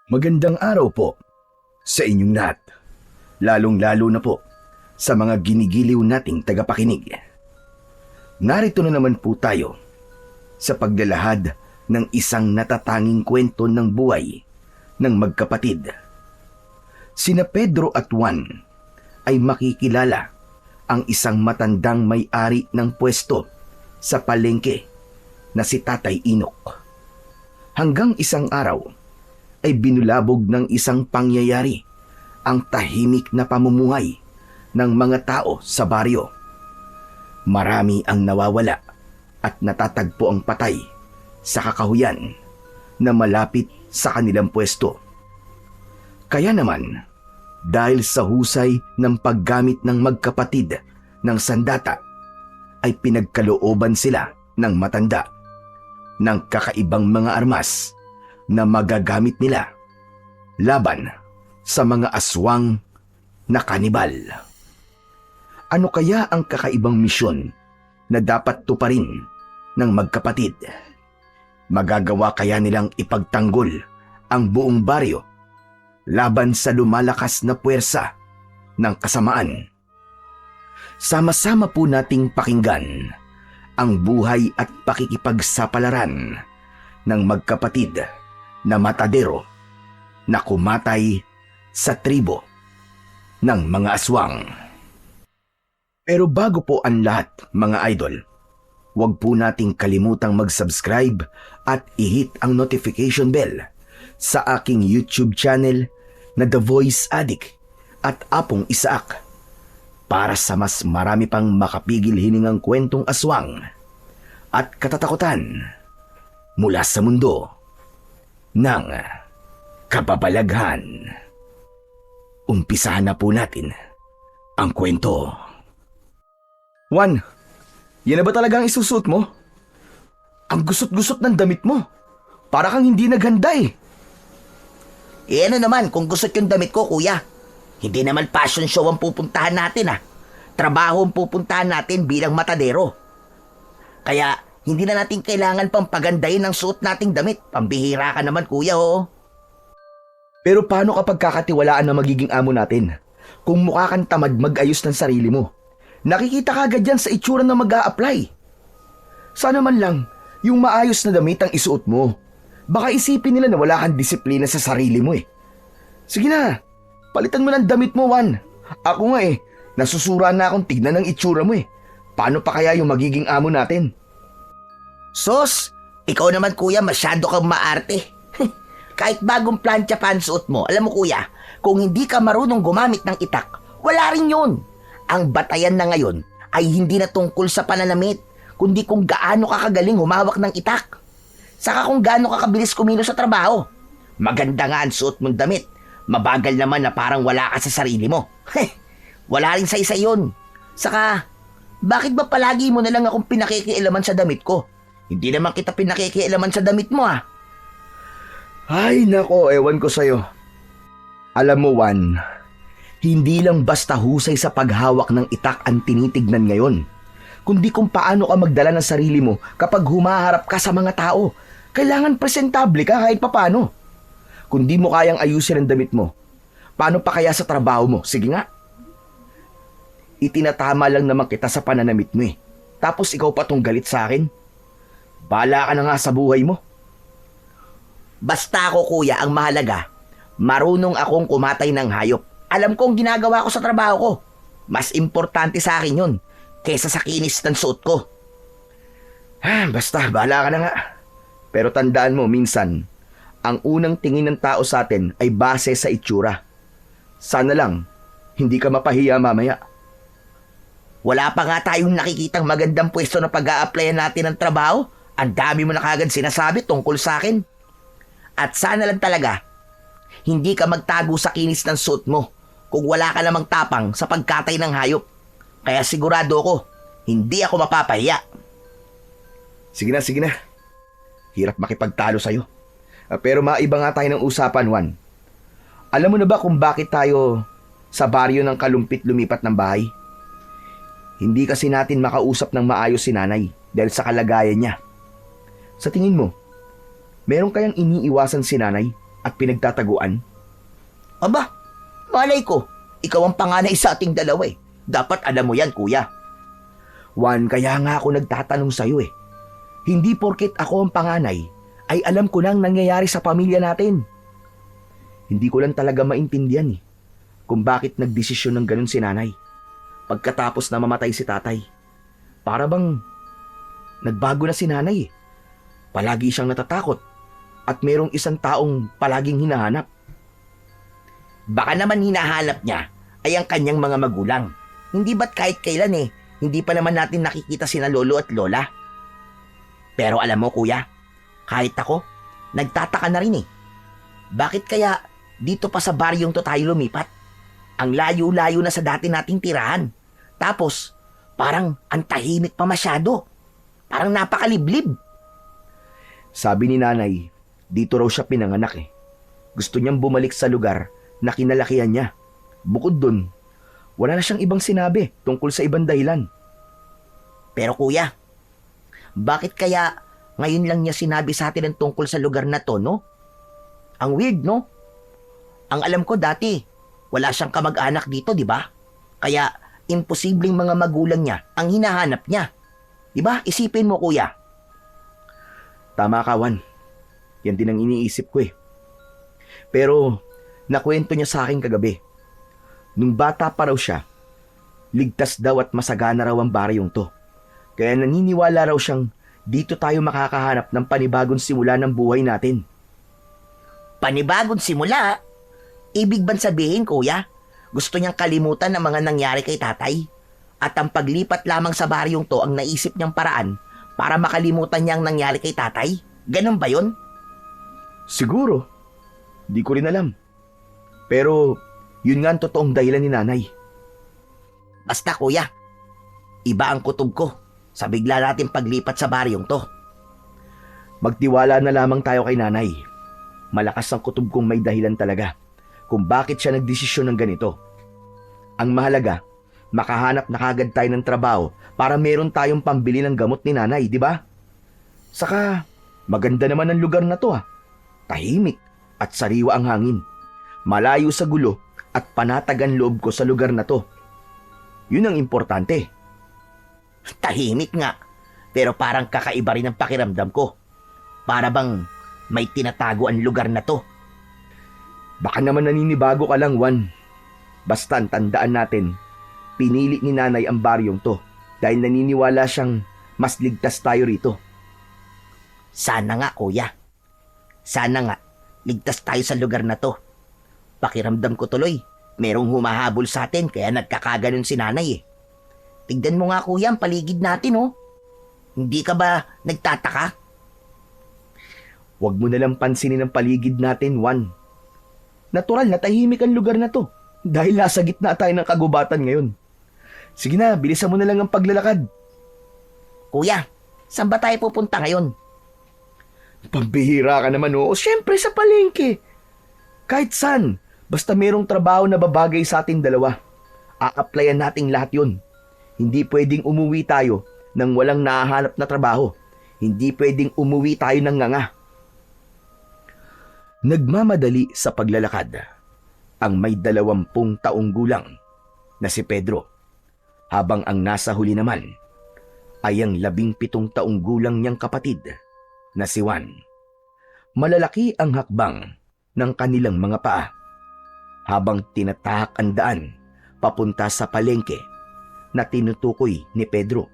Magandang araw po sa inyong lahat, lalong-lalo na po sa mga ginigiliw nating tagapakinig. Narito na naman po tayo sa paglalahad ng isang natatanging kwento ng buhay ng magkapatid. Sina Pedro at Juan ay makikilala ang isang matandang may-ari ng pwesto sa palengke na si Tatay Inok. Hanggang isang araw ay binulabog ng isang pangyayari ang tahimik na pamumuhay ng mga tao sa baryo. Marami ang nawawala at natatagpo ang patay sa kakahuyan na malapit sa kanilang pwesto. Kaya naman, dahil sa husay ng paggamit ng magkapatid ng sandata, ay pinagkalooban sila ng matanda ng kakaibang mga armas na magagamit nila laban sa mga aswang na kanibal. Ano kaya ang kakaibang misyon na dapat tuparin ng magkapatid? Magagawa kaya nilang ipagtanggol ang buong baryo laban sa lumalakas na puwersa ng kasamaan? Sama-sama po nating pakinggan ang buhay at pakikipagsapalaran ng magkapatid na matadero na kumatay sa tribo ng mga aswang. Pero bago po ang lahat, mga idol, huwag po nating kalimutang mag-subscribe at i-hit ang notification bell sa aking YouTube channel na The Voice Addict at Apong Isaak para sa mas marami pang makapigil hiningang kwentong aswang at katatakutan mula sa mundo ng kababalaghan. Umpisahan na po natin ang kwento. Juan, yan na ba talaga ang isusuot mo? Ang gusot-gusot ng damit mo. Para kang hindi naghanda eh. Eh ano naman kung gusot yung damit ko, kuya? Hindi naman fashion show ang pupuntahan natin Trabaho ang pupuntahan natin bilang matadero. Kaya hindi na natin kailangan pang pagandahin ang suot nating damit. Pambihira ka naman, kuya, oo. Pero paano kapag kakatiwalaan na magiging amo natin? Kung mukha kang tamad mag-ayos ng sarili mo, nakikita ka agad yan sa itsura na mag-a-apply. Sana man lang, yung maayos na damit ang isuot mo. Baka isipin nila na wala kang disiplina sa sarili mo eh. Sige na, palitan mo ng damit mo, Juan. Ako nga nasusura na akong tignan ng itsura mo eh. Paano pa kaya yung magiging amo natin? Sos, ikaw naman, kuya, masyado kang maarte. Kahit bagong plancha pa ang suot mo, alam mo, kuya, kung hindi ka marunong gumamit ng itak, wala rin yun. Ang batayan na ngayon ay hindi na tungkol sa pananamit, kundi kung gaano ka kagaling humawak ng itak. Saka kung gaano ka kabilis kumilos sa trabaho. Maganda nga ang suot mong damit. Mabagal naman na parang wala ka sa sarili mo. Wala rin sa isa yun. Saka, bakit ba palagi mo na lang akong pinakikialaman sa damit ko? Hindi naman kita pinakikialaman sa damit mo Ay nako, ewan ko sa'yo. Alam mo, Juan, hindi lang basta husay sa paghawak ng itak ang tinitignan ngayon, kundi kung paano ka magdala ng sarili mo kapag humaharap ka sa mga tao. Kailangan presentable ka kahit papano. Kung di mo kayang ayusin ang damit mo, paano pa kaya sa trabaho mo? Sige nga. Itinatama lang naman kita sa pananamit mo Tapos ikaw pa tong galit sa akin? Bahala ka na nga sa buhay mo. Basta ako, kuya, ang mahalaga, marunong akong kumatay ng hayop. Alam ko ang ginagawa ko sa trabaho ko. Mas importante sa akin yun kaysa sa kinis ng suot ko. Basta, bahala ka na nga. Pero tandaan mo, minsan, ang unang tingin ng tao sa atin ay base sa itsura. Sana lang, hindi ka mapahiya mamaya. Wala pa nga tayong nakikitang magandang pwesto na pag-a-applyan natin ng trabaho. Ang dami mo na kagad sinasabi tungkol sa akin. At sana lang talaga, hindi ka magtago sa kinis ng suot mo kung wala ka namang tapang sa pagkatay ng hayop. Kaya sigurado ko, hindi ako mapapahiya. Sige na. Hirap makipagtalo sa'yo. Pero maiba nga tayo ng usapan, Juan. Alam mo na ba kung bakit tayo sa baryo ng Kalumpit lumipat ng bahay? Hindi kasi natin makausap ng maayos si nanay dahil sa kalagayan niya. Sa tingin mo, meron kayang iniiwasan si nanay at pinagtataguan? Aba, malay ko. Ikaw ang panganay sa ating dalawa eh. Dapat alam mo yan, kuya. Juan, kaya nga ako nagtatanong sa'yo eh. Hindi porket ako ang panganay, ay alam ko nang nangyayari sa pamilya natin. Hindi ko lang talaga maintindihan eh, kung bakit nagdesisyon ng ganun si nanay. Pagkatapos na mamatay si tatay. Para bang nagbago na si nanay eh. Palagi siyang natatakot at merong isang taong palaging hinahanap. Baka naman hinahanap niya ay ang kanyang mga magulang. Hindi ba't kahit kailan eh, hindi pa naman natin nakikita sina lolo at lola? Pero alam mo kuya, kahit ako, nagtataka na rin eh. Bakit kaya dito pa sa baryong to tayo lumipat? Ang layo-layo na sa dati nating tirahan. Tapos, parang ang tahimik pa masyado. Parang napakaliblib. Sabi ni nanay, dito raw siya pinanganak eh. Gusto niyang bumalik sa lugar na kinalakihan niya. Bukod dun, wala na siyang ibang sinabi tungkol sa ibang dahilan. Pero kuya, bakit kaya ngayon lang niya sinabi sa atin ang tungkol sa lugar na to, no? Ang weird, no? Ang alam ko dati, wala siyang kamag-anak dito, di ba? Kaya, imposibleng mga magulang niya ang hinahanap niya. Di ba? Isipin mo, kuya. Tama ka, Juan. Yan din ang iniisip ko eh. Pero, nakwento niya sa akin kagabi. Nung bata pa raw siya, ligtas daw at masagana raw ang baryong to. Kaya naniniwala raw siyang dito tayo makakahanap ng panibagong simula ng buhay natin. Panibagong simula? Ibig bang sabihin, kuya? Gusto niyang kalimutan ang mga nangyari kay tatay? At ang paglipat lamang sa baryong to ang naisip niyang paraan para makalimutan niya ang nangyari kay tatay? Ganun ba yun? Siguro. Di ko rin alam. Pero, yun nga ang totoong dahilan ni nanay. Basta kuya, iba ang kutob ko sa bigla natin paglipat sa baryong to. Magtiwala na lamang tayo kay nanay. Malakas ang kutob kong may dahilan talaga kung bakit siya nagdesisyon ng ganito. Ang mahalaga, makahanap na kagad tayo ng trabaho para meron tayong pambili ng gamot ni nanay, di ba? Saka, maganda naman ang lugar na to. Tahimik at sariwa ang hangin. Malayo sa gulo at panatag ang loob ko sa lugar na to. Yun ang importante. Tahimik nga, pero parang kakaiba rin ang pakiramdam ko. Para bang may tinatago ang lugar na to. Baka naman naninibago ka lang, Juan. Basta tandaan natin, pinili ni nanay ang baryong to dahil naniniwala siyang mas ligtas tayo rito. Sana nga, kuya. Sana nga, ligtas tayo sa lugar na to. Pakiramdam ko tuloy, merong humahabol sa atin kaya nagkakaganon si nanay eh. Tignan mo nga kuya ang paligid natin oh. Hindi ka ba nagtataka? Huwag mo nalang pansinin ang paligid natin, Juan. Natural na tahimik ang lugar na to dahil nasa gitna tayo ng kagubatan ngayon. Sige na, bilisan mo na lang ang paglalakad. Kuya, saan ba tayo pupunta ngayon? Pambihira ka naman oo. Siyempre sa palengke. Kahit saan, basta merong trabaho na babagay sa ating dalawa. A-applyan nating lahat yun. Hindi pwedeng umuwi tayo nang walang nahahanap na trabaho. Hindi pwedeng umuwi tayo ng nganga. Nagmamadali sa paglalakad ang may 20 taong gulang na si Pedro, habang ang nasa huli naman ay ang 17 taong gulang niyang kapatid na si Juan. Malalaki ang hakbang ng kanilang mga paa habang tinatahak ang daan papunta sa palengke na tinutukoy ni Pedro.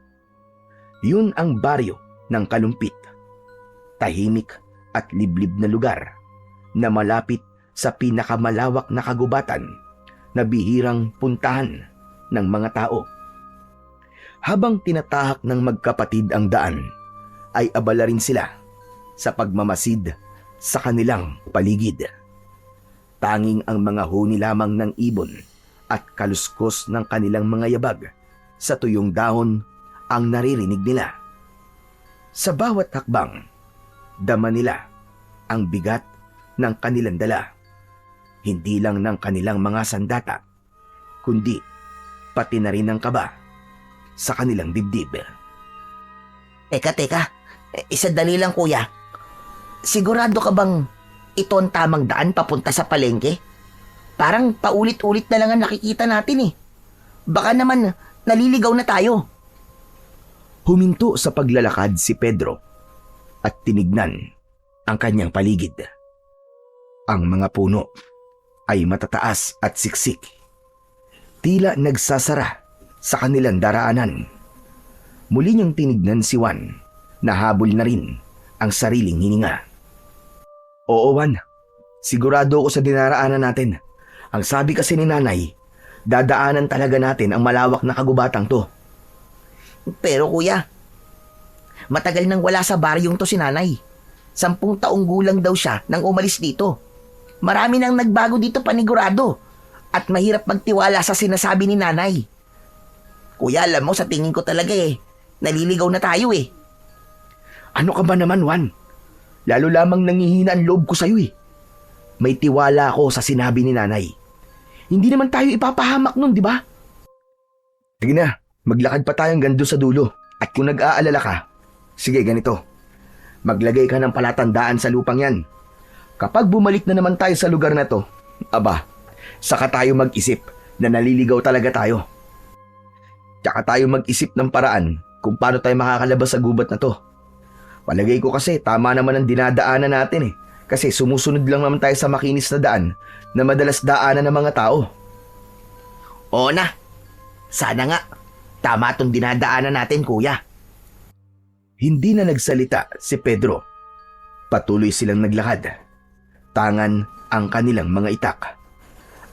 Yun ang baryo ng Kalumpit, tahimik at liblib na lugar na malapit sa pinakamalawak na kagubatan na bihirang puntahan ng mga tao. Habang tinatahak ng magkapatid ang daan, ay abala rin sila sa pagmamasid sa kanilang paligid. Tanging ang mga huni lamang ng ibon at kaluskos ng kanilang mga yabag sa tuyong dahon ang naririnig nila. Sa bawat hakbang, dama nila ang bigat ng kanilang dala. Hindi lang ng kanilang mga sandata, kundi pati na rin ang kaba sa kanilang dibdib. Teka, isadali lang kuya. Sigurado ka bang ito ang tamang daan papunta sa palengke? Parang paulit-ulit na lang ang nakikita natin eh. Baka naman naliligaw na tayo. Huminto sa paglalakad si Pedro at tinignan ang kanyang paligid. Ang mga puno ay matataas at siksik. Tila nagsasara sa kanilang daraanan. Muli niyang tinignan si Juan na habol na rin ang sariling hininga. Oo, Juan. Sigurado ako sa dinaraanan natin. Ang sabi kasi ni Nanay, dadaanan talaga natin ang malawak na kagubatang to. Pero kuya, matagal nang wala sa baryong to si Nanay. 10 taong gulang daw siya nang umalis dito. Marami nang nagbago dito panigurado at mahirap magtiwala sa sinasabi ni Nanay. Kuya, alam mo, sa tingin ko talaga naliligaw na tayo eh. Ano ka ba naman, Juan? Lalo lamang nangihina ang loob ko sa'yo eh. May tiwala ako sa sinabi ni Nanay. Hindi naman tayo ipapahamak nun, di ba? Sige na, maglakad pa tayong gando sa dulo. At kung nag-aalala ka, sige ganito. Maglagay ka ng palatandaan sa lupang yan. Kapag bumalik na naman tayo sa lugar na to, aba, saka tayo mag-isip na naliligaw talaga tayo. Tsaka tayo mag-isip ng paraan kung paano tayo makakalabas sa gubat na to. Palagay ko kasi tama naman ang dinadaanan natin eh. Kasi sumusunod lang naman tayo sa makinis na daan na madalas daanan ng mga tao. Oo na. Sana nga. Tama itong dinadaanan natin, kuya. Hindi na nagsalita si Pedro. Patuloy silang naglakad. Tangan ang kanilang mga itak.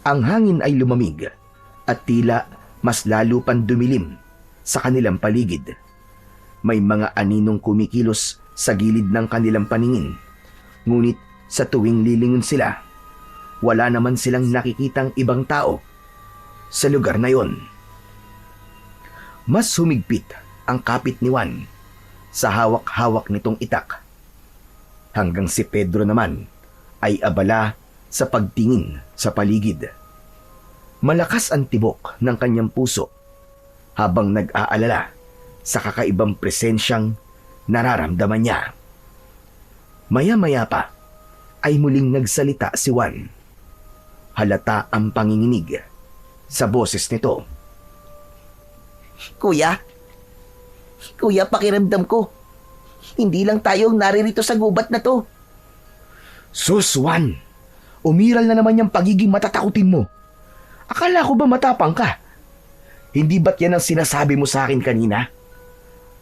Ang hangin ay lumamig at tila mas lalo pang dumilim sa kanilang paligid. May mga aninong kumikilos sa gilid ng kanilang paningin. Ngunit sa tuwing lilingon sila, wala naman silang nakikitang ibang tao sa lugar na yon. Mas humigpit ang kapit ni Juan sa hawak-hawak nitong itak. Hanggang si Pedro naman ay abala sa pagtingin sa paligid. Malakas ang tibok ng kanyang puso habang nag-aalala sa kakaibang presensyang nararamdaman niya. Maya-maya pa ay muling nagsalita si Juan. Halata ang panginginig sa boses nito. Kuya, pakiramdam ko. Hindi lang tayo naririto sa gubat na to. Sus, Juan! Umiral na naman yung pagiging matatakutin mo. Akala ko ba matapang ka? Hindi ba't yan ang sinasabi mo sa akin kanina?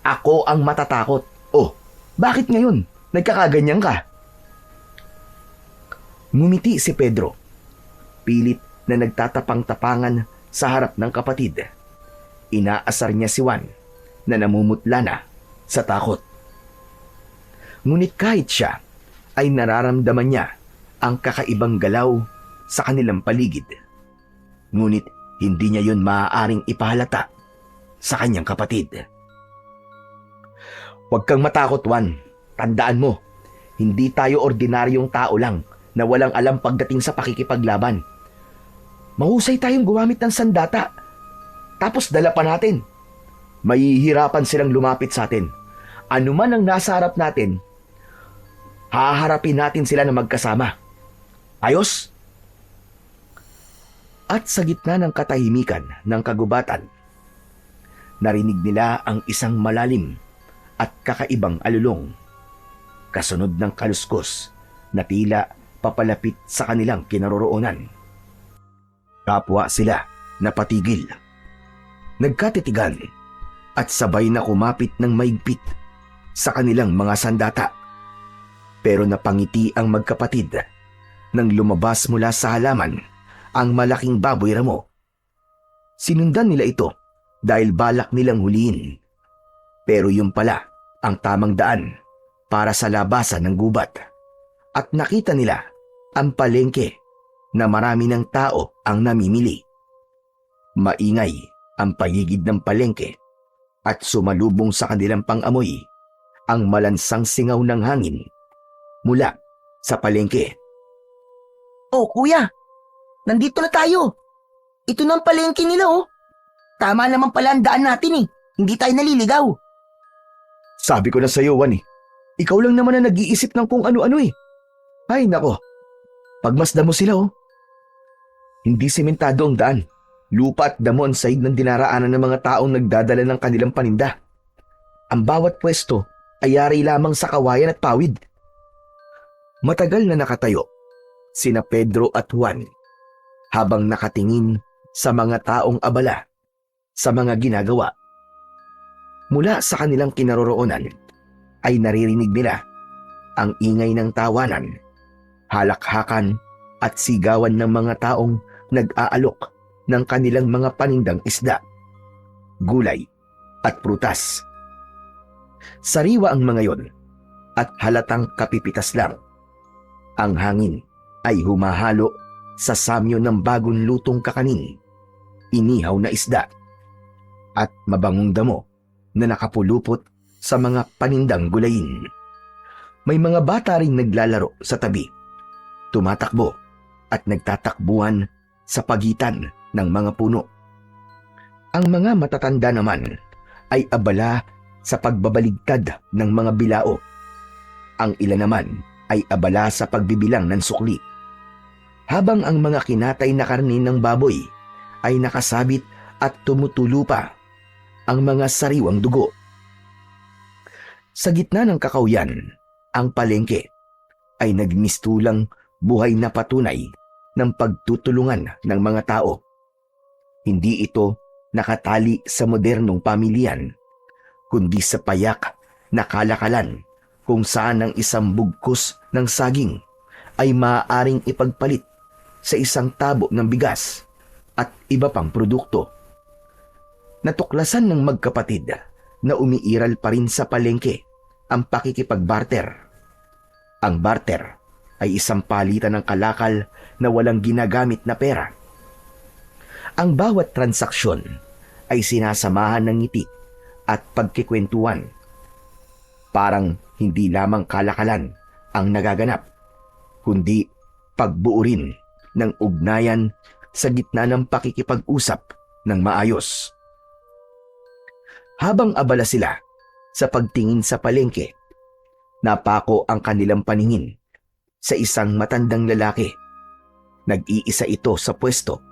Ako ang matatakot. Oh, bakit ngayon? Nagkakaganyan ka? Ngumiti si Pedro. Pilit na nagtatapang-tapangan sa harap ng kapatid. Inaasar niya si Juan na namumutla na sa takot. Ngunit kahit siya ay nararamdaman niya ang kakaibang galaw sa kanilang paligid. Ngunit hindi niya yon maaaring ipahalata sa kanyang kapatid. Huwag kang matakot, Juan. Tandaan mo, hindi tayo ordinaryong tao lang na walang alam pagdating sa pakikipaglaban. Mahusay tayong gumamit ng sandata. Tapos dala pa natin. Mahihirapan silang lumapit sa atin. Ano man ang nasa harap natin, haharapin natin sila na magkasama. Ayos? At sa gitna ng katahimikan ng kagubatan, narinig nila ang isang malalim at kakaibang alulong. Kasunod ng kaluskos na tila papalapit sa kanilang kinaroroonan. Kapwa sila napatigil. Nagkatitigan at sabay na kumapit ng maigpit sa kanilang mga sandata. Pero napangiti ang magkapatid nang lumabas mula sa halaman ang malaking baboy ramo. Sinundan nila ito dahil balak nilang huliin. Pero yun pala ang tamang daan para sa labasan ng gubat. At nakita nila ang palengke na marami ng tao ang namimili. Maingay ang paligid ng palengke at sumalubong sa kanilang pang-amoy ang malansang singaw ng hangin mula sa palengke. Oh, kuya, nandito na tayo. Ito na ang palengke nila, oh. Tama naman pala ang daan natin eh. Hindi tayo naliligaw. Sabi ko na sa'yo, Juan eh. Ikaw lang naman na nag-iisip ng kung ano-ano eh. Ay nako, Pagmasdan mo sila, oh. Hindi sementado ang daan. Lupa at damo ang sahig ng dinaraanan ng mga taong nagdadala ng kanilang paninda. Ang bawat pwesto ay yari lamang sa kawayan at pawid. Matagal na nakatayo sina Pedro at Juan habang nakatingin sa mga taong abala sa mga ginagawa. Mula sa kanilang kinaroroonan ay naririnig nila ang ingay ng tawanan, halakhakan at sigawan ng mga taong nag-aalok ng kanilang mga panindang isda, gulay at prutas. Sariwa ang mga yon at halatang kapipitas lang. Ang hangin ay humahalo sa samyo ng bagong lutong kakanin, inihaw na isda, at mabangong damo na nakapulupot sa mga panindang gulayin. May mga bata ring naglalaro sa tabi, tumatakbo at nagtatakbuhan sa pagitan ng mga puno. Ang mga matatanda naman ay abala sa pagbabaligtad ng mga bilao. Ang ilan naman ay abala sa pagbibilang ng sukli. Habang ang mga kinatay na karne ng baboy ay nakasabit at tumutulo pa ang mga sariwang dugo. Sa gitna ng kakauyan, ang palengke ay nagmistulang buhay na patunay ng pagtutulungan ng mga tao. Hindi ito nakatali sa modernong pamilyan, kundi sa payak na kalakalan kung saan ang isang bugkos ng saging ay maaaring ipagpalit sa isang tabo ng bigas at iba pang produkto. Natuklasan ng magkapatid na umiiral pa rin sa palengke ang pakikipagbarter. Ang barter ay isang palitan ng kalakal na walang ginagamit na pera. Ang bawat transaksyon ay sinasamahan ng ngiti at pagkikwentuhan. Parang hindi lamang kalakalan ang nagaganap, kundi pagbuo rin ng ugnayan sa gitna ng pakikipag-usap ng maayos. Habang abala sila sa pagtingin sa palengke, napako ang kanilang paningin sa isang matandang lalaki. Nag-iisa ito sa pwesto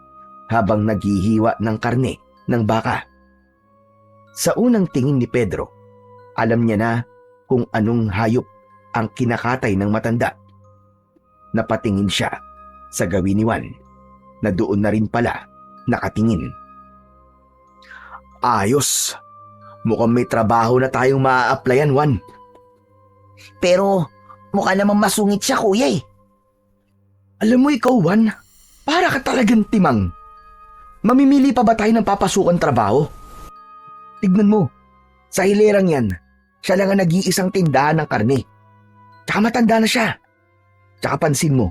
habang naghihiwa ng karne ng baka. Sa unang tingin ni Pedro, alam niya na kung anong hayop ang kinakatay ng matanda. Napatingin siya sa gawin ni Juan na doon na rin pala nakatingin. Ayos! Mukhang may trabaho na tayong maa-applyan, Juan. Pero mukha namang masungit siya, kuya eh. Alam mo ikaw, Juan, para ka talagang timang. Mamimili pa ba tayo ng papasukan trabaho? Tignan mo, sa hilerang yan, siya lang ang nag-iisang tindahan ng karne. Tsaka matanda na siya. Tsaka pansin mo,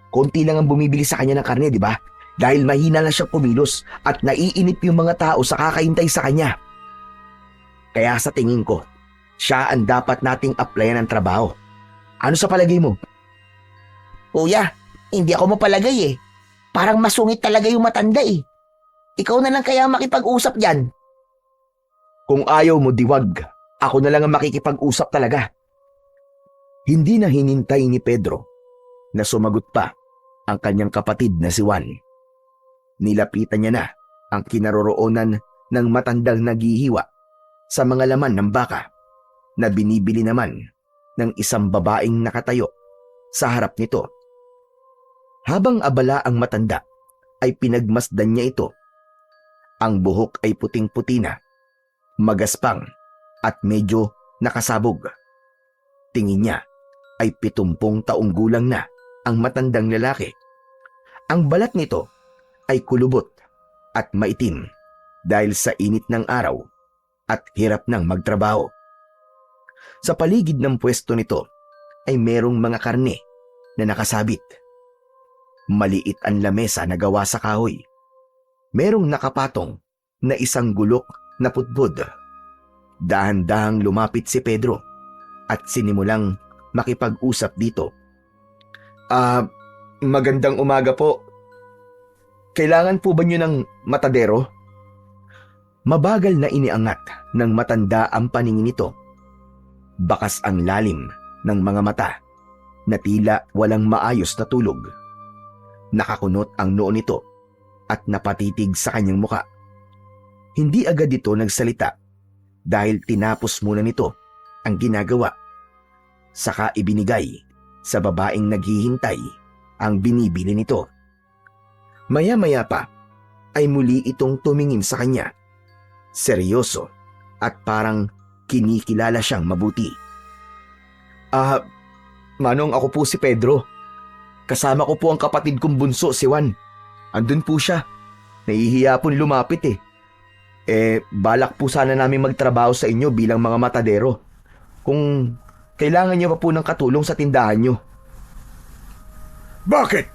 konti lang ang bumibili sa kanya ng karne, di ba? Dahil mahina na siyang kumilos at naiinip yung mga tao sa kakaintay sa kanya. Kaya sa tingin ko, siya ang dapat nating applyan ng trabaho. Ano sa palagay mo? Kuya, hindi ako mapalagay eh. Parang masungit talaga yung matanda eh. Ikaw na lang kaya makipag-usap dyan. Kung ayaw mo, diwag. Ako na lang ang makikipag-usap talaga. Hindi na hinintay ni Pedro na sumagot pa ang kanyang kapatid na si Juan. Nilapitan niya na ang kinaroroonan ng matandang naghihiwa sa mga laman ng baka na binibili naman ng isang babaeng nakatayo sa harap nito. Habang abala ang matanda, ay pinagmasdan niya ito. Ang buhok ay puting-puti na, magaspang at medyo nakasabog. Tingin niya ay 70 taong gulang na ang matandang lalaki. Ang balat nito ay kulubot at maitim dahil sa init ng araw at hirap ng magtrabaho. Sa paligid ng pwesto nito ay merong mga karne na nakasabit. Maliit ang lamesa na gawa sa kahoy. Merong nakapatong na isang gulok na putbod. Dahan-dahang lumapit si Pedro at sinimulang makipag-usap dito. Magandang umaga po. Kailangan po ba niyo ng matadero? Mabagal na iniangat ng matanda ang paningin nito. Bakas ang lalim ng mga mata na tila walang maayos na tulog. Nakakunot ang noo nito at napatitig sa kanyang muka. Hindi agad ito nagsalita dahil tinapos muna nito ang ginagawa. Saka ibinigay sa babaeng naghihintay ang binibili nito. Maya-maya pa ay muli itong tumingin sa kanya. Seryoso at parang kinikilala siyang mabuti. Manong, ako po si Pedro. Kasama ko po ang kapatid kong bunso, si Juan. Andun po siya. Nahihiya po lumapit eh. Balak po sana namin magtrabaho sa inyo bilang mga matadero. Kung kailangan niyo pa po ng katulong sa tindahan niyo. Bakit?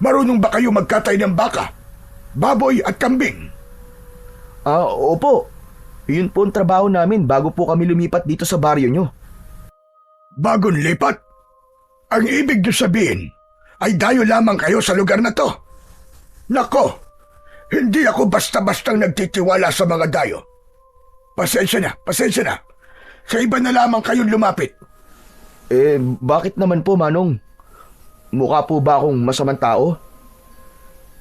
Marunong ba kayo magkatay ng baka, baboy at kambing? Opo. Yun po ang trabaho namin bago po kami lumipat dito sa baryo niyo. Bagong lipat? Ang ibig niyo sabihin ay dayo lamang kayo sa lugar na to. Nako, hindi ako basta-bastang nagtitiwala sa mga dayo. Pasensya na. Sa iba na lamang kayong lumapit. Bakit naman po, Manong? Mukha po ba akong masamang tao?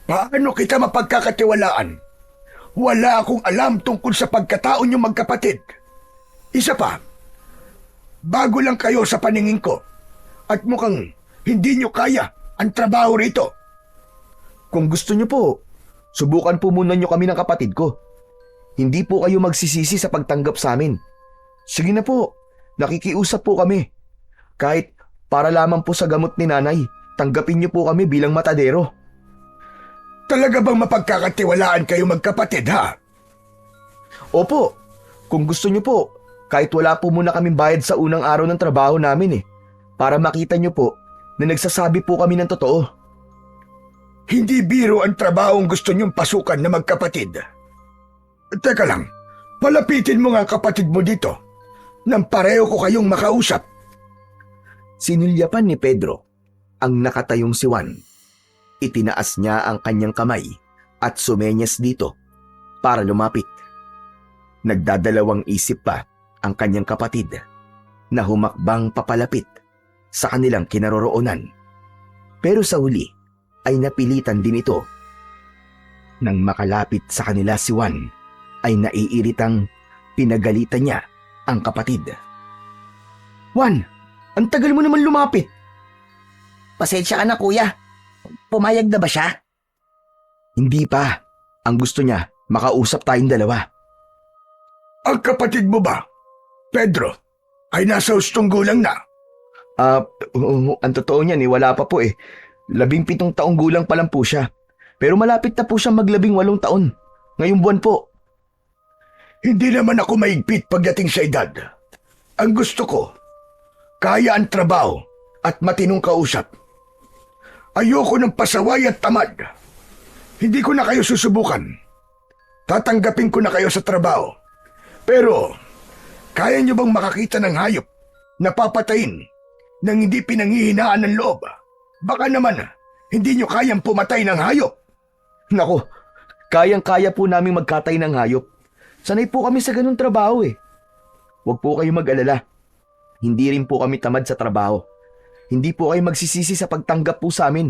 Paano kita mapagkakatiwalaan? Wala akong alam tungkol sa pagkatao niyo magkapatid. Isa pa, bago lang kayo sa paningin ko at mukhang hindi niyo kaya ang trabaho rito. Kung gusto niyo po, subukan po muna niyo kami ng kapatid ko. Hindi po kayo magsisisi sa pagtanggap sa amin. Sige na po, nakikiusap po kami. Kahit para lamang po sa gamot ni nanay, tanggapin niyo po kami bilang matadero. Talaga bang mapagkakatiwalaan kayo magkapatid, ha? Opo, kung gusto niyo po, kahit wala po muna kaming bayad sa unang araw ng trabaho namin para makita niyo po na nagsasabi po kami ng totoo. Hindi biro ang trabahong gusto niyong pasukan na magkapatid. Teka lang, palapitin mo nga ang kapatid mo dito nang pareho ko kayong makausap. Sinulyapan ni Pedro ang nakatayong si Juan. Itinaas niya ang kanyang kamay at sumenyas dito para lumapit. Nagdadalawang isip pa ang kanyang kapatid na humakbang papalapit sa kanilang kinaroroonan. Pero sa huli ay napilitan din ito. Nang makalapit sa kanila si Juan ay naiiritang pinagalitan niya ang kapatid. Juan, ang tagal mo naman lumapit. Pasensya ka na, kuya. Pumayag na ba siya? Hindi pa. Ang gusto niya, makausap tayong dalawa. Ang kapatid mo ba, Pedro, ay nasa hustong gulang na? Ang totoo niyan wala pa po 17 taong gulang pa lang po siya. Pero malapit na po siya mag-18 taon. Ngayong buwan po. Hindi naman ako maigpit pagdating sa edad. Ang gusto ko, kaya ang trabaho at matinong kausap. Ayoko ng pasaway at tamad. Hindi ko na kayo susubukan. Tatanggapin ko na kayo sa trabaho. Pero, kaya niyo bang makakita ng hayop na papatayin nang hindi pinanghihinaan ng loob? Baka naman, hindi niyo kayang pumatay ng hayop. Nako, kayang-kaya po namin magkatay ng hayop. Sanay po kami sa ganung trabaho Huwag po kayo mag-alala. Hindi rin po kami tamad sa trabaho. Hindi po kayo magsisisi sa pagtanggap po sa amin.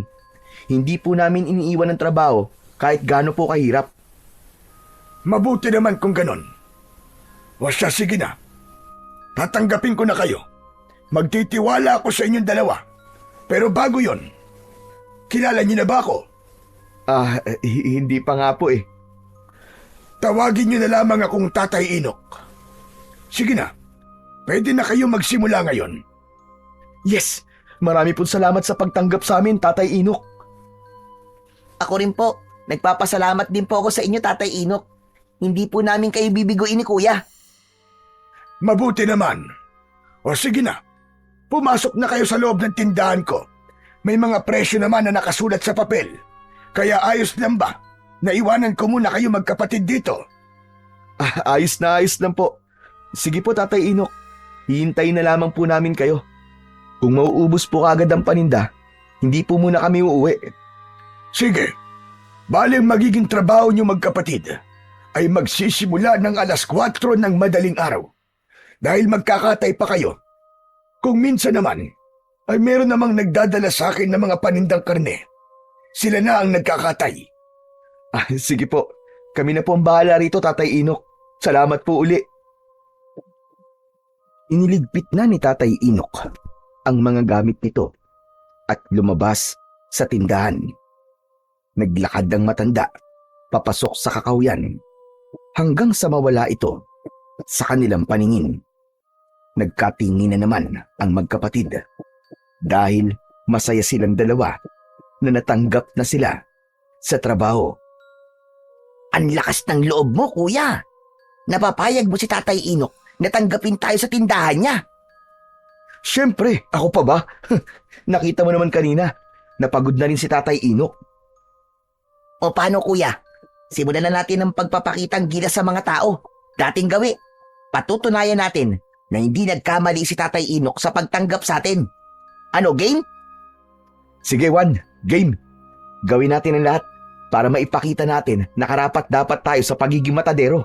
Hindi po namin iniiwan ng trabaho kahit gaano po kahirap. Mabuti naman kung ganon. O siya, sige na. Tatanggapin ko na kayo. Magtitiwala ako sa inyong dalawa. Pero bago yon, kilala niyo na ba ako? Hindi pa nga po Tawagin niyo na lamang akong Tatay Inok. Sige na, pwede na kayo magsimula ngayon. Yes! Marami pong salamat sa pagtanggap sa amin, Tatay Inok. Ako rin po. Nagpapasalamat din po ako sa inyo, Tatay Inok. Hindi po namin kayo bibiguin ni Kuya. Mabuti naman. O sige na, pumasok na kayo sa loob ng tindahan ko. May mga presyo naman na nakasulat sa papel. Kaya ayos lang ba? Naiwanan ko muna kayo magkapatid dito. Ayos lang po. Sige po, Tatay Inok. Hihintayin na lamang po namin kayo. Kung mauubos po kagad ang paninda, hindi po muna kami uuwi. Sige. Bale magiging trabaho niyo magkapatid ay magsisimula ng 4:00 ng madaling araw. Dahil magkakatay pa kayo. Kung minsan naman, ay meron namang nagdadala sa akin ng mga panindang karne. Sila na ang nagkakatay. Sige po. Kami na po ang bahala rito, Tatay Inok. Salamat po uli. Iniligpit na ni Tatay Inok ang mga gamit nito at lumabas sa tindahan. Naglakad ang matanda papasok sa kakawyan hanggang sa mawala ito sa kanilang paningin. Nagkatingin na naman ang magkapatid dahil masaya silang dalawa na natanggap na sila sa trabaho. Ang lakas ng loob mo, kuya. Napapayag mo si Tatay Inok na tanggapin tayo sa tindahan niya. Siyempre, ako pa ba? Nakita mo naman kanina, napagod na rin si Tatay Inok. O paano, kuya? Simulan na natin ang pagpapakitang gilas sa mga tao. Dating gawi. Patutunayan natin na hindi nagkamali si Tatay Inok sa pagtanggap sa atin. Ano, game? Sige Juan, game. Gawin natin ang lahat para maipakita natin na karapat dapat tayo sa pagiging matadero.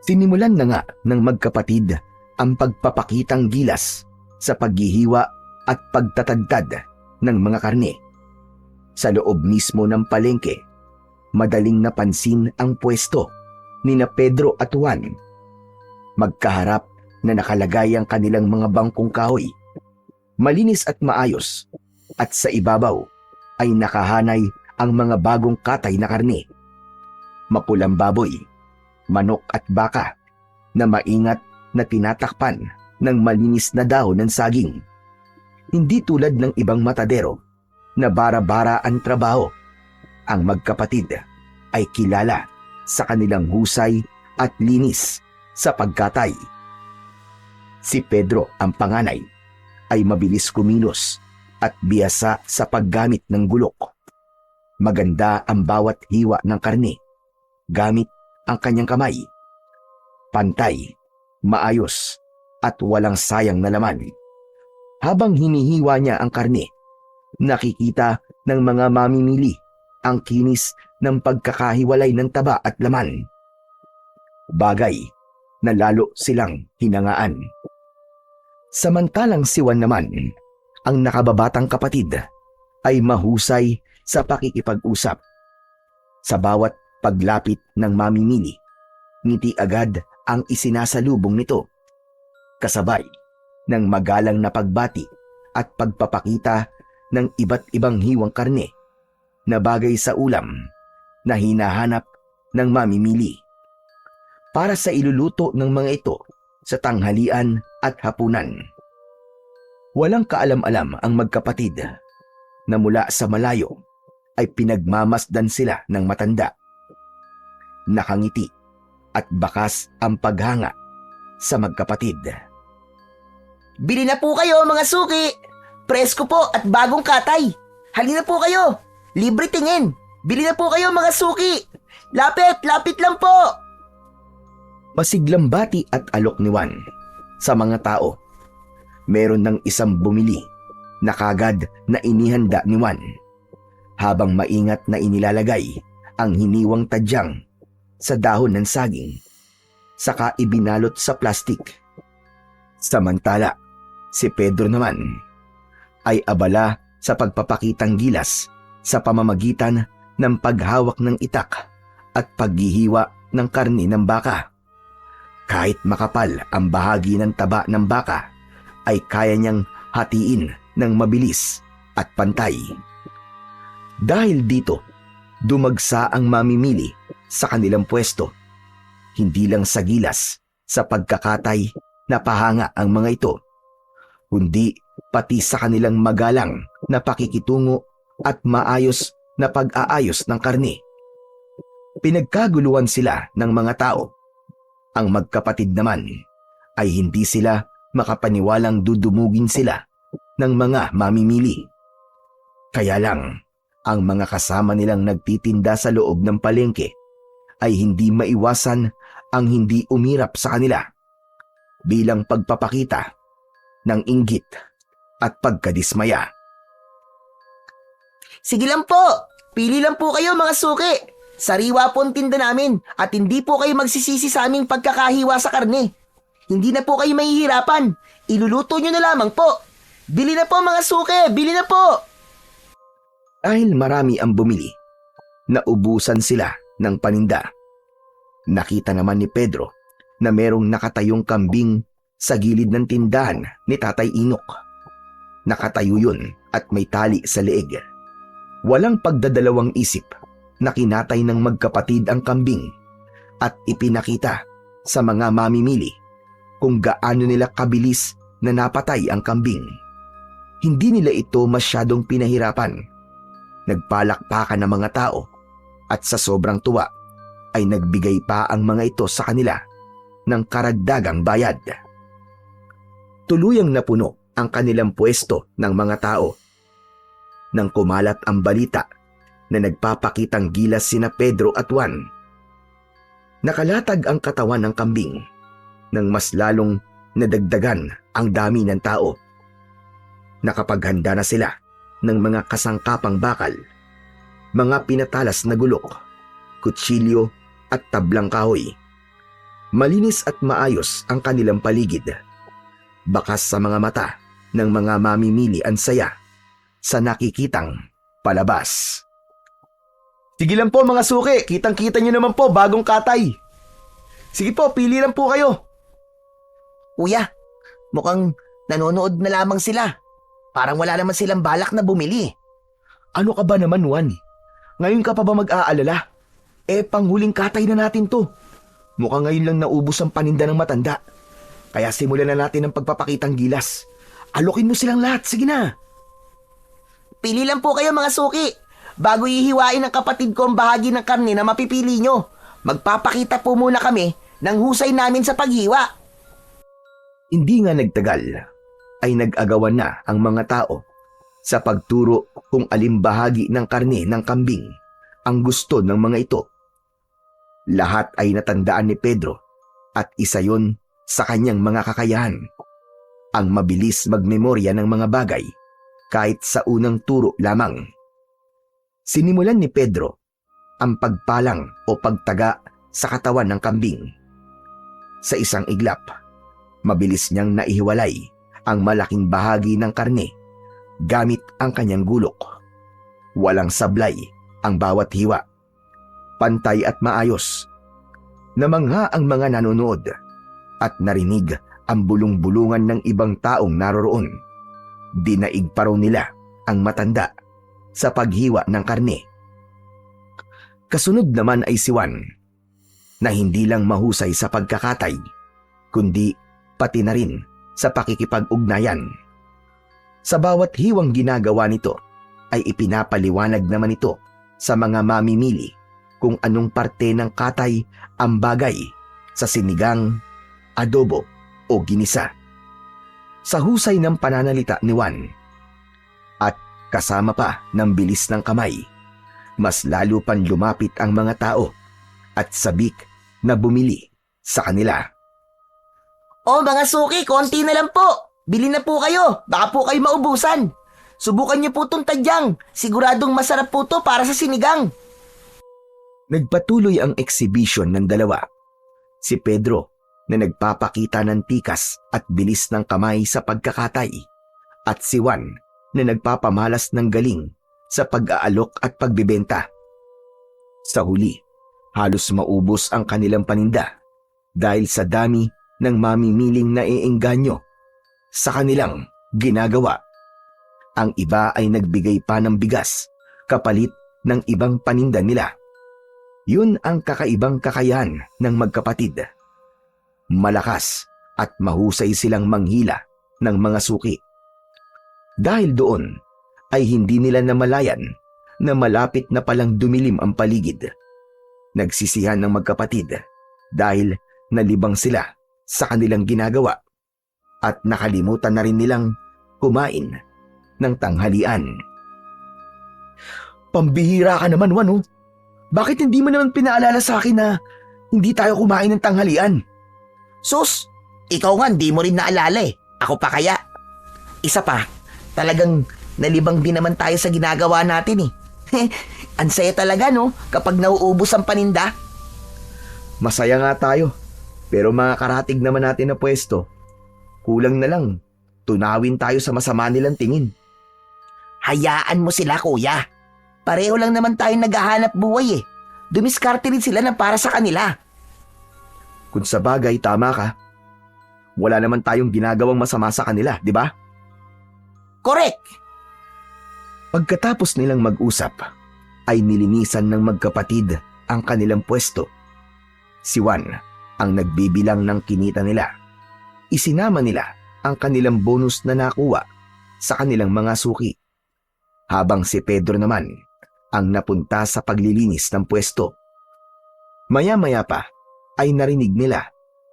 Sinimulan na nga ng magkapatid ang pagpapakitang gilas sa paghihiwa at pagtatadtad ng mga karne. Sa loob mismo ng palengke, madaling napansin ang pwesto ni na Pedro at Juan. Magkaharap na nakalagay ang kanilang mga bangkong kahoy. Malinis at maayos, at sa ibabaw ay nakahanay ang mga bagong katay na karne. Mapulang baboy, manok at baka na maingat na tinatakpan ng malinis na dahon ng saging. Hindi tulad ng ibang matadero na bara-bara ang trabaho. Ang magkapatid ay kilala sa kanilang husay at linis sa pagkatay. Si Pedro, ang panganay, ay mabilis kumilos at biyasa sa paggamit ng gulok. Maganda ang bawat hiwa ng karne gamit ang kanyang kamay. Pantay, maayos at walang sayang na laman. Habang hinihiwa niya ang karne, nakikita ng mga mamimili ang kinis ng pagkakahiwalay ng taba at laman. Bagay na lalo silang hinangaan. Samantalang si Juan naman, ang nakababatang kapatid, ay mahusay sa pakikipag-usap. Sa bawat paglapit ng mamimili, ngiti agad ang isinasalubong nito, kasabay ng magalang na pagbati at pagpapakita ng iba't ibang hiwang karne na bagay sa ulam na hinahanap ng mamimili para sa iluluto ng mga ito sa tanghalian at hapunan. Walang kaalam-alam ang magkapatid na mula sa malayo ay pinagmamasdan sila ng matanda. Nakangiti at bakas ang paghanga sa magkapatid. Bili na po kayo, mga suki! Presko po at bagong katay. Halina po kayo! Libre tingin! Bili na po kayo, mga suki! Lapit! Lapit lang po! Masiglang bati at alok ni Juan sa mga tao. Meron ng isang bumili na kagad na inihanda ni Juan, habang maingat na inilalagay ang hiniwang tadyang sa dahon ng saging, saka ibinalot sa plastik. Samantala, si Pedro naman ay abala sa pagpapakitang gilas sa pamamagitan ng paghawak ng itak at paghihiwa ng karne ng baka. Kahit makapal ang bahagi ng taba ng baka, ay kaya niyang hatiin ng mabilis at pantay. Dahil dito, dumagsa ang mamimili sa kanilang pwesto. Hindi lang sa gilas, sa pagkakatay na pahanga ang mga ito, kundi pati sa kanilang magalang na pakikitungo at maayos na pag-aayos ng karne. Pinagkaguluhan sila ng mga tao. Ang magkapatid naman ay hindi sila makapaniwalang dudumugin sila ng mga mamimili. Kaya lang, ang mga kasama nilang nagtitinda sa loob ng palengke ay hindi maiwasan ang hindi umirap sa kanila bilang pagpapakita ng inggit at pagkadismaya. Sige lang po! Pili lang po kayo, mga suki! Sariwa po ang tinda namin at hindi po kayo magsisisi sa aming pagkakahiwa sa karne. Hindi na po kayo mahihirapan. Iluluto nyo na lamang po. Bili na po, mga suki! Bili na po! Dahil marami ang bumili, naubusan sila ng paninda. Nakita naman ni Pedro na merong nakatayong kambing sa gilid ng tindahan ni Tatay Inok. Nakatayo yun at may tali sa leeg. Walang pagdadalawang isip na kinatay ng magkapatid ang kambing at ipinakita sa mga mamimili kung gaano nila kabilis na napatay ang kambing. Hindi nila ito masyadong pinahirapan. Nagpalakpakan ng mga tao at sa sobrang tuwa ay nagbigay pa ang mga ito sa kanila ng karagdagang bayad. Tuluyang napuno ang kanilang pwesto ng mga tao. Nang kumalat ang balita na nagpapakitang gilas sina Pedro at Juan, nakalatag ang katawan ng kambing nang mas lalong nadagdagan ang dami ng tao. Nakapaghanda na sila ng mga kasangkapang bakal, mga pinatalas na gulok, kutsilyo at tablang kahoy. Malinis at maayos ang kanilang paligid. Bakas sa mga mata ng mga mamimili ang saya sa nakikitang palabas. Sige lang po mga suki, kitang-kita nyo naman po bagong katay. Sige po, pili lang po kayo. Kuya, mukhang nanonood na lamang sila. Parang wala naman silang balak na bumili. Ano ka ba naman, Juan? Ngayon ka pa ba mag-aalala? Panghuling katay na natin to. Mukhang ngayon lang naubos ang paninda ng matanda. Kaya simulan na natin ang pagpapakitang gilas. Alokin mo silang lahat, sige na. Pili lang po kayo mga suki. Bago ihiwain ng kapatid ko ang bahagi ng karne na mapipili nyo, magpapakita po muna kami ng husay namin sa paghiwa. Hindi nga nagtagal ay nag-agawan na ang mga tao sa pagturo kung alin bahagi ng karne ng kambing ang gusto ng mga ito. Lahat ay natandaan ni Pedro at isa yon sa kanyang mga kakayahan. Ang mabilis magmemorya ng mga bagay kahit sa unang turo lamang. Sinimulan ni Pedro ang pagpalang o pagtaga sa katawan ng kambing. Sa isang iglap, mabilis niyang naihiwalay ang malaking bahagi ng karne gamit ang kanyang gulok. Walang sablay ang bawat hiwa. Pantay at maayos. Namangha ang mga nanonood at narinig ang bulong-bulungan ng ibang taong naroroon. Dinaig pa raw nila ang matanda sa paghiwa ng karne. Kasunod naman ay si Juan, na hindi lang mahusay sa pagkakatay, kundi pati na rin sa pakikipag-ugnayan. Sa bawat hiwang ginagawa nito ay ipinapaliwanag naman ito sa mga mamimili kung anong parte ng katay ang bagay sa sinigang, adobo o ginisa. Sa husay ng pananalita ni Juan at kasama pa ng bilis ng kamay, mas lalo pang lumapit ang mga tao at sabik na bumili sa kanila. Oh mga suki, konti na lang po. Bili na po kayo, baka po kayo maubusan. Subukan niyo po itong tadyang. Siguradong masarap po to para sa sinigang. Nagpatuloy ang exhibition ng dalawa. Si Pedro na nagpapakita ng tikas at bilis ng kamay sa pagkakatay at si Juan na nagpapamalas ng galing sa pag-aalok at pagbibenta. Sa huli, halos maubos ang kanilang paninda dahil sa dami ng mamimiling naiengganyo sa kanilang ginagawa. Ang iba ay nagbigay pa ng bigas kapalit ng ibang paninda nila. Yun ang kakaibang kakayahan ng magkapatid. Malakas at mahusay silang manghila ng mga suki. Dahil doon ay hindi nila namalayan na malapit na palang dumilim ang paligid. Nagsisihan ng magkapatid dahil nalibang sila sa kanilang ginagawa at nakalimutan na rin nilang kumain ng tanghalian. Pambihira ka naman, Juan, oh. Bakit hindi mo naman pinaalala sa akin na hindi tayo kumain ng tanghalian? Sus, ikaw nga di mo rin naalala eh. Ako pa kaya. Isa pa, talagang nalibang din naman tayo sa ginagawa natin eh. Ang saya talaga no, kapag nauubos ang paninda. Masaya nga tayo, pero mga karatig naman natin na pwesto. Kulang na lang, tunawin tayo sa masama nilang tingin. Hayaan mo sila kuya. Pareho lang naman tayong naghahanap buhay eh. Dumiskarte rin sila ng para sa kanila. Kung sa bagay, tama ka. Wala naman tayong ginagawang masama sa kanila, di ba? Correct! Pagkatapos nilang mag-usap, ay nilinisan ng magkapatid ang kanilang pwesto. Si Juan ang nagbibilang ng kinita nila. Isinama nila ang kanilang bonus na nakuha sa kanilang mga suki. Habang si Pedro naman ang napunta sa paglilinis ng pwesto. Maya-maya pa ay narinig nila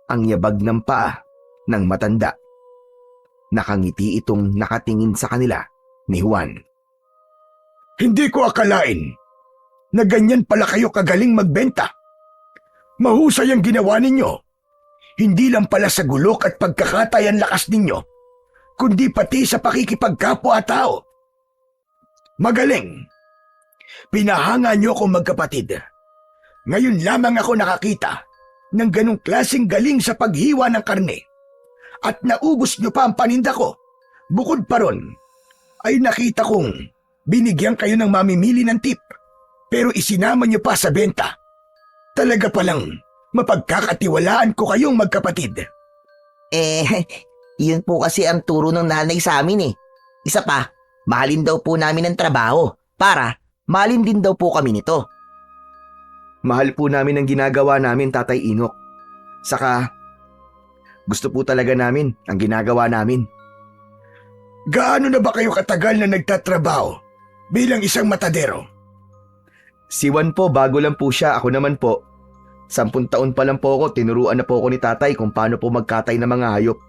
ang yabag ng paa ng matanda. Nakangiti itong nakatingin sa kanila ni Juan. Hindi ko akalain na ganyan pala kayo kagaling magbenta. Mahusay ang ginawa ninyo. Hindi lang pala sa gulok at pagkakatay ang lakas ninyo, kundi pati sa pakikipagkapwa-tao. Magaling. Pinahanga niyo akong magkapatid. Ngayon lamang ako nakakita ng ganong klaseng galing sa paghiwa ng karne. At naubos niyo pa ang paninda ko. Bukod pa ron, ay nakita kong binigyan kayo ng mamimili ng tip, pero isinama niyo pa sa benta. Talaga palang mapagkakatiwalaan ko kayong magkapatid. Yun po kasi ang turo ng nanay sa amin eh. Isa pa, mahalin daw po namin ang trabaho para mahalin din daw po kami nito. Mahal po namin ang ginagawa namin, Tatay Inok. Saka, gusto po talaga namin ang ginagawa namin. Gaano na ba kayo katagal na nagtatrabaho bilang isang matadero? Si Juan po, bago lang po siya. Ako naman po, 10 taon pa lang po ako, tinuruan na po ako ni tatay kung paano po magkatay ng mga hayop.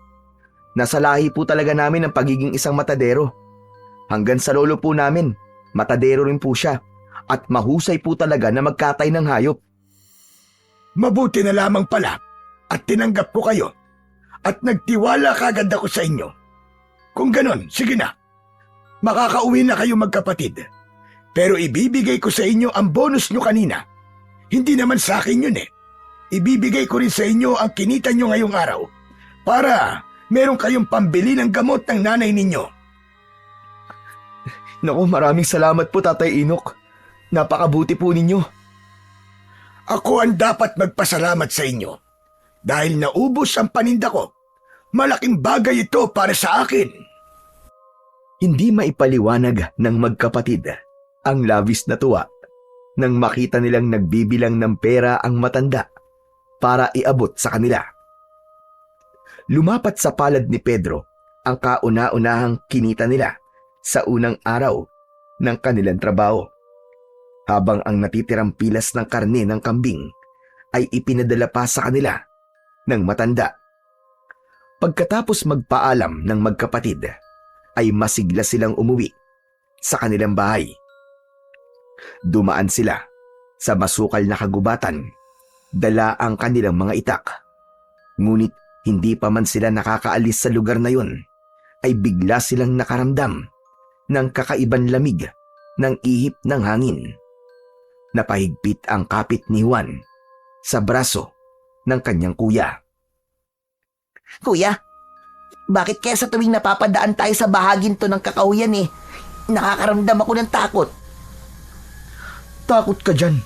Nasa lahi po talaga namin ang pagiging isang matadero. Hanggang sa lolo po namin, matadero rin po siya. At mahusay po talaga na magkatay ng hayop. Mabuti na lamang pala at tinanggap ko kayo at nagtiwala kagad ako sa inyo. Kung ganon, sige na. Makakauwi na kayo magkapatid. Pero ibibigay ko sa inyo ang bonus nyo kanina. Hindi naman sa akin yun eh. Ibibigay ko rin sa inyo ang kinita nyo ngayong araw para meron kayong pambili ng gamot ng nanay ninyo. Naku, maraming salamat po, Tatay Inok. Napakabuti po ninyo. Ako ang dapat magpasalamat sa inyo. Dahil naubos ang paninda ko. Malaking bagay ito para sa akin. Hindi maipaliwanag ng magkapatid ang labis na tuwa nang makita nilang nagbibilang ng pera ang matanda para iabot sa kanila. Lumapat sa palad ni Pedro ang kauna-unahang kinita nila sa unang araw ng kanilang trabaho. Habang ang natitirang pilas ng karne ng kambing ay ipinadala pa sa kanila ng matanda. Pagkatapos magpaalam ng magkapatid, ay masigla silang umuwi sa kanilang bahay. Dumaan sila sa masukal na kagubatan, dala ang kanilang mga itak. Ngunit hindi pa man sila nakakaalis sa lugar na yun, ay bigla silang nakaramdam ng kakaibang lamig ng ihip ng hangin. Napahigpit ang kapit ni Juan sa braso ng kanyang kuya. Kuya, bakit kaya sa tuwing napapadaan tayo sa bahagin to ng kakahuyan nakakaramdam ako ng takot? Takot ka dyan?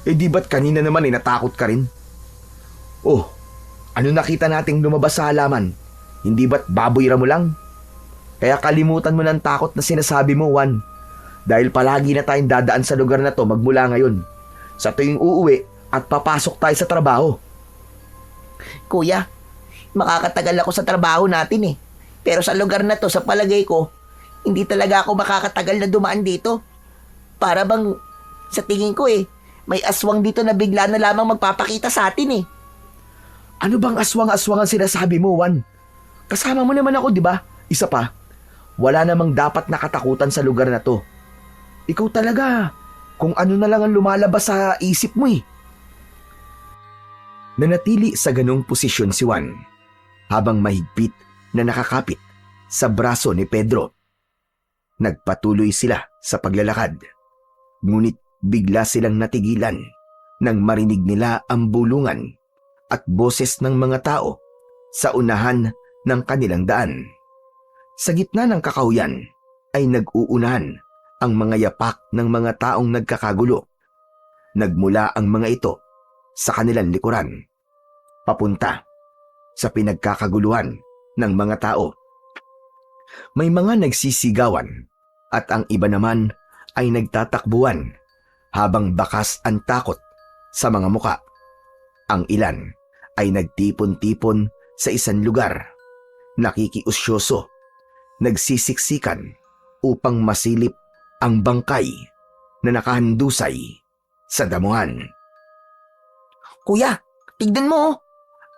Di ba't kanina naman natakot ka rin? Oh, ano nakita nating lumabas sa halaman? Hindi ba't baboy mo lang? Kaya kalimutan mo ng takot na sinasabi mo, Juan. Dahil palagi na tayong dadaan sa lugar na to magmula ngayon. Sa tuwing uuwi at papasok tayo sa trabaho. Kuya, makakatagal ako sa trabaho natin Pero sa lugar na to, sa palagay ko, hindi talaga ako makakatagal na dumaan dito. Para bang, sa tingin ko may aswang dito na bigla na lamang magpapakita sa atin Ano bang aswang-aswang ang sinasabi mo, Juan? Kasama mo naman ako, di ba? Isa pa, wala namang dapat nakatakutan sa lugar na to. Ikaw talaga, kung ano na lang ang lumalabas sa isip mo Nanatili sa ganong posisyon si Juan habang mahigpit na nakakapit sa braso ni Pedro. Nagpatuloy sila sa paglalakad. Ngunit bigla silang natigilan nang marinig nila ang bulungan at boses ng mga tao sa unahan ng kanilang daan. Sa gitna ng kakahuyan ay nag-uunahan ang mga yapak ng mga taong nagkakagulo. Nagmula ang mga ito sa kanilang likuran, papunta sa pinagkakaguluhan ng mga tao. May mga nagsisigawan at ang iba naman ay nagtatakbuhan habang bakas ang takot sa mga muka. Ang ilan ay nagtipon-tipon sa isang lugar, nakikiusyoso, nagsisiksikan upang masilip ang bangkay na nakahandusay sa damuhan. Kuya, tignan mo oh.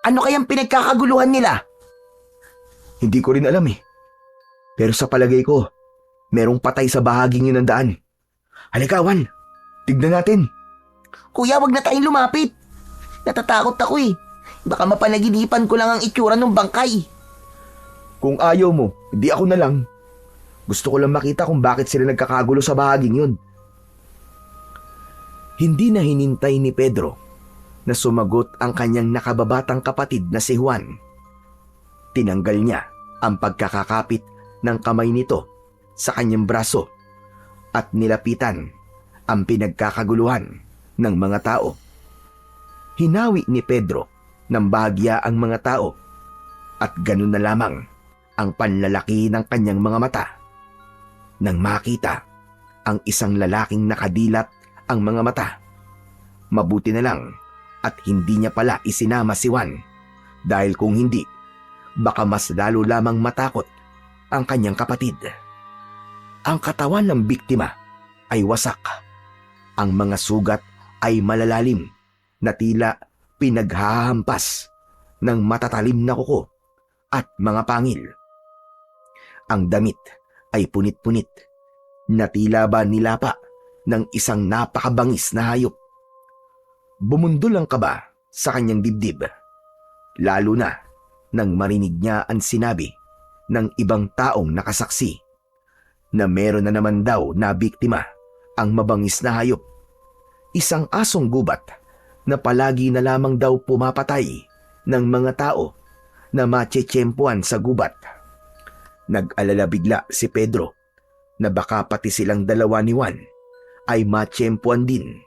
Ano kayang pinagkakaguluhan nila? Hindi ko rin alam eh. Pero sa palagay ko, merong patay sa bahaging yun ng daan. Halika, Juan. Tignan natin. Kuya, wag na tayong lumapit. Natatakot ako eh. Baka mapanaginipan ko lang ang itsura ng bangkay. Kung ayaw mo, hindi ako na lang. Gusto ko lang makita kung bakit sila nagkakagulo sa bahaging yun. Hindi na hinintay ni Pedro na sumagot ang kanyang nakababatang kapatid na si Juan. Tinanggal niya ang pagkakakapit ng kamay nito sa kanyang braso at nilapitan ang pinagkakaguluhan ng mga tao. Hinawi ni Pedro ng bahagya ang mga tao at ganun na lamang ang panlalaki ng kanyang mga mata nang makita ang isang lalaking nakadilat ang mga mata. Mabuti na lang at hindi niya pala isinama si Juan dahil kung hindi, baka mas lalo lamang matakot ang kanyang kapatid. Ang katawan ng biktima ay wasak. Ang mga sugat ay malalalim na tila pinaghahampas ng matatalim na kuko at mga pangil. Ang damit ay punit-punit na tila ba nilapa ng isang napakabangis na hayop. Bumundol ang kaba sa kanyang dibdib, lalo na nang marinig niya ang sinabi ng ibang taong nakasaksi na meron na naman daw na biktima ang mabangis na hayop. Isang asong gubat na palagi na lamang daw pumapatay ng mga tao na matsetsempuan sa gubat. Nag-alala bigla si Pedro na baka pati silang dalawa ni Juan ay matsempuan din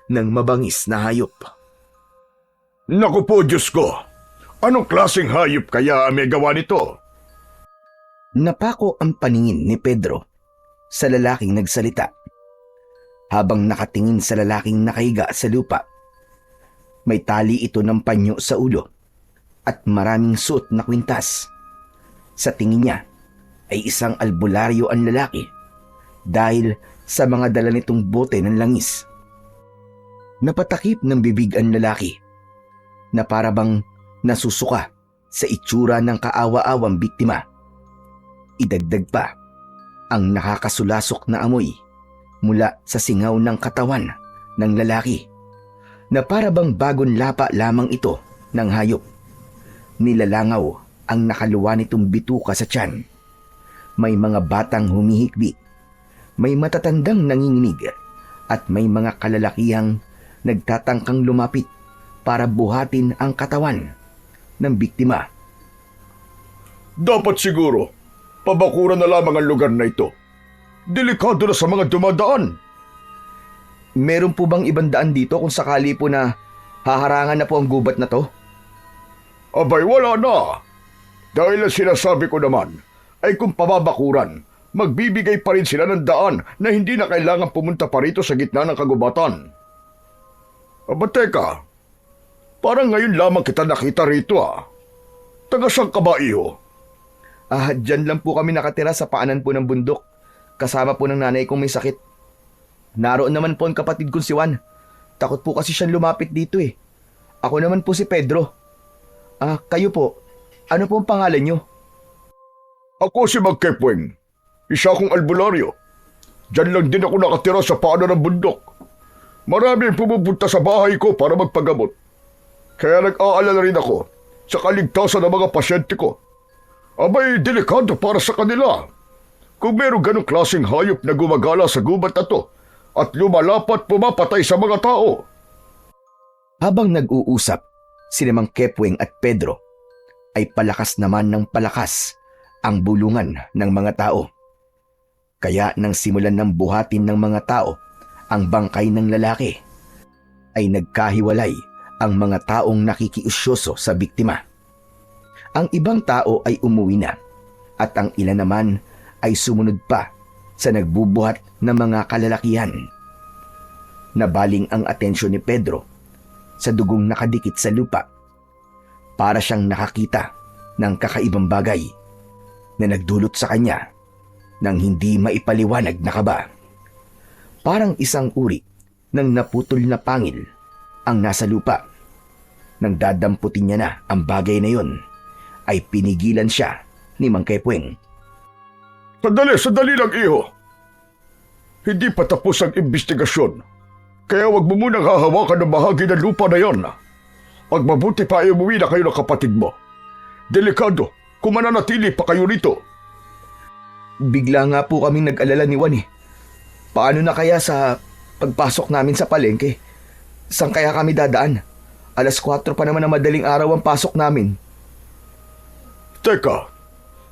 ng mabangis na hayop. Naku po, Diyos ko! Anong klaseng hayop kaya ang may gawa nito? Napako ang paningin ni Pedro sa lalaking nagsalita. Habang nakatingin sa lalaking nakahiga sa lupa, may tali ito ng panyo sa ulo at maraming suot na kwintas. Sa tingin niya ay isang albularyo ang lalaki dahil sa mga dala nitong bote ng langis. Napatakip ng bibig ang lalaki na parabang nasusuka sa itsura ng kaawa-awang biktima. Idagdag pa ang nakakasulasok na amoy mula sa singaw ng katawan ng lalaki na parabang bagong lapa lamang ito ng hayop. Nilalangaw ang nakaluwa nitong bituka sa tiyan. May mga batang humihikbi, may matatandang nanginginig at may mga kalalakihang nagtatangkang lumapit para buhatin ang katawan ng biktima. Dapat siguro, pabakuran na lamang ang lugar na ito. Delikado na sa mga dumadaan. Meron po bang ibang daan dito kung sakali po na haharangan na po ang gubat na to? Abay, wala na. Dahil ang sinasabi ko naman ay kung pababakuran, magbibigay pa rin sila ng daan na hindi na kailangan pumunta pa rito sa gitna ng kagubatan. Aba teka, parang ngayon lamang kita nakita rito ah. Taga saan ka ba, iho? Dyan lang po kami nakatira sa paanan po ng bundok. Kasama po ng nanay kong may sakit. Naroon naman po ang kapatid kong si Juan. Takot po kasi siyang lumapit dito eh. Ako naman po si Pedro. Kayo po, ano po ang pangalan niyo? Ako si Magkepweng. Isa akong albularyo. Diyan lang din ako nakatira sa paanan ng bundok. Maraming pumupunta sa bahay ko para magpagamot. Kaya nag-aalala rin ako sa kaligtasan ng mga pasyente ko. Abay, delikado para sa kanila. Kung meron ganong klaseng hayop na gumagala sa gubat na to at lumalapat pumapatay sa mga tao. Habang nag-uusap, sina Mang Kepweng at Pedro ay palakas naman ng palakas ang bulungan ng mga tao. Kaya nang simulan ng buhatin ng mga tao ang bangkay ng lalaki, ay nagkahiwalay ang mga taong nakikiusyoso sa biktima. Ang ibang tao ay umuwi na at ang ilan naman ay sumunod pa sa nagbubuhat ng mga kalalakihan. Nabaling ang atensyon ni Pedro sa dugong nakadikit sa lupa. Para siyang nakakita ng kakaibang bagay na nagdulot sa kanya ng hindi maipaliwanag na kaba. Parang isang uri ng naputol na pangil ang nasa lupa. Nang dadamputin niya na ang bagay na yon, ay pinigilan siya ni Mang Kepweng. Sandali lang, iho. Hindi pa tapos ang investigasyon. Kaya wag mo munang hahawakan ng bahagi ng lupa na yon. Pag mabuti pa ay umuwi na kayo ng kapatid mo. Delikado kung mananatili pa kayo rito. Bigla nga po kaming nag-alala ni Juan eh. Paano na kaya sa pagpasok namin sa palengke? Saan kaya kami dadaan? 4:00 pa naman na madaling araw ang pasok namin. Teka,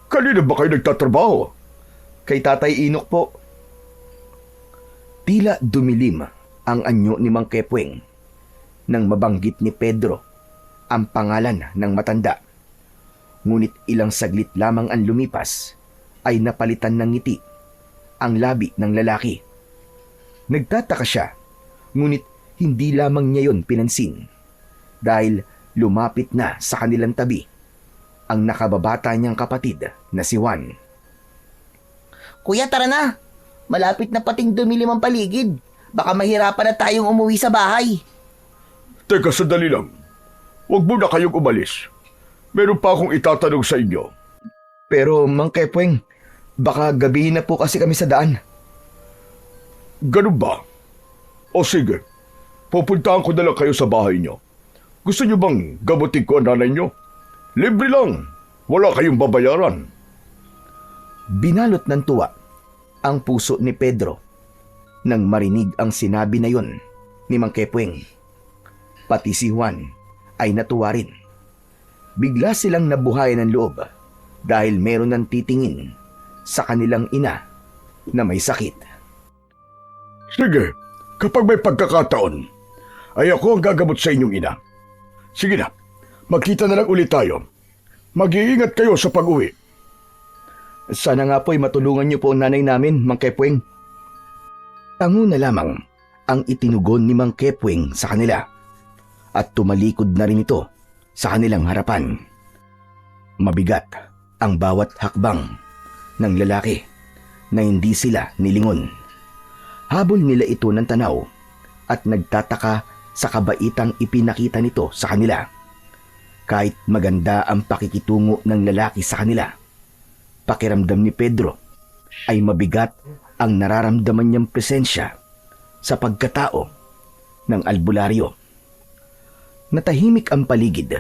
kanina ba kayo nagtatrabaho? Kay Tatay Inok po. Tila dumilim ang anyo ni Mang Kepweng nang mabanggit ni Pedro ang pangalan ng matanda. Ngunit ilang saglit lamang ang lumipas ay napalitan ng ngiti ang labi ng lalaki. Nagtataka siya, ngunit hindi lamang niya yon pinansin dahil lumapit na sa kanilang tabi ang nakababata niyang kapatid na si Juan. Kuya, tara na. Malapit na pating dumilim ang paligid. Baka mahirapan na tayong umuwi sa bahay. Teka, sandali lang. Huwag muna kayong umalis. Meron pa akong itatanong sa inyo. Pero Mang Kepweng, baka gabihin na po kasi kami sa daan. Ganun ba? O sige, pupuntahan ko na lang kayo sa bahay nyo. Gusto nyo bang gamutin ko ang nanay nyo? Libre lang. Wala kayong babayaran. Binalot ng tuwa ang puso ni Pedro nang marinig ang sinabi na yon ni Mang Kepweng. Pati si Juan ay natuwa rin. Bigla silang nabuhayan ng loob dahil meron ng titingin sa kanilang ina na may sakit. Sige, kapag may pagkakataon, ay ako ang gagamot sa inyong ina. Sige na, magkita na lang ulit tayo. Mag-iingat kayo sa pag-uwi. Sana nga po'y matulungan niyo po ang nanay namin, Mang Kepweng. Tango na lamang ang itinugon ni Mang Kepweng sa kanila at tumalikod na rin ito sa kanilang harapan. Mabigat ang bawat hakbang ng lalaki na hindi sila nilingon. Habol nila ito ng tanaw at nagtataka sa kabaitang ipinakita nito sa kanila. Kahit maganda ang pakikitungo ng lalaki sa kanila, pakiramdam ni Pedro ay mabigat ang nararamdaman niyang presensya sa pagkatao ng albularyo. Natahimik ang paligid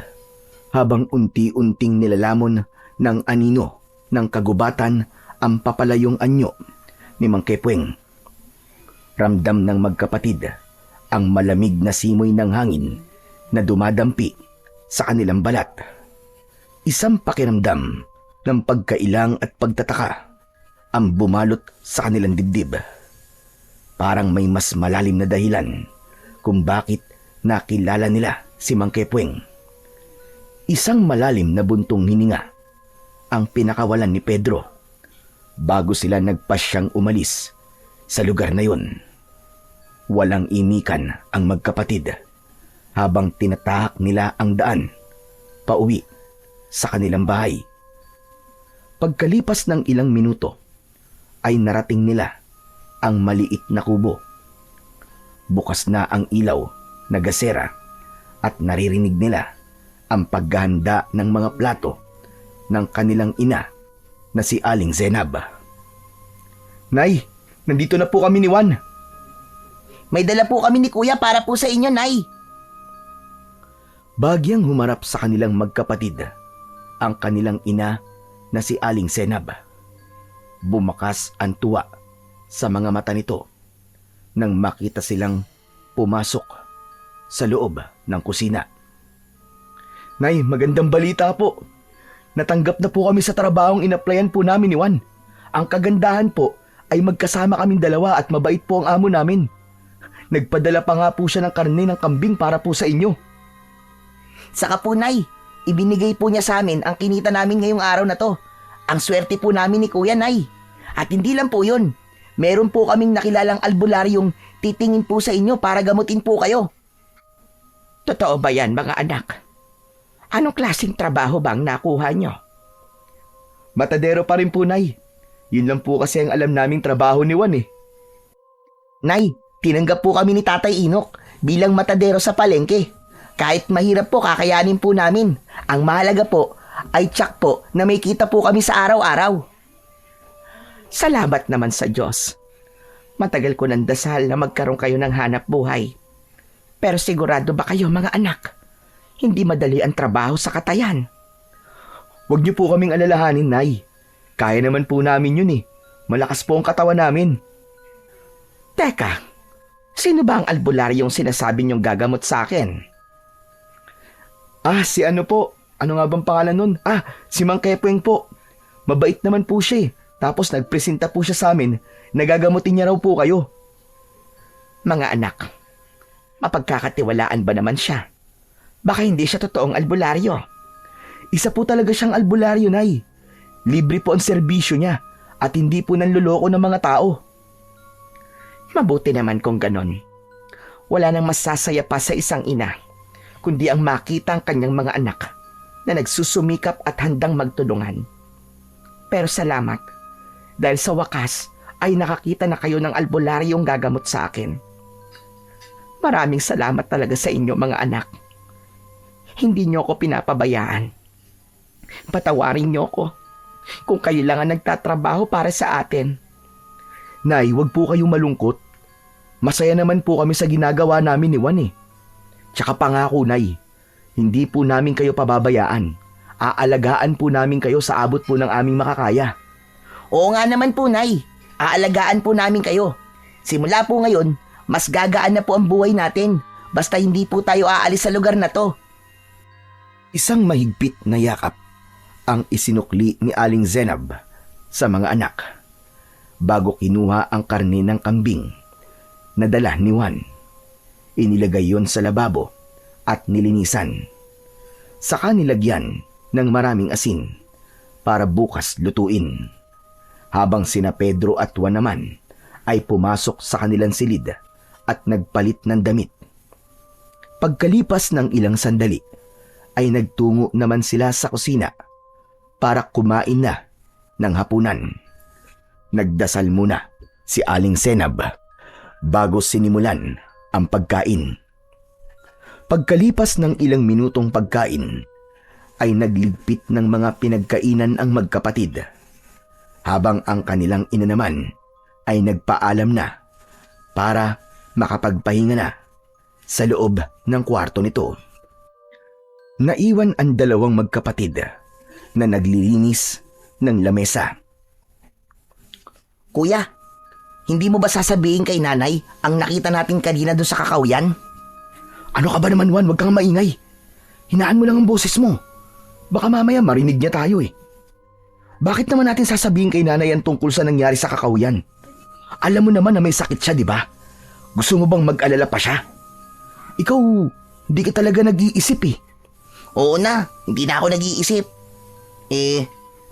habang unti-unting nilalamon ng anino ng kagubatan ang papalayong anyo ni Mang Kepweng. Ramdam ng magkapatid ang malamig na simoy ng hangin na dumadampi sa kanilang balat. Isang pakiramdam ng pagkailang at pagtataka ang bumalot sa kanilang dibdib. Parang may mas malalim na dahilan kung bakit nakilala nila si Mang Kepweng. Isang malalim na buntong hininga ang pinakawalan ni Pedro bago sila nagpasyang umalis sa lugar na yun. Walang imikan ang magkapatid habang tinatahak nila ang daan pauwi sa kanilang bahay. Pagkalipas ng ilang minuto ay narating nila ang maliit na kubo. Bukas na ang ilaw na gasera at naririnig nila ang paghahanda ng mga plato ng kanilang ina na si Aling Zenab. Nay, nandito na po kami ni Juan. May dala po kami ni Kuya para po sa inyo, Nay. Bagyang humarap sa kanilang magkapatid ang kanilang ina na si Aling Zenab. Bumakas ang tuwa sa mga mata nito nang makita silang pumasok sa loob ng kusina. Nay, magandang balita po. Natanggap na po kami sa trabahong inaplayan po namin ni Juan. Ang kagandahan po ay magkasama kaming dalawa at mabait po ang amo namin. Nagpadala pa nga po siya ng karne ng kambing para po sa inyo. Saka po, Nay, ibinigay po niya sa amin ang kinita namin ngayong araw na to. Ang swerte po namin ni Kuya, Nay. At hindi lang po yun. Meron po kaming nakilalang albularyong titingin po sa inyo para gamutin po kayo. Totoo ba yan, mga anak? Anong klaseng trabaho bang nakuha nyo? Matadero pa rin po, Nay. Yun lang po kasi ang alam naming trabaho ni Juan eh. Nay, tinanggap po kami ni Tatay Inok bilang matadero sa palengke. Kahit mahirap po, kakayanin po namin. Ang mahalaga po ay tiyak po na may kita po kami sa araw-araw. Salamat naman sa Diyos. Matagal ko nang dasal na magkaroon kayo ng hanap buhay. Pero sigurado ba kayo, mga anak? Hindi madali ang trabaho sa katayan. Huwag niyo po kaming alalahanin, Nay. Kaya naman po namin yun eh. Malakas po ang katawan namin. Teka, sino ba ang albularyong sinasabi niyong gagamot sa akin? Si ano po? Ano nga bang pangalan nun? Si Mang Kepweng po. Mabait naman po siya eh. Tapos nagpresenta po siya sa amin. Nagagamutin niya raw po kayo. Mga anak, mapagkakatiwalaan ba naman siya? Baka hindi siya totoong albularyo. Isa po talaga siyang albularyo, Nay. Libre po ang serbisyo niya at hindi po nanloloko ng mga tao. Mabuti naman kung ganon. Wala nang masasaya pa sa isang ina, kundi ang makita ang kanyang mga anak na nagsusumikap at handang magtulungan. Pero salamat, dahil sa wakas ay nakakita na kayo ng albularyong gagamot sa akin. Maraming salamat talaga sa inyo, mga anak. Hindi niyo ako pinapabayaan. Patawarin niyo ako kung kayo lang ang nagtatrabaho para sa atin. Nay, wag po kayong malungkot. Masaya naman po kami sa ginagawa namin ni Juan eh. Tsaka pangako, Nay, hindi po namin kayo pababayaan. Aalagaan po namin kayo sa abot po ng aming makakaya. Oo nga naman po, Nay. Aalagaan po namin kayo. Simula po ngayon, mas gagaan na po ang buhay natin. Basta hindi po tayo aalis sa lugar na to. Isang mahigpit na yakap ang isinukli ni Aling Zenab sa mga anak bago kinuha ang karne ng kambing na dala ni Juan. Inilagay yon sa lababo at nilinisan. Saka nilagyan ng maraming asin para bukas lutuin. Habang sina Pedro at Juan naman ay pumasok sa kanilang silid at nagpalit ng damit. Pagkalipas ng ilang sandali ay nagtungo naman sila sa kusina para kumain na ng hapunan. Nagdasal muna si Aling Zenab bago sinimulan ang pagkain. Pagkalipas ng ilang minutong pagkain ay nagligpit ng mga pinagkainan ang magkapatid, habang ang kanilang ina naman ay nagpaalam na para makapagpahinga na sa loob ng kwarto nito. Naiwan ang dalawang magkapatid na naglilinis ng lamesa. Kuya, hindi mo ba sasabihin kay nanay ang nakita natin kanina doon sa kakawyan? Ano ka ba naman, Juan? Huwag kang maingay. Hinaan mo lang ang boses mo. Baka mamaya marinig niya tayo eh. Bakit naman natin sasabihin kay nanay ang tungkol sa nangyari sa kakawyan? Alam mo naman na may sakit siya, di ba? Gusto mo bang mag-alala pa siya? Ikaw, hindi ka talaga nag-iisip eh. Oo na, hindi na ako nag-iisip.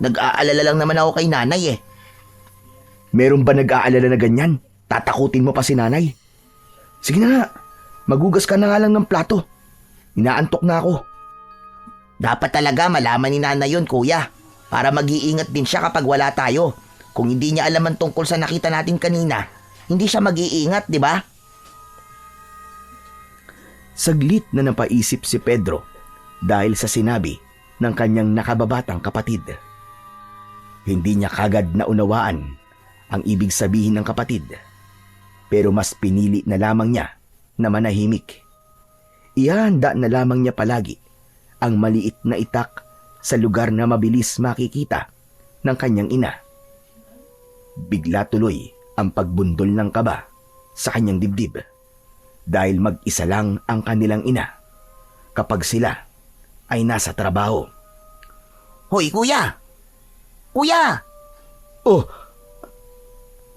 Nag-aalala lang naman ako kay nanay eh. Meron ba nag-aalala na ganyan? Tatakutin mo pa si nanay? Sige na nga, magugas ka na nga lang ng plato. Inaantok na ako. Dapat talaga malaman ni nanay yun, kuya. Para mag-iingat din siya kapag wala tayo. Kung hindi niya alam ang tungkol sa nakita natin kanina, hindi siya mag-iingat, di ba? Saglit na napaisip si Pedro dahil sa sinabi ng kanyang nakababatang kapatid. Hindi niya kagad naunawaan ang ibig sabihin ng kapatid, pero mas pinili na lamang niya na manahimik. Ihanda na lamang niya palagi ang maliit na itak sa lugar na mabilis makikita ng kanyang ina. Bigla tuloy ang pagbundol ng kaba sa kanyang dibdib dahil mag-isa lang ang kanilang ina kapag sila ay nasa trabaho. Hoy, kuya! Kuya! Oh,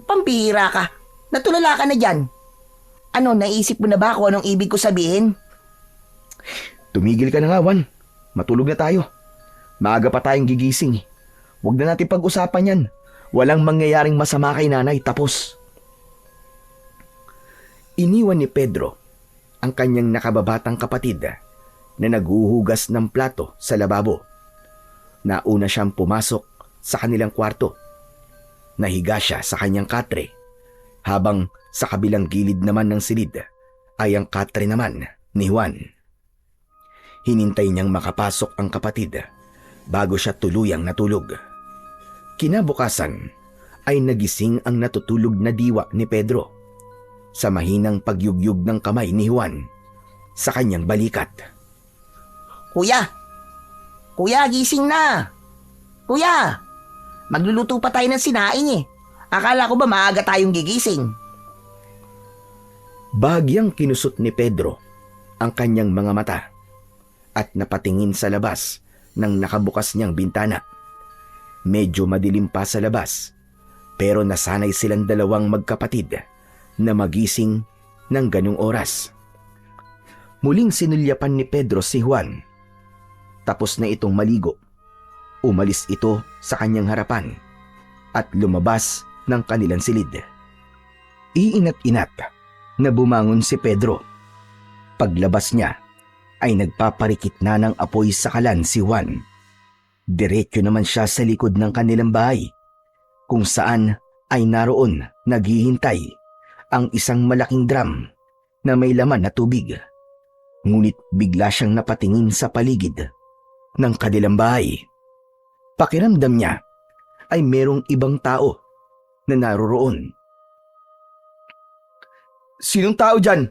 Pambihira ka. Natulala ka na dyan. Ano, naisip mo na ba kung anong ibig ko sabihin? Tumigil ka na nga, Juan. Matulog na tayo. Maaga pa tayong gigising. Huwag na natin pag-usapan yan. Walang mangyayaring masama kay nanay, tapos. Iniwan ni Pedro ang kanyang nakababatang kapatid na naghuhugas ng plato sa lababo. Nauna siyang pumasok sa kanilang kwarto. Nahiga siya sa kanyang katre, habang sa kabilang gilid naman ng silid ay ang katre naman ni Juan. Hinintay niyang makapasok ang kapatid bago siya tuluyang natulog. Kinabukasan ay nagising ang natutulog na diwa ni Pedro sa mahinang pagyugyug ng kamay ni Juan sa kanyang balikat. Kuya! Kuya, gising na! Kuya! Magluluto pa tayo ng sinaing eh. Akala ko ba maaga tayong gigising? Bahagyang kinusot ni Pedro ang kanyang mga mata at napatingin sa labas ng nakabukas niyang bintana. Medyo madilim pa sa labas, pero nasanay silang dalawang magkapatid na magising ng ganung oras. Muling sinulyapan ni Pedro si Juan. Tapos na itong maligo. Umalis ito sa kanyang harapan at lumabas ng kanilang silid. Iinat-inat na bumangon si Pedro. Paglabas niya ay nagpaparikit na ng apoy sa kalan si Juan. Diretso naman siya sa likod ng kanilang bahay, kung saan ay naroon naghihintay ang isang malaking drum na may laman na tubig. Ngunit bigla siyang napatingin sa paligid ng kanilang bahay. Pakiramdam niya ay merong ibang tao na naroroon. Sinong tao dyan?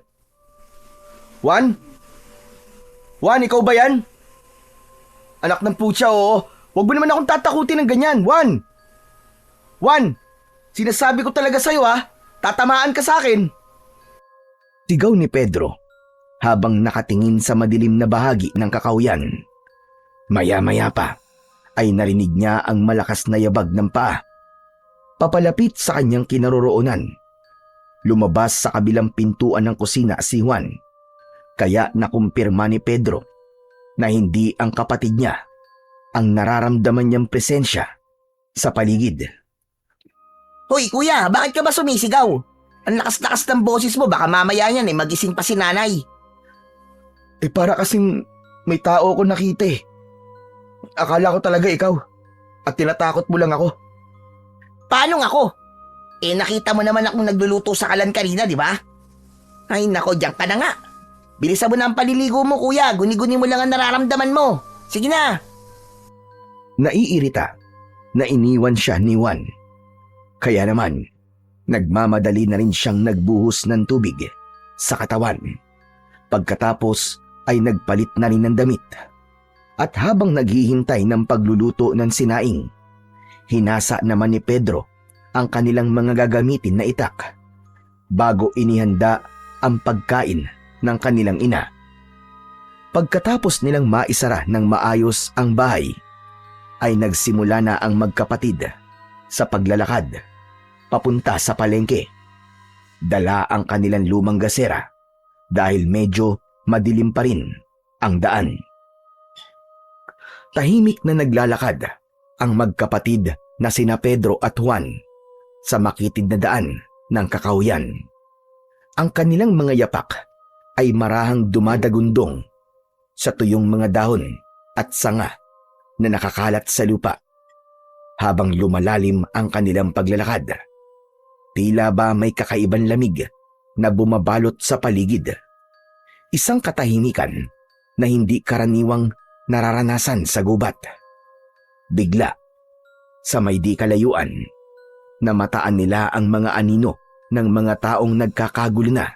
Juan? Juan, ikaw ba yan? Anak ng putya, oo. Huwag mo naman akong tatakutin ng ganyan, Juan. Juan, sinasabi ko talaga sa'yo ha. Tatamaan ka sa akin. Sigaw ni Pedro habang nakatingin sa madilim na bahagi ng kakawyan. Maya-maya pa ay narinig niya ang malakas na yabag ng paa. Papalapit sa kanyang kinaroroonan. Lumabas sa kabilang pintuan ng kusina si Juan. Kaya nakumpirma ni Pedro na hindi ang kapatid niya ang nararamdaman niyang presensya sa paligid. Hoy kuya, bakit ka ba sumisigaw? Ang lakas-lakas ng boses mo, baka mamaya niyan magising pa si nanay. Para kasing may tao ko nakita eh. Akala ko talaga ikaw at tinatakot mo lang ako. Paano ako? Nakita mo naman akong nagluluto sa kalan kanina, di ba? Ay nako, diyan ka na nga. Bilisan mo na ang paliligo mo, kuya. Guni-guni mo lang ang nararamdaman mo. Sige na. Naiirita na iniwan siya ni Juan. Kaya naman, nagmamadali na rin siyang nagbuhos ng tubig sa katawan. Pagkatapos ay nagpalit na rin ng damit. At habang naghihintay ng pagluluto ng sinaing, hinasa naman ni Pedro ang kanilang mga gagamitin na itak bago inihanda ang pagkain ng kanilang ina. Pagkatapos nilang maisara ng maayos ang bahay, ay nagsimula na ang magkapatid sa paglalakad papunta sa palengke. Dala ang kanilang lumang gasera dahil medyo madilim pa rin ang daan. Tahimik na naglalakad ang magkapatid na sina Pedro at Juan sa makitid na daan ng kakawyan. Ang kanilang mga yapak ay marahang dumadagundong sa tuyong mga dahon at sanga na nakakalat sa lupa. Habang lumalalim ang kanilang paglalakad, tila ba may kakaibang lamig na bumabalot sa paligid. Isang katahimikan na hindi karaniwang nararanasan sa gubat. Bigla, sa may di kalayuan, namataan nila ang mga anino ng mga taong nagkakagulo na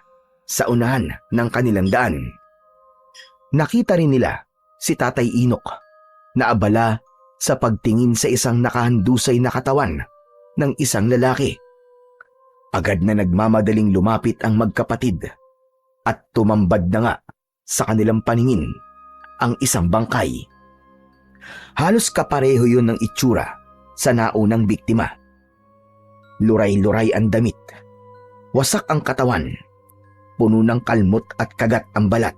sa unahan ng kanilang daan. Nakita rin nila si Tatay Inok na abala sa pagtingin sa isang nakahandusay na katawan ng isang lalaki. Agad na nagmamadaling lumapit ang magkapatid at tumambad na nga sa kanilang paningin ang isang bangkay. Halos kapareho yun ng itsura sa naunang biktima. Luray-luray ang damit. Wasak ang katawan. Puno ng kalmot at kagat ang balat.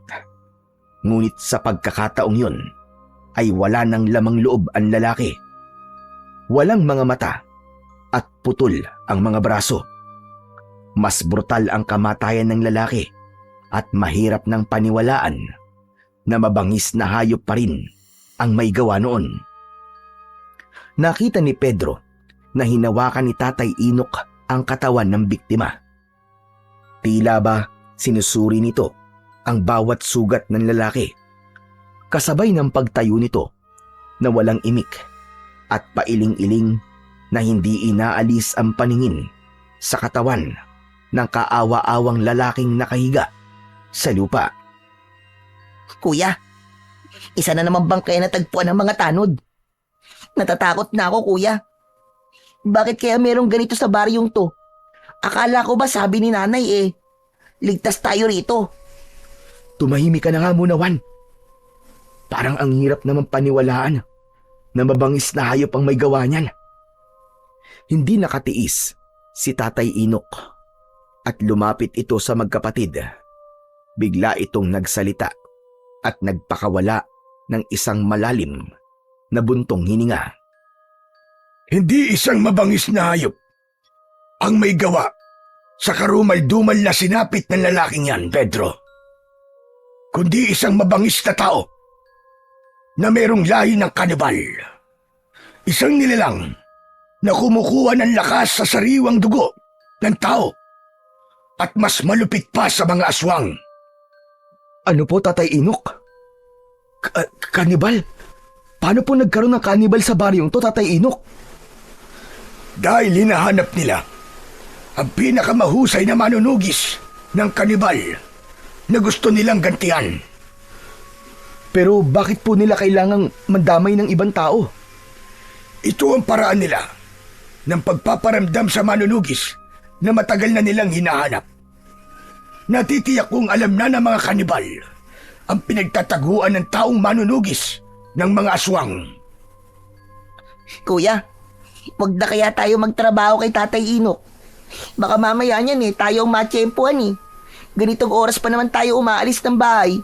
Ngunit sa pagkakataong yun, ay wala ng lamang loob ang lalaki. Walang mga mata at putol ang mga braso. Mas brutal ang kamatayan ng lalaki at mahirap ng paniwalaan na mabangis na hayop pa rin ang may gawa noon. Nakita ni Pedro na hinawakan ni Tatay Inok ang katawan ng biktima. Tila ba sinusuri nito ang bawat sugat ng lalaki, kasabay ng pagtayo nito na walang imik at pailing-iling na hindi inaalis ang paningin sa katawan ng kaawa-awang lalaking nakahiga sa lupa. Kuya, isa na naman bang kaya natagpuan ng mga tanod? Natatakot na ako, kuya. Bakit kaya merong ganito sa baryong to? Akala ko ba sabi ni nanay ligtas tayo rito. Tumahimik ka na nga muna, Juan. Parang ang hirap naman paniwalaan na mabangis na hayop ang may gawa niyan. Hindi nakatiis si Tatay Inok at lumapit ito sa magkapatid. Bigla itong nagsalita at nagpakawala ng isang malalim na buntong hininga. Hindi isang mabangis na hayop ang may gawa sa karumal-dumal na sinapit ng lalaking yan, Pedro. Kundi isang mabangis na tao na merong lahi ng kanibal. Isang nilalang na kumukuha ng lakas sa sariwang dugo ng tao at mas malupit pa sa mga aswang. Ano po, Tatay Inok? Kanibal? Paano po nagkaroon ng kanibal sa baryong to, Tatay Inok? Dahil hinahanap nila ang pinakamahusay na manunugis ng kanibal na gusto nilang gantian. Pero bakit po nila kailangang mandamay ng ibang tao? Ito ang paraan nila ng pagpaparamdam sa manunugis na matagal na nilang hinahanap. Natitiyak kong alam na ng mga kanibal ang pinagtataguan ng taong manunugis ng mga aswang. Kuya, wag na kaya tayo magtrabaho kay Tatay Inok. Baka mamaya niyan tayo ang matsyempuhan Ganitong oras pa naman tayo umaalis ng bahay.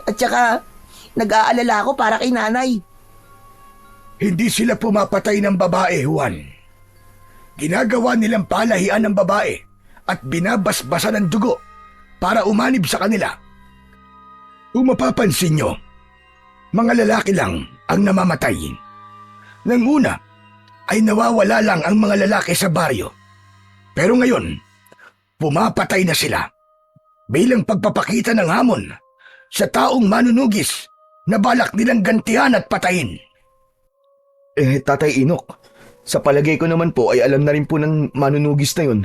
At saka, nag-aalala ako para kay nanay. Hindi sila pumapatay ng babae, Juan. Ginagawa nilang palahian ng babae at binabasbasan ng dugo para umanib sa kanila. Kung mapapansin nyo, mga lalaki lang ang namamatay. Nang una, ay nawawala lang ang mga lalaki sa baryo. Pero ngayon, pumapatay na sila bilang pagpapakita ng hamon sa taong manunugis na balak nilang gantihan at patayin. Tatay Inok, sa palagay ko naman po ay alam na rin po ng manunugis na yun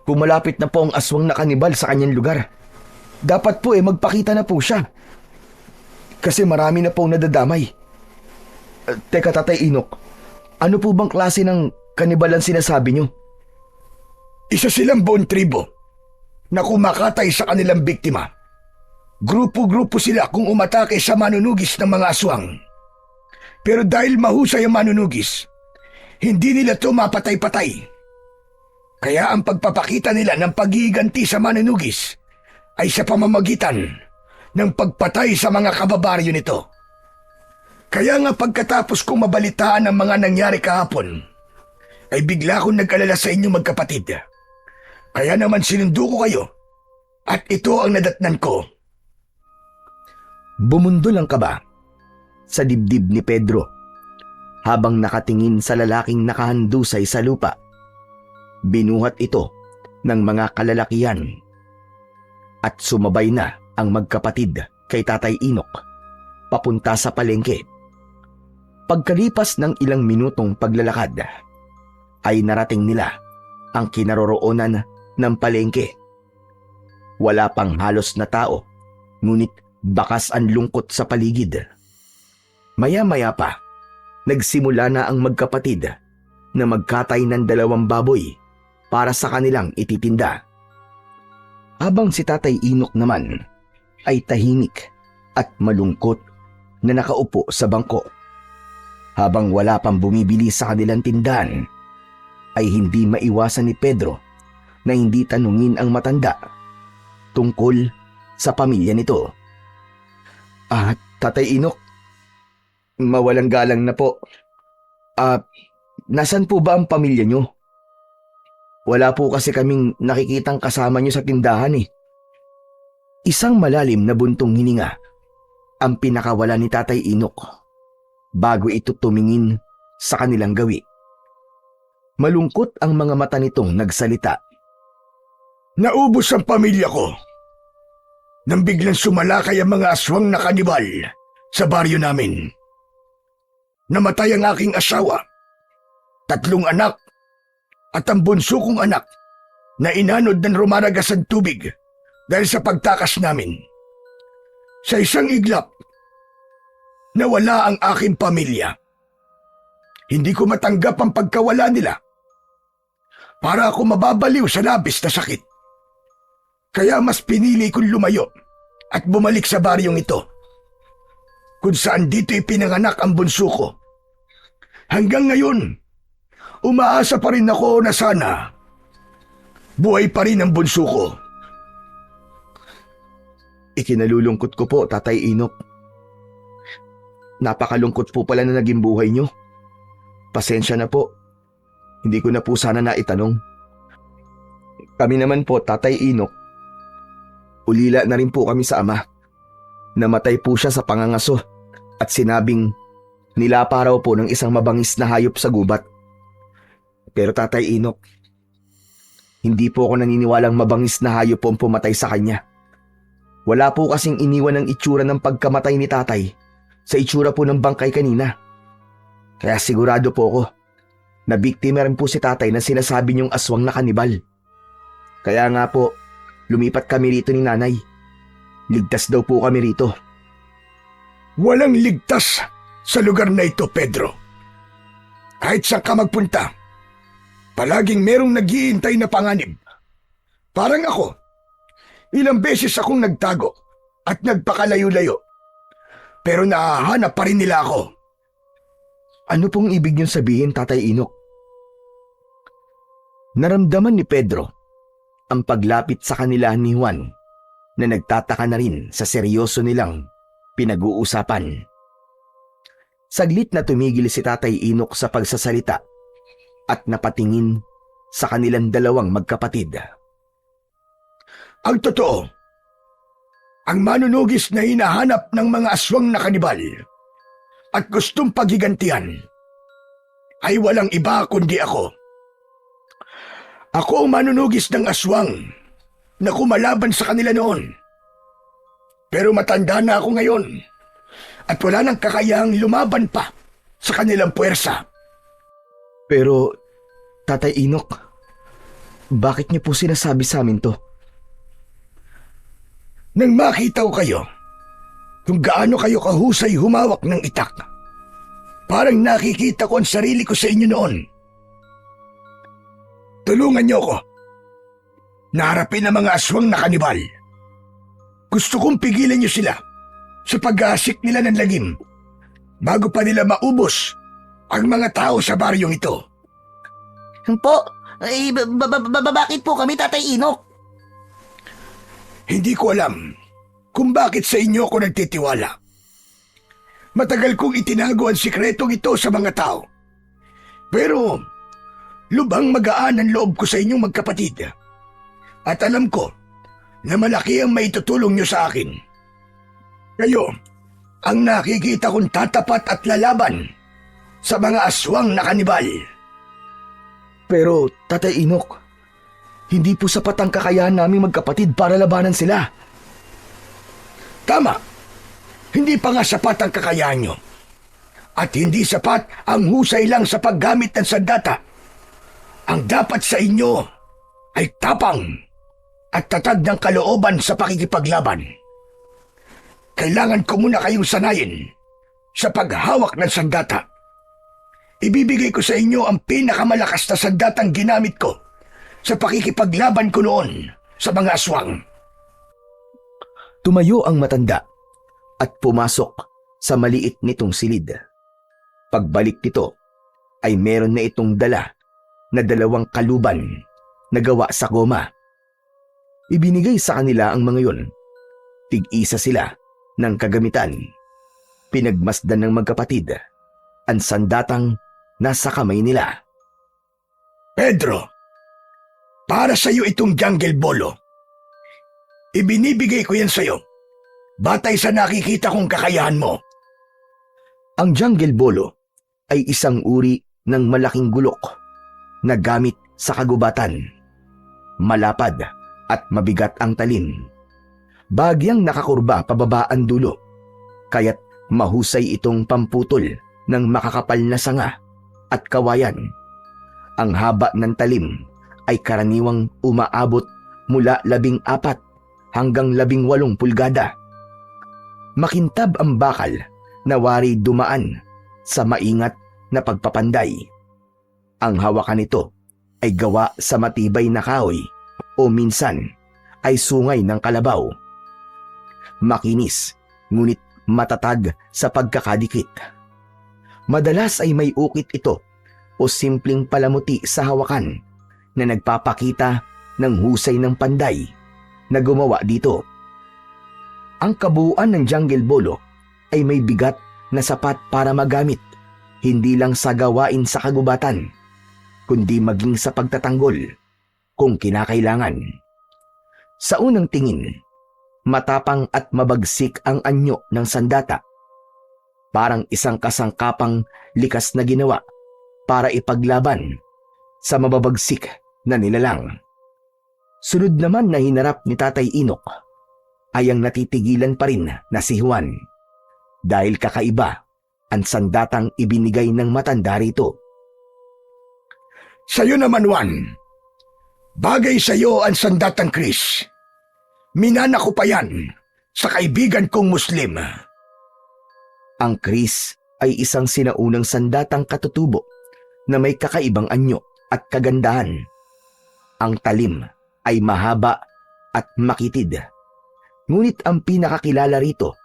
kung malapit na po ang aswang na kanibal sa kanyang lugar. Dapat po magpakita na po siya. Kasi marami na po nadadamay. Teka, Tatay Inok, ano po bang klase ng kanibal ang sinasabi nyo? Isa silang buong tribo na kumakatay sa kanilang biktima. Grupo-grupo sila kung umatake sa manunugis ng mga aswang. Pero dahil mahusay ang manunugis, hindi nila ito mapatay-patay. Kaya ang pagpapakita nila ng paghihiganti sa manunugis ay sa pamamagitan ng pagpatay sa mga kababaryo nito. Kaya nga pagkatapos kong mabalitaan ang mga nangyari kahapon, ay bigla akong nag-alala sa inyo magkapatid. Kaya naman sinundo ko kayo at ito ang nadatnan ko. Bumundol ang kaba sa dibdib ni Pedro habang nakatingin sa lalaking nakahandusay sa lupa. Binuhat ito ng mga kalalakihan at sumabay na ang magkapatid kay Tatay Inok papunta sa palengke. Pagkalipas ng ilang minutong paglalakad, ay narating nila ang kinaroroonan ng palengke. Wala pang halos na tao, ngunit bakas ang lungkot sa paligid. Maya-maya pa, nagsimula na ang magkapatid na magkatay ng 2 baboy para sa kanilang ititinda. Habang si Tatay Inok naman ay tahimik at malungkot na nakaupo sa bangko. Habang wala pang bumibili sa kanilang tindahan, ay hindi maiwasan ni Pedro na hindi tanungin ang matanda tungkol sa pamilya nito. Tatay Inok, mawalang galang na po. Nasan po ba ang pamilya nyo? Wala po kasi kaming nakikitang kasama nyo sa tindahan eh. Isang malalim na buntong hininga ang pinakawala ni Tatay Inok bago ito tumingin sa kanilang gawi. Malungkot ang mga mata nitong nagsalita. Naubos ang pamilya ko nang biglang sumalakay ang mga aswang na kanibal sa baryo namin. Namatay ang aking asawa, 3 anak, at ang bunso kong anak na inanod ng rumaragas ang tubig dahil sa pagtakas namin. Sa isang iglap, nawala ang aking pamilya. Hindi ko matanggap ang pagkawala nila. Para ako mababaliw sa labis na sakit. Kaya mas pinili kong lumayo at bumalik sa baryong ito, kung saan dito ipinanganak ang bunso ko. Hanggang ngayon, umaasa pa rin ako na sana buhay pa rin ang bunso ko. Ikinalulungkot ko po, Tatay Inok. Napakalungkot po pala na naging buhay nyo. Pasensya na po. Hindi ko na po sana naitanong. Kami naman po, Tatay Inok, ulila na rin po kami sa ama. Namatay po siya sa pangangaso at sinabing nilapa raw po ng isang mabangis na hayop sa gubat. Pero Tatay Inok, hindi po ako naniniwalang mabangis na hayop po ang pumatay sa kanya. Wala po kasing iniwan ng itsura ng pagkamatay ni tatay sa itsura po ng bangkay kanina. Kaya sigurado po ako na biktima rin po si tatay na sinasabi niyong aswang na kanibal. Kaya nga po, lumipat kami rito ni nanay. Ligtas daw po kami rito. Walang ligtas sa lugar na ito, Pedro. Kahit saan ka magpunta, palaging merong nag-iintay na panganib. Parang ako, ilang beses akong nagtago at nagpakalayo-layo. Pero nahahanap pa rin nila ako. Ano pong ibig niyong sabihin, Tatay Inok? Naramdaman ni Pedro ang paglapit sa kanila ni Juan na nagtataka na rin sa seryoso nilang pinag-uusapan. Saglit na tumigil si Tatay Inok sa pagsasalita at napatingin sa kanilang dalawang magkapatid. Ang totoo, ang manunugis na hinahanap ng mga aswang na kanibal at gustong paghigantihan ay walang iba kundi ako. Ako ang manunugis ng aswang na kumalaban sa kanila noon. Pero matanda na ako ngayon at wala nang kakayahang lumaban pa sa kanilang puwersa. Pero, Tatay Inok, bakit niyo po sinasabi sa amin to? Nang makita ko kayo, kung gaano kayo kahusay humawak ng itak, parang nakikita ko ang sarili ko sa inyo noon. Tulungan niyo ako. Naharapin ang mga aswang na kanibal. Gusto kong pigilan niyo sila sa pag-aasik nila ng lagim bago pa nila maubos ang mga tao sa baryong ito. Po, bakit po kami, Tatay Inok? Hindi ko alam kung bakit sa inyo ako nagtitiwala. Matagal kong itinago ang sikretong ito sa mga tao. Pero lubhang magaan ang loob ko sa inyong magkapatid. At alam ko na malaki ang maitutulong niyo sa akin. Kayo ang nakikita kong tatapat at lalaban sa mga aswang na kanibal. Pero, Tatay Inok, hindi po sapat ang kakayahan naming magkapatid para labanan sila. Tama. Hindi pa nga sapat ang kakayahan nyo. At hindi sapat ang husay lang sa paggamit ng sandata. Ang dapat sa inyo ay tapang at tatag ng kalooban sa pakikipaglaban. Kailangan ko muna kayong sanayin sa paghawak ng sandata. Ibibigay ko sa inyo ang pinakamalakas na sandatang ginamit ko sa pakikipaglaban ko noon sa mga aswang. Tumayo ang matanda at pumasok sa maliit nitong silid. Pagbalik nito ay meron na itong dala na 2 kaluban na gawa sa goma. Ibinigay sa kanila ang mga yon. Tig-isa sila ng kagamitan. Pinagmasdan ng magkapatid ang sandatang nasa kamay nila. Pedro, para sa iyo itong jungle bolo. Ibinibigay ko yan sa iyo. Batay sa nakikita kong kakayahan mo. Ang jungle bolo ay isang uri ng malaking gulok na gamit sa kagubatan. Malapad at mabigat ang talim. Bagyang nakakurba pababa ang dulo, kaya't mahusay itong pamputol ng makakapal na sanga at kawayan. Ang haba ng talim ay karaniwang umaabot mula 14 hanggang 18 pulgada. Makintab ang bakal na wari dumaan sa maingat na pagpapanday. Ang hawakan nito ay gawa sa matibay na kahoy o minsan ay sungay ng kalabaw. Makinis ngunit matatag sa pagkakadikit. Madalas ay may ukit ito o simpleng palamuti sa hawakan na nagpapakita ng husay ng panday na gumawa dito. Ang kabuuan ng jungle bolo ay may bigat na sapat para magamit hindi lang sa gawain sa kagubatan, kundi maging sa pagtatanggol kung kinakailangan. Sa unang tingin, matapang at mabagsik ang anyo ng sandata. Parang isang kasangkapang likas na ginawa para ipaglaban sa mababagsik na nilalang. Sunod naman na hinarap ni Tatay Inok ay ang natitigilan pa rin na si Juan dahil kakaiba ang sandatang ibinigay ng matanda rito. Sa'yo naman, Juan. Bagay sa'yo ang sandatang Chris. Minana ko pa yan sa kaibigan kong Muslim. Ang Chris ay isang sinaunang sandatang katutubo na may kakaibang anyo at kagandahan. Ang talim ay mahaba at makitid. Ngunit ang pinakakilala rito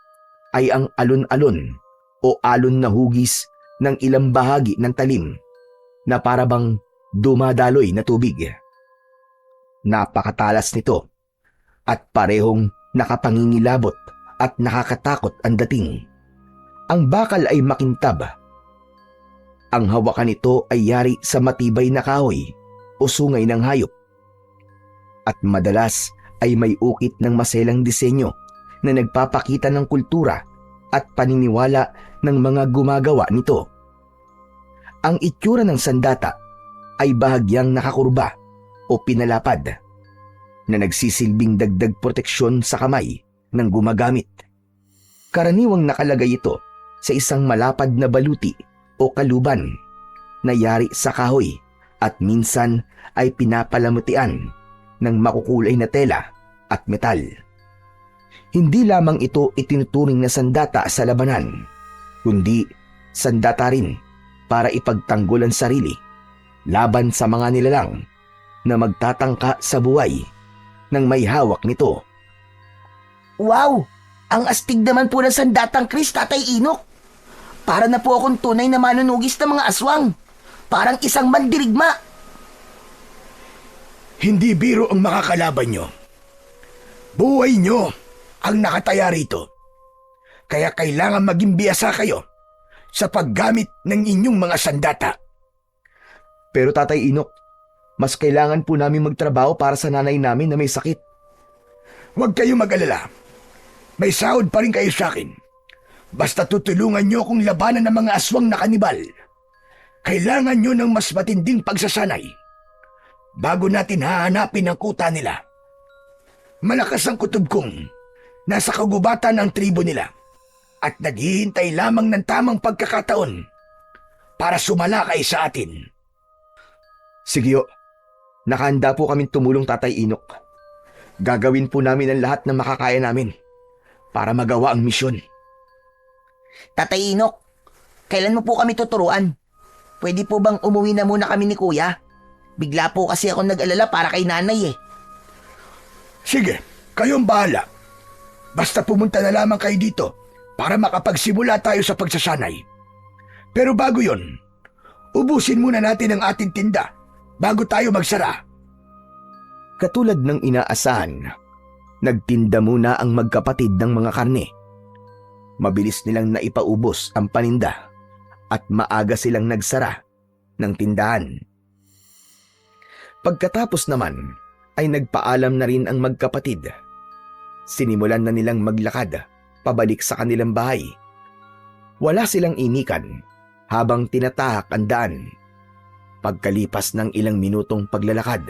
ay ang alon-alon o alon na hugis ng ilang bahagi ng talim na parabang dumadaloy na tubig. Napakatalas nito at parehong nakapangingilabot at nakakatakot ang dating. Ang bakal ay makintab. Ang hawakan nito ay yari sa matibay na kahoy o sungay ng hayop. At madalas ay may ukit ng maselang disenyo na nagpapakita ng kultura at paniniwala ng mga gumagawa nito. Ang itsura ng sandata ay bahagyang nakakurba o pinalapad na nagsisilbing dagdag proteksyon sa kamay ng gumagamit. Karaniwang nakalagay ito sa isang malapad na baluti o kaluban na yari sa kahoy at minsan ay pinapalamutian ng makukulay na tela at metal. Hindi lamang ito itinuturing na sandata sa labanan, kundi sandata rin para ipagtanggol ang sarili laban sa mga nilalang na magtatangka sa buhay ng may hawak nito. Wow! Ang astig naman po ng sandatang Chris, Tatay Inok. Para na po akong tunay na manunugis ng mga aswang. Parang isang mandirigma. Hindi biro ang makakalaban nyo. Buhay nyo ang nakataya rito. Kaya kailangan maging biyasa kayo sa paggamit ng inyong mga sandata. Pero Tatay Inok, mas kailangan po namin magtrabaho para sa nanay namin na may sakit. Huwag kayong mag-alala. May sahod pa rin kayo sa akin. Basta tutulungan nyo akong labanan ng mga aswang na kanibal. Kailangan nyo ng mas matinding pagsasanay bago natin hahanapin ang kuta nila. Malakas ang kutob kong nasa kagubatan ng tribo nila at naghihintay lamang ng tamang pagkakataon para sumalakay sa atin. Sige ho, nakahanda po kaming tumulong Tatay Inok. Gagawin po namin ang lahat na makakaya namin para magawa ang misyon. Tatay Inok, kailan mo po kami tuturuan? Pwede po bang umuwi na muna kami ni Kuya? Bigla po kasi ako nag-alala para kay nanay eh. Sige, kayong bahala. Basta pumunta na lamang kayo dito para makapagsimula tayo sa pagsasanay. Pero bago yon, ubusin muna natin ang ating tinda bago tayo magsara. Katulad ng inaasahan, nagtinda muna ang magkapatid ng mga karne. Mabilis nilang naipaubos ang paninda at maaga silang nagsara ng tindahan. Pagkatapos naman ay nagpaalam na rin ang magkapatid. Sinimulan na nilang maglakad pabalik sa kanilang bahay. Wala silang inikan habang tinatahak ang daan. Pagkalipas ng ilang minutong paglalakad,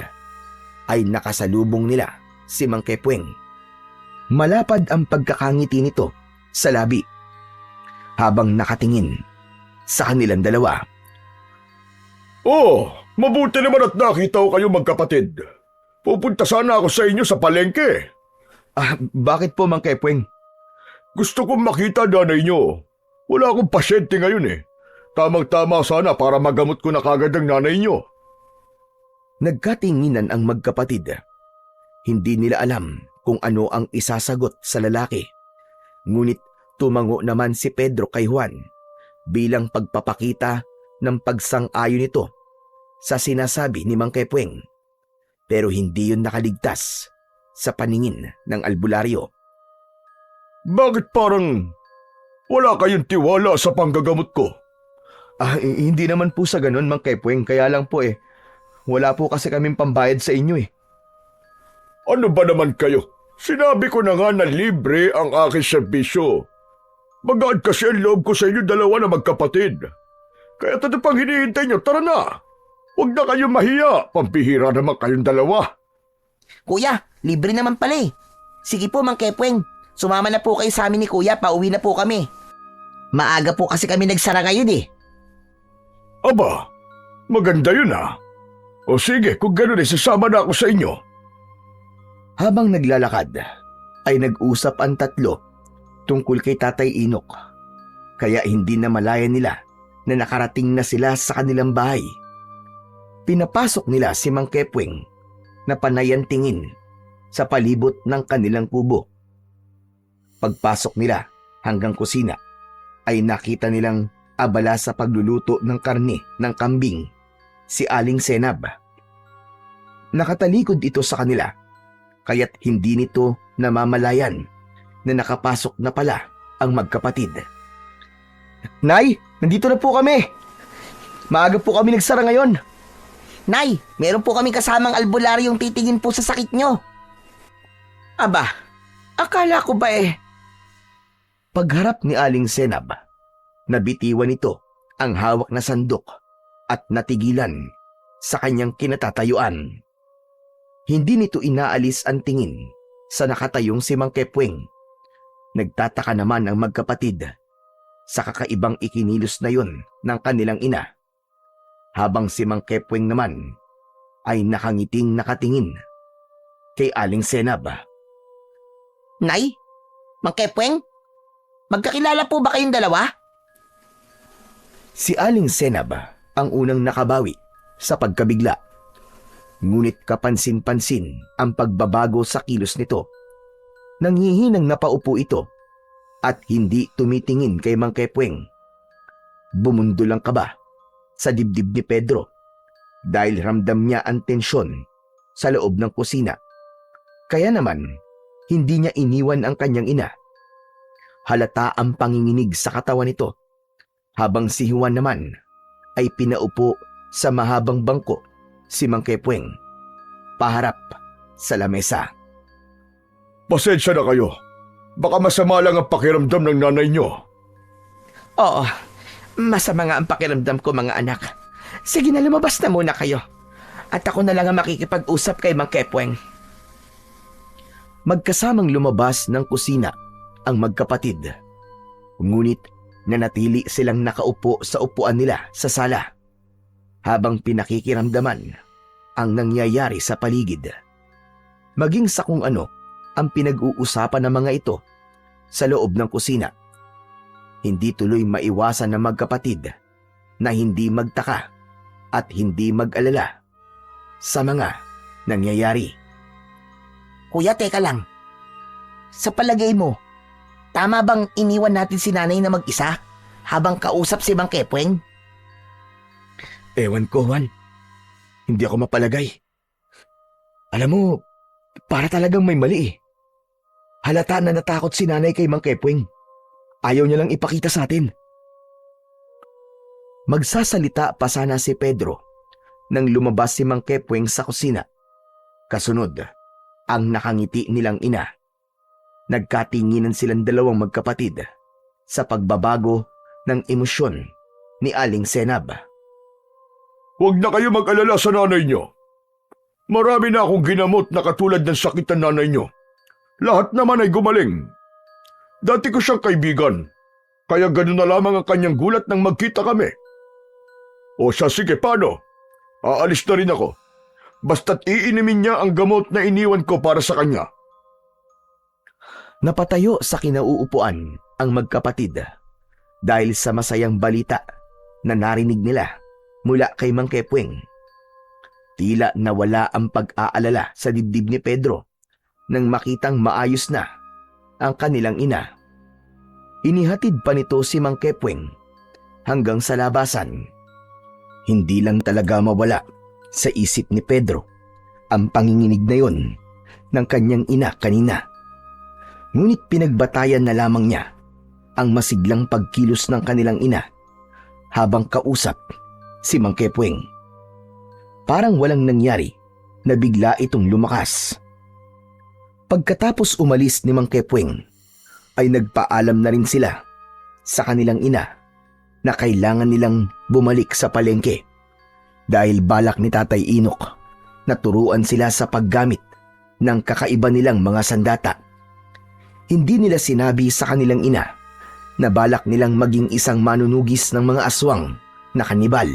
ay nakasalubong nila si Mang Kepweng. Malapad ang pagkakangiti nito sa labi habang nakatingin sa kanilang dalawa. Oh, mabuti naman at nakita ko kayo magkapatid. Pupunta sana ako sa inyo sa palengke. Bakit po, Mang Kepweng? Gusto kong makita nanay niyo. Wala akong pasyente ngayon eh. Tamang-tama sana para magamot ko na kagad ang nanay niyo. Nagkatinginan ang magkapatid. Hindi nila alam kung ano ang isasagot sa lalaki. Ngunit tumango naman si Pedro kay Juan bilang pagpapakita ng pagsang-ayon nito sa sinasabi ni Mang Kepweng. Pero hindi yun nakaligtas sa paningin ng albularyo. Bakit parang wala kayong tiwala sa panggagamot ko? Hindi naman po sa ganun, Mang Kepweng. Kaya lang po wala po kasi kaming pambayad sa inyo eh. Ano ba naman kayo? Sinabi ko na nga na libre ang aking serbisyo. Magaan kasi ang loob ko sa inyo dalawa na magkapatid. Kaya ano pang hinihintay nyo? Tara na! Huwag na kayong mahiya. Pampihira naman kayong dalawa. Kuya, libre naman pala eh. Sige po, Mang Kepweng. Sumama na po kayo sa amin ni Kuya, pauwi na po kami. Maaga po kasi kami nagsara ngayon eh. Aba, maganda yun ah. O sige, kung gano'n sasama na ako sa inyo. Habang naglalakad, ay nag-usap ang tatlo tungkol kay Tatay Inok. Kaya hindi na malaya nila na nakarating na sila sa kanilang bahay. Pinapasok nila si Mang Kepweng na panayan tingin sa palibot ng kanilang kubo. Pagpasok nila hanggang kusina ay nakita nilang abala sa pagluluto ng karne ng kambing si Aling Senab. Nakatalikod ito sa kanila kaya't hindi nito namamalayan na nakapasok na pala ang magkapatid. Nay, nandito na po kami. Maaga po kami nagsara ngayon. Nay, meron po kami kasamang albularyong titingin po sa sakit nyo. Aba, akala ko ba Pagharap ni Aling Senab, nabitiwan ito ang hawak na sandok at natigilan sa kanyang kinatatayuan. Hindi nito inaalis ang tingin sa nakatayong si Mang Kepweng. Nagtataka naman ang magkapatid sa kakaibang ikinilos na yon ng kanilang ina. Habang si Mang Kepweng naman ay nakangiting nakatingin kay Aling Senab. Nay, Mang Kepweng, magkakilala po ba kayong dalawa? Si Aling Senab ang unang nakabawi sa pagkabigla. Ngunit kapansin-pansin ang pagbabago sa kilos nito. Nanghihinang napaupo ito at hindi tumitingin kay Mang Kepweng. Bumundol ang kaba sa dibdib ni Pedro dahil ramdam niya ang tensyon sa loob ng kusina. Kaya naman, hindi niya iniwan ang kanyang ina. Halata ang panginginig sa katawan nito habang si Juan naman ay pinaupo sa mahabang bangko si Mang Kepweng paharap sa lamesa. Pasensya na kayo. Baka masama lang ang pakiramdam ng nanay nyo. Oo, masama nga ang pakiramdam ko mga anak. Sige na, lumabas na muna kayo. At ako na lang ang makikipag-usap kay Mang Kepweng. Magkasamang lumabas ng kusina ang magkapatid. Ngunit nanatili silang nakaupo sa upuan nila sa sala habang pinakikiramdaman ang nangyayari sa paligid. Maging sa kung ano ang pinag-uusapan ng mga ito sa loob ng kusina. Hindi tuloy maiwasan ng magkapatid na hindi magtaka at hindi mag-alala sa mga nangyayari. Kuya, teka lang. Sa palagay mo, tama bang iniwan natin si nanay na mag-isa habang kausap si Mang Kepweng? Ewan ko, Juan. Hindi ako mapalagay. Alam mo, para talagang may mali eh. Halata na natakot si nanay kay Mang Kepweng. Ayaw niya lang ipakita sa atin. Magsasalita pa sana si Pedro nang lumabas si Mang Kepweng sa kusina. Kasunod, ang nakangiti nilang ina. Nagkatinginan silang dalawang magkapatid sa pagbabago ng emosyon ni Aling Senab. Huwag na kayo mag-alala sa nanay niyo. Marami na akong ginamot na katulad ng sakit ng nanay niyo. Lahat naman ay gumaling. Dati ko siyang kaibigan, kaya ganun na lamang ang kanyang gulat nang magkita kami. O siya, sige, paano? Aalis na rin ako. Basta't iinimin niya ang gamot na iniwan ko para sa kanya. Napatayo sa kinauupuan ang magkapatid dahil sa masayang balita na narinig nila mula kay Mang Kepweng. Tila nawala ang pag-aalala sa dibdib ni Pedro nang makitang maayos na ang kanilang ina. Inihatid pa nito si Mang Kepweng hanggang sa labasan. Hindi lang talaga mawala sa isip ni Pedro ang panginginig na yon ng kanyang ina kanina. Ngunit pinagbatayan na lamang niya ang masiglang pagkilos ng kanilang ina habang kausap si Mang Kepweng. Parang walang nangyari na bigla itong lumakas. Pagkatapos umalis ni Mang Kepweng, ay nagpaalam na rin sila sa kanilang ina na kailangan nilang bumalik sa palengke dahil balak ni Tatay Inok na turuan sila sa paggamit ng kakaiba nilang mga sandata. Hindi nila sinabi sa kanilang ina na balak nilang maging isang manunugis ng mga aswang na kanibal.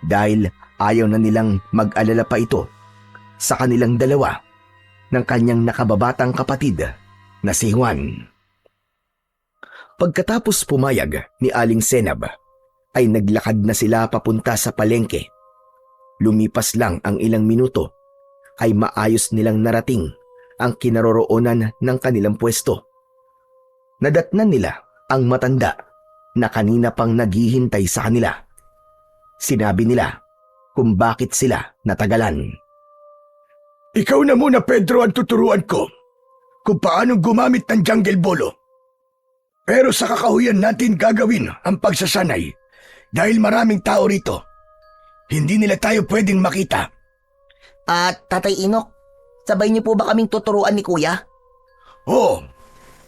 Dahil ayaw na nilang mag-alala pa ito sa kanilang dalawa ng kanyang nakababatang kapatid na si Juan. Pagkatapos pumayag ni Aling Senab, ay naglakad na sila papunta sa palengke. Lumipas lang ang ilang minuto ay maayos nilang narating ang kinaroroonan ng kanilang pwesto. Nadatnan nila ang matanda na kanina pang naghihintay sa kanila. Sinabi nila kung bakit sila natagalan. Ikaw na muna, Pedro, ang tuturuan ko kung paano gumamit ng jungle bolo. Pero sa kakahuyan natin gagawin ang pagsasanay dahil maraming tao rito. Hindi nila tayo pwedeng makita. At Tatay Inok, sabay niyo po ba kaming tuturuan ni Kuya? Oo,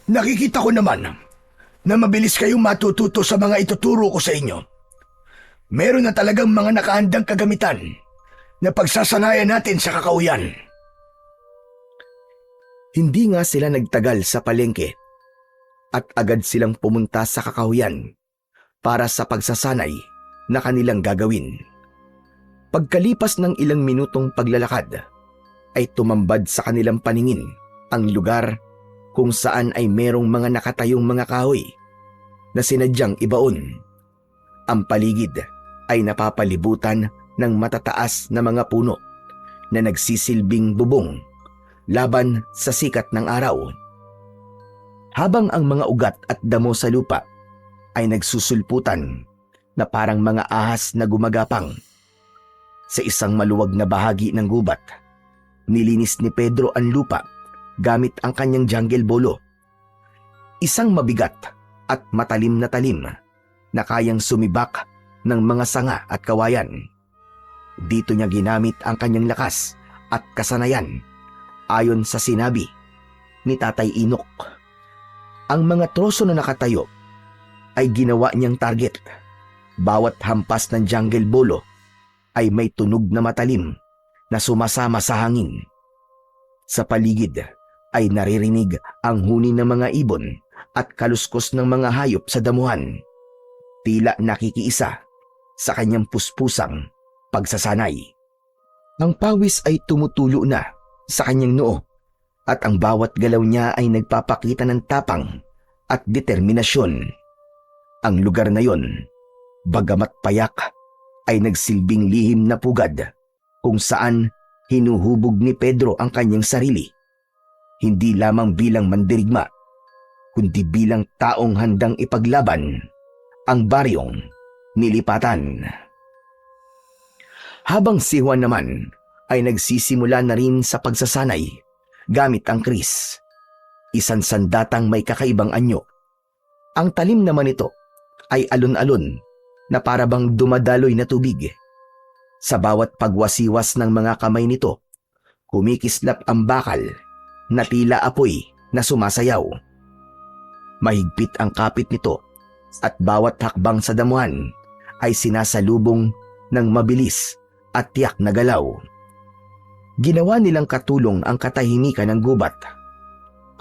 nakikita ko naman na mabilis kayong matututo sa mga ituturo ko sa inyo. Meron na talagang mga nakahandang kagamitan na pagsasanayan natin sa kakahuyan. Hindi nga sila nagtagal sa palengke at agad silang pumunta sa kakahuyan para sa pagsasanay na kanilang gagawin. Pagkalipas ng ilang minutong paglalakad, ay tumambad sa kanilang paningin ang lugar kung saan ay merong mga nakatayong mga kahoy na sinadyang ibaon. Ang paligid ay napapalibutan ng matataas na mga puno na nagsisilbing bubong laban sa sikat ng araw. Habang ang mga ugat at damo sa lupa ay nagsusulputan na parang mga ahas na gumagapang. Sa isang maluwag na bahagi ng gubat, nilinis ni Pedro ang lupa gamit ang kanyang jungle bolo. Isang mabigat at matalim na talim na kayang sumibak ng mga sanga at kawayan. Dito niya ginamit ang kanyang lakas at kasanayan ayon sa sinabi ni Tatay Inok. Ang mga troso na nakatayo ay ginawa niyang target. Bawat hampas ng jungle bolo ay may tunog na matalim na sumasama sa hangin. Sa paligid ay naririnig ang huni ng mga ibon at kaluskos ng mga hayop sa damuhan. Tila nakikiisa sa kanyang puspusang pagsasanay. Ang pawis ay tumutulo na sa kanyang noo at ang bawat galaw niya ay nagpapakita ng tapang at determinasyon. Ang lugar na yon, bagamat payak, ay nagsilbing lihim na pugad kung saan hinuhubog ni Pedro ang kanyang sarili. Hindi lamang bilang mandirigma, kundi bilang taong handang ipaglaban ang baryong nilipatan. Habang si Juan naman ay nagsisimula na rin sa pagsasanay gamit ang kris. Isang sandatang may kakaibang anyo. Ang talim naman nito ay alon-alon na parabang dumadaloy na tubig. Sa bawat pagwasiwas ng mga kamay nito, kumikislap ang bakal na tila apoy na sumasayaw. Mahigpit ang kapit nito at bawat hakbang sa damuhan ay sinasalubong ng mabilis at tiyak na galaw. Ginawa nilang katulong ang katahimikan ng gubat.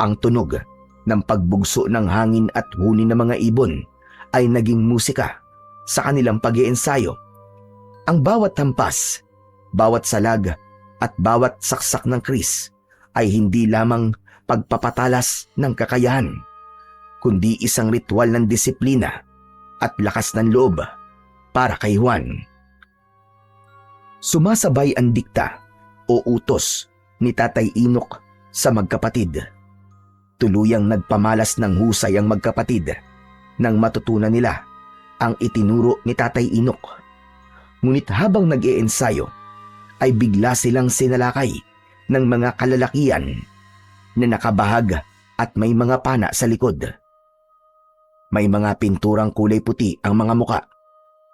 Ang tunog ng pagbugso ng hangin at huni ng mga ibon ay naging musika sa kanilang pag-iensayo. Ang bawat hampas, bawat salag at bawat saksak ng kris ay hindi lamang pagpapatalas ng kakayahan, kundi isang ritual ng disiplina at lakas ng loob para kay Juan. Sumasabay ang dikta o utos ni Tatay Inok sa magkapatid. Tuluyang nagpamalas ng husay ang magkapatid nang matutunan nila ang itinuro ni Tatay Inok. Ngunit habang nag-iensayo ay bigla silang sinalakay ng mga kalalakian na nakabahag at may mga pana sa likod. May mga pinturang kulay puti ang mga muka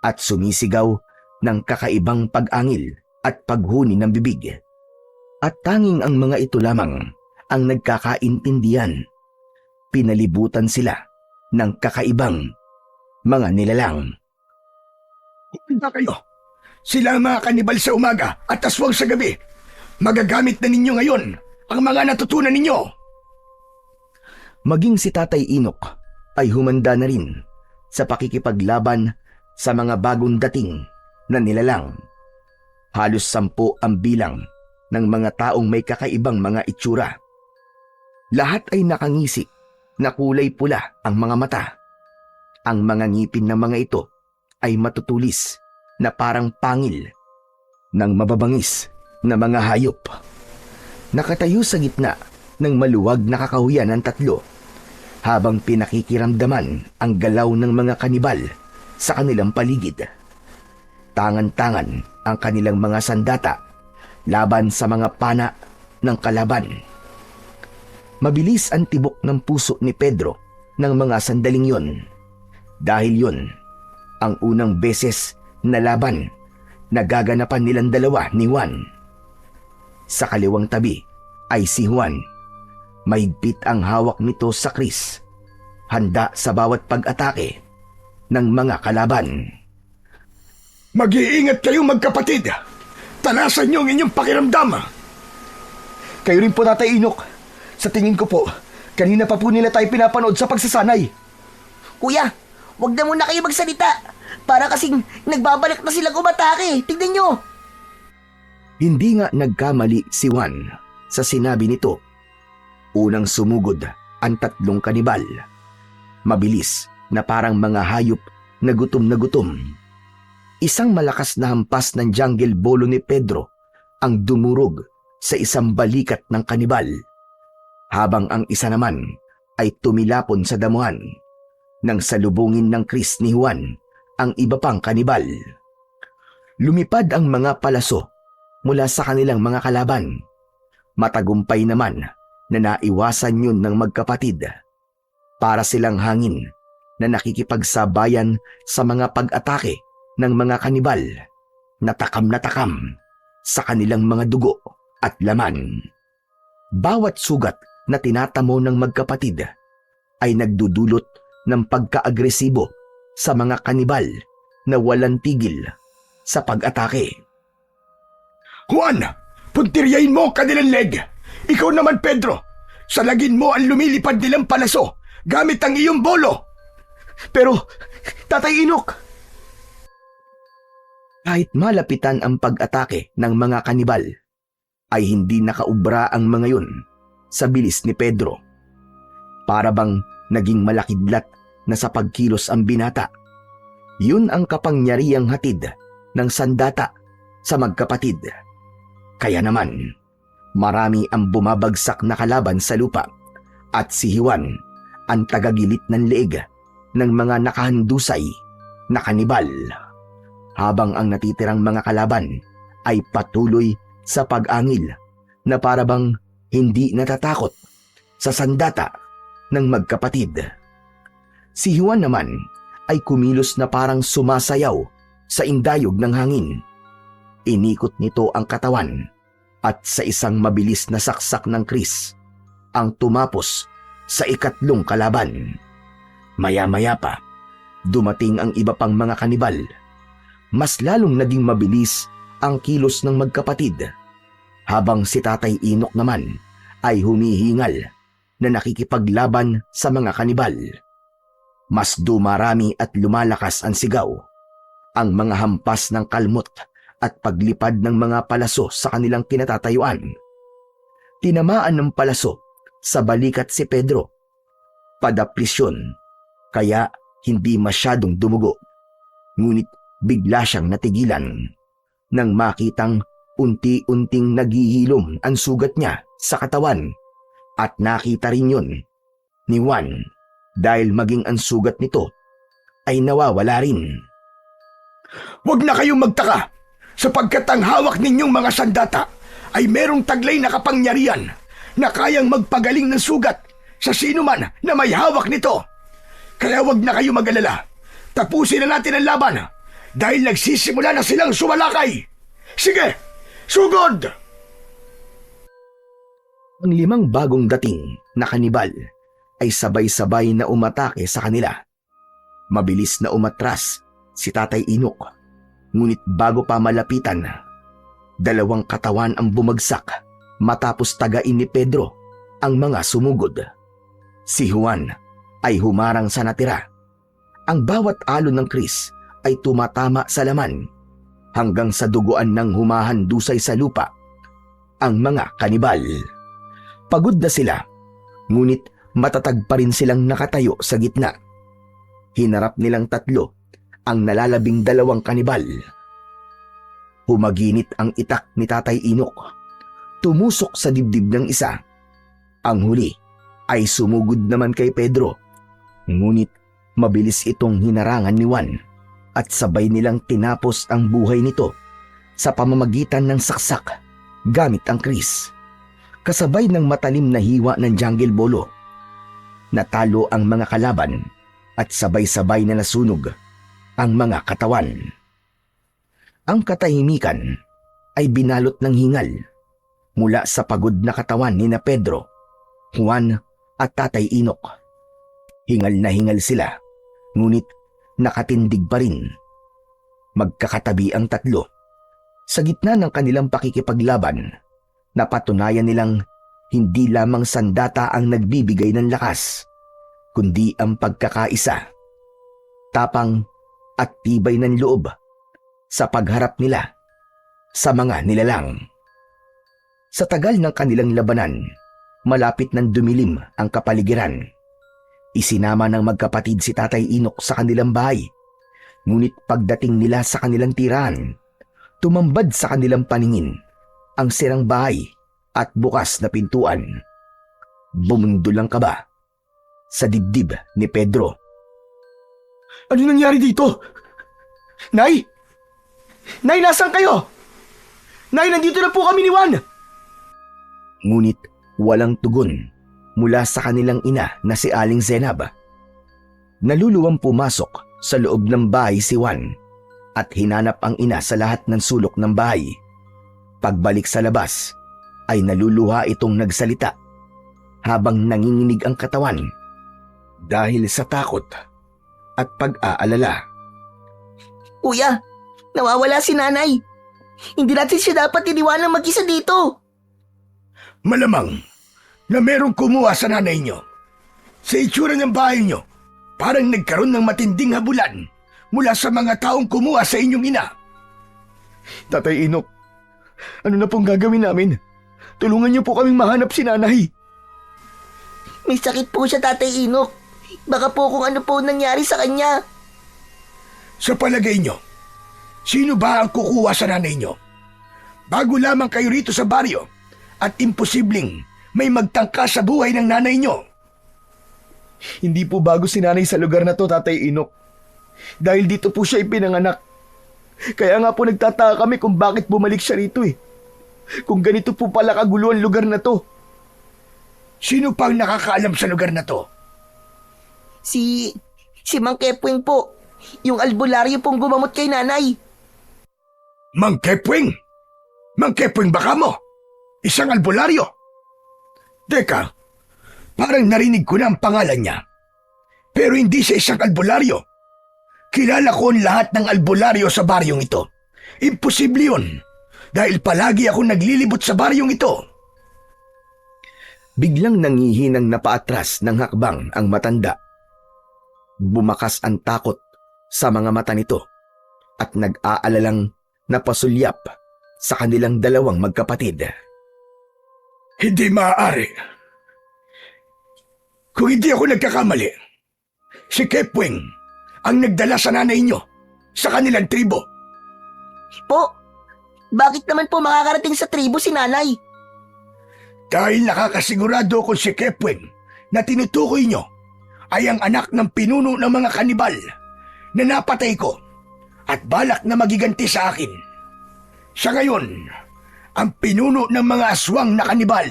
at sumisigaw ng kakaibang pag-angil at paghuni ng bibig. At tanging ang mga ito lamang ang nagkakaintindihan. Pinalibutan sila ng kakaibang mga nilalang. Handa kayo. Sila ang mga kanibal sa umaga at aswang sa gabi. Magagamit na ninyo ngayon ang mga natutunan ninyo. Maging si Tatay Inok ay humanda na rin sa pakikipaglaban sa mga bagong dating na nilalang. Halos 10 ang bilang ng mga taong may kakaibang mga itsura. Lahat ay nakangisi na kulay pula ang mga mata. Ang mga ngipin ng mga ito ay matutulis na parang pangil ng mababangis na mga hayop. Nakatayo sa gitna ng maluwag na kakahuyan ng 3 habang pinakikiramdaman ang galaw ng mga kanibal sa kanilang paligid. Tangan-tangan ang kanilang mga sandata laban sa mga pana ng kalaban. Mabilis ang tibok ng puso ni Pedro ng mga sandaling yon. Dahil yon ang unang beses na laban na gaganapan nilang dalawa ni Juan. Sa kaliwang tabi ay si Juan. Mahigpit ang hawak nito sa kris, handa sa bawat pag-atake ng mga kalaban. Mag-iingat kayo magkapatid. Talasan niyo ang inyong pakiramdam. Kayo rin po, Tatay Inok. Sa tingin ko po, kanina pa po nila tayo pinapanood sa pagsasanay. Kuya, wag na muna kayo magsalita. Para kasing nagbabalik na silang umatake. Tignan nyo. Hindi nga nagkamali si Juan sa sinabi nito. Unang sumugod ang 3 kanibal. Mabilis na parang mga hayop na gutom na gutom. Isang malakas na hampas ng jungle bolo ni Pedro ang dumurog sa isang balikat ng kanibal, habang ang isa naman ay tumilapon sa damuhan nang salubungin ng kris ni Juan ang iba pang kanibal. Lumipad ang mga palaso mula sa kanilang mga kalaban. Matagumpay naman na naiwasan yun ng magkapatid. Para silang hangin na nakikipagsabayan sa mga pag-atake ng mga kanibal na takam sa kanilang mga dugo at laman. Bawat sugat na tinatamo ng magkapatid ay nagdudulot ng pagka-agresibo sa mga kanibal na walang tigil sa pag-atake. Juan, puntiryahin mo kanilang leg. Ikaw naman, Pedro, salagin mo ang lumilipad nilang palaso gamit ang iyong bolo. Pero, Tatay Inok! Kahit malapitan ang pag-atake ng mga kanibal, ay hindi nakaubra ang mga yun sa bilis ni Pedro. Para bang naging malakidlat na sa pagkilos ang binata. Yun ang kapangyarihang hatid ng sandata sa magkapatid. Kaya naman, marami ang bumabagsak na kalaban sa lupa at si Juan ang tagagilit ng leeg ng mga nakahandusay na kanibal. Habang ang natitirang mga kalaban ay patuloy sa pag-angil na parabang hindi natatakot sa sandata ng magkapatid. Si Juan naman ay kumilos na parang sumasayaw sa indayog ng hangin. Inikot nito ang katawan at sa isang mabilis na saksak ng Kris ang tumapos sa ikatlong kalaban. Maya-maya pa, dumating ang iba pang mga kanibal. Mas lalong naging mabilis ang kilos ng magkapatid, habang si Tatay Inok naman ay humihingal na nakikipaglaban sa mga kanibal. Mas dumarami at lumalakas ang sigaw, ang mga hampas ng kalmot at paglipad ng mga palaso sa kanilang kinatatayuan. Tinamaan ng palaso sa balikat si Pedro. Padaplisyon, kaya hindi masyadong dumugo. Ngunit bigla siyang natigilan nang makitang unti-unting naghihilom ang sugat niya sa katawan, at nakita rin yun ni Juan dahil maging ang sugat nito ay nawawala rin. Huwag na kayong magtaka, sapagkat ang hawak ninyong mga sandata ay merong taglay na kapangyarihan na kayang magpagaling ng sugat sa sino man na may hawak nito. Kaya huwag na kayo mag-alala. Tapusin na natin ang laban dahil nagsisimula na silang sumalakay. Sige, sugod! Ang 5 bagong dating na kanibal ay sabay-sabay na umatake sa kanila. Mabilis na umatras si Tatay Inok, ngunit bago pa malapitan, 2 katawan ang bumagsak matapos tagain ni Pedro ang mga sumugod. Si Juan ay humarang sa natira. Ang bawat alon ng Kris ay tumatama sa laman hanggang sa duguan ng humahandusay sa lupa ang mga kanibal. Pagod na sila, ngunit matatag pa rin silang nakatayo sa gitna. Hinarap nilang 3 ang nalalabing 2 kanibal. Humaginit ang itak ni Tatay Inok. Tumusok sa dibdib ng isa. Ang huli ay sumugod naman kay Pedro. Ngunit mabilis itong hinarangan ni Juan at sabay nilang tinapos ang buhay nito sa pamamagitan ng saksak gamit ang Kris. Kasabay ng matalim na hiwa ng jungle bolo. Natalo ang mga kalaban at sabay-sabay na nasunog ang mga katawan. Ang katahimikan ay binalot ng hingal mula sa pagod na katawan ni na Pedro, Juan at Tatay Inok. Hingal na hingal sila, ngunit nakatindig pa rin. Magkakatabi ang 3. Sa gitna ng kanilang pakikipaglaban, napatunayan nilang hindi lamang sandata ang nagbibigay ng lakas, kundi ang pagkakaisa, tapang at tibay ng loob sa pagharap nila sa mga nilalang. Sa tagal ng kanilang labanan, malapit nang dumilim ang kapaligiran. Isinama ng magkapatid si Tatay Inok sa kanilang bahay, ngunit pagdating nila sa kanilang tirahan, tumambad sa kanilang paningin ang sirang bahay at bukas na pintuan. Bumundo lang kaba sa dibdib ni Pedro. Ano nangyari dito? Nay! Nay, nasaan kayo? Nay, nandito na po kami ni Juan! Ngunit walang tugon mula sa kanilang ina na si Aling Zenab. Naluluwang pumasok sa loob ng bahay si Juan at hinanap ang ina sa lahat ng sulok ng bahay. Pagbalik sa labas ay naluluha itong nagsalita habang nanginginig ang katawan dahil sa takot at pag-aalala. Kuya, nawawala si nanay. Hindi natin siya dapat iniwanan mag-isa dito. Malamang na merong kumuha sa nanay nyo. Sa itsura ng bahay nyo, parang nagkaroon ng matinding habulan mula sa mga taong kumuha sa inyong ina. Tatay Inok, ano na pong gagawin namin? Tulungan niyo po kaming mahanap si nanay. May sakit po siya, Tatay Inok. Baka po kung ano po nangyari sa kanya. Sa palagay nyo, sino ba ang kukuha sa nanay nyo? Bago lamang kayo rito sa baryo at imposibleng may magtangka sa buhay ng nanay nyo. Hindi po bago si nanay sa lugar na to, Tatay Inok. Dahil dito po siya ipinanganak. Kaya nga po nagtataka kami kung bakit bumalik siya rito eh. Kung ganito po pala kagulo ang lugar na to. Sino pang nakakaalam sa lugar na to? Si Mang Kepwing po. Yung albularyo pong gumamot kay nanay. Mang Kepwing? Mang Kepwing baka mo? Isang albularyo? Teka, parang narinig ko na ang pangalan niya. Pero hindi siya isang albularyo. Kilala ko ang lahat ng albularyo sa baryong ito. Imposible yun. Dahil palagi ako naglilibot sa baryong ito. Biglang nangihinang napaatras ng hakbang ang matanda. Bumakas ang takot sa mga mata nito at nag-aalalang napasulyap sa kanilang dalawang magkapatid. Hindi maaari. Kung hindi ako nagkakamali, si Kepwing ang nagdala sa nanay niyo sa kanilang tribo. Po, bakit naman po makakarating sa tribo si nanay? Dahil nakakasigurado ko si Kepwing na tinutukoy niyo ay ang anak ng pinuno ng mga kanibal na napatay ko at balak na magiganti sa akin. Siya ngayon ang pinuno ng mga aswang na kanibal.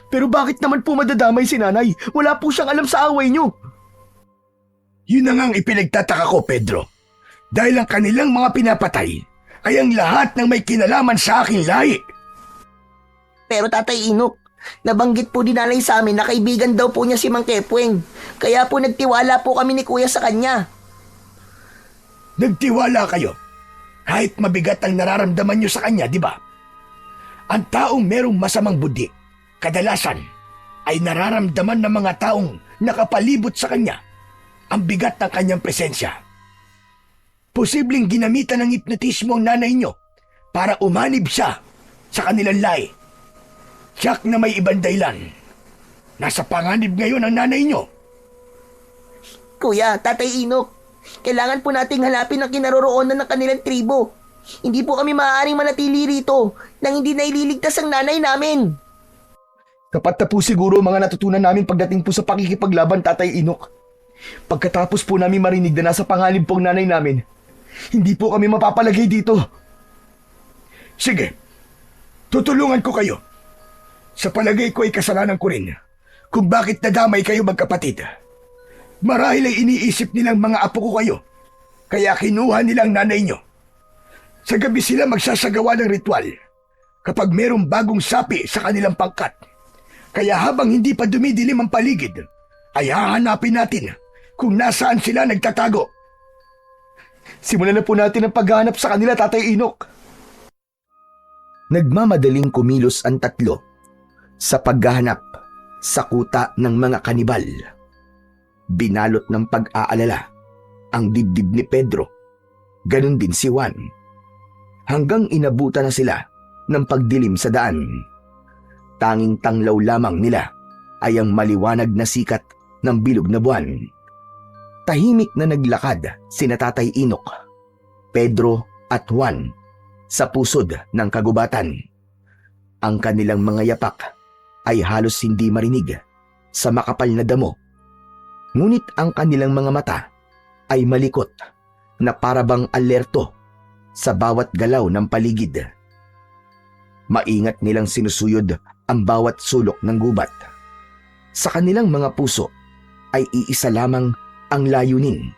Pero bakit naman po madadamay si nanay? Wala po siyang alam sa away niyo. Yun na nga ang ipinagtataka ko, Pedro. Dahil ang kanilang mga pinapatay ay ang lahat ng may kinalaman sa aking lahi. Pero Tatay Inok, nabanggit po din nanay sa amin na kaibigan daw po niya si Mang Kepwing. Kaya po nagtiwala po kami ni Kuya sa kanya. Nagtiwala kayo. Kahit mabigat ang nararamdaman nyo sa kanya, di ba? Ang taong merong masamang budi, kadalasan, ay nararamdaman ng mga taong nakapalibot sa kanya ang bigat ng kanyang presensya. Posibleng ginamitan ng hipnotismo ang nanay nyo para umanib siya sa kanilang lahi. Tiyak na may ibang dahilan. Nasa panganib ngayon ang nanay nyo. Kuya, Tatay Inok, kailangan po nating hanapin ang kinaroroonan ng kanilang tribo. Hindi po kami maaaring manatili rito nang hindi naililigtas ang nanay namin. Kapat na po siguro mga natutunan namin pagdating po sa pakikipaglaban, Tatay Inok. Pagkatapos po namin marinig na nasa panganib po ang nanay namin, hindi po kami mapapalagay dito. Sige, tutulungan ko kayo. Sa palagay ko ay kasalanan ko rin kung bakit nadamay kayo magkapatid. Marahil ay iniisip nilang mga apo ko kayo, kaya kinuha nilang nanay nyo. Sa gabi sila magsasagawa ng ritual kapag merong bagong sapi sa kanilang pangkat. Kaya habang hindi pa dumidilim ang paligid, ay hahanapin natin kung nasaan sila nagtatago. Simulan na po natin ang paghahanap sa kanila, Tatay Inok. Nagmamadaling kumilos ang tatlo sa paghahanap sa kuta ng mga kanibal. Binalot ng pag-aalala ang dibdib ni Pedro, ganun din si Juan. Hanggang inabutan na sila ng pagdilim sa daan. Tanging tanglaw lamang nila ay ang maliwanag na sikat ng bilog na buwan. Tahimik na naglakad sina Tatay Inok, Pedro at Juan sa pusod ng kagubatan. Ang kanilang mga yapak ay halos hindi marinig sa makapal na damo. Ngunit ang kanilang mga mata ay malikot na parabang alerto sa bawat galaw ng paligid. Maingat nilang sinusuyod ang bawat sulok ng gubat. Sa kanilang mga puso ay iisa lamang ang layunin.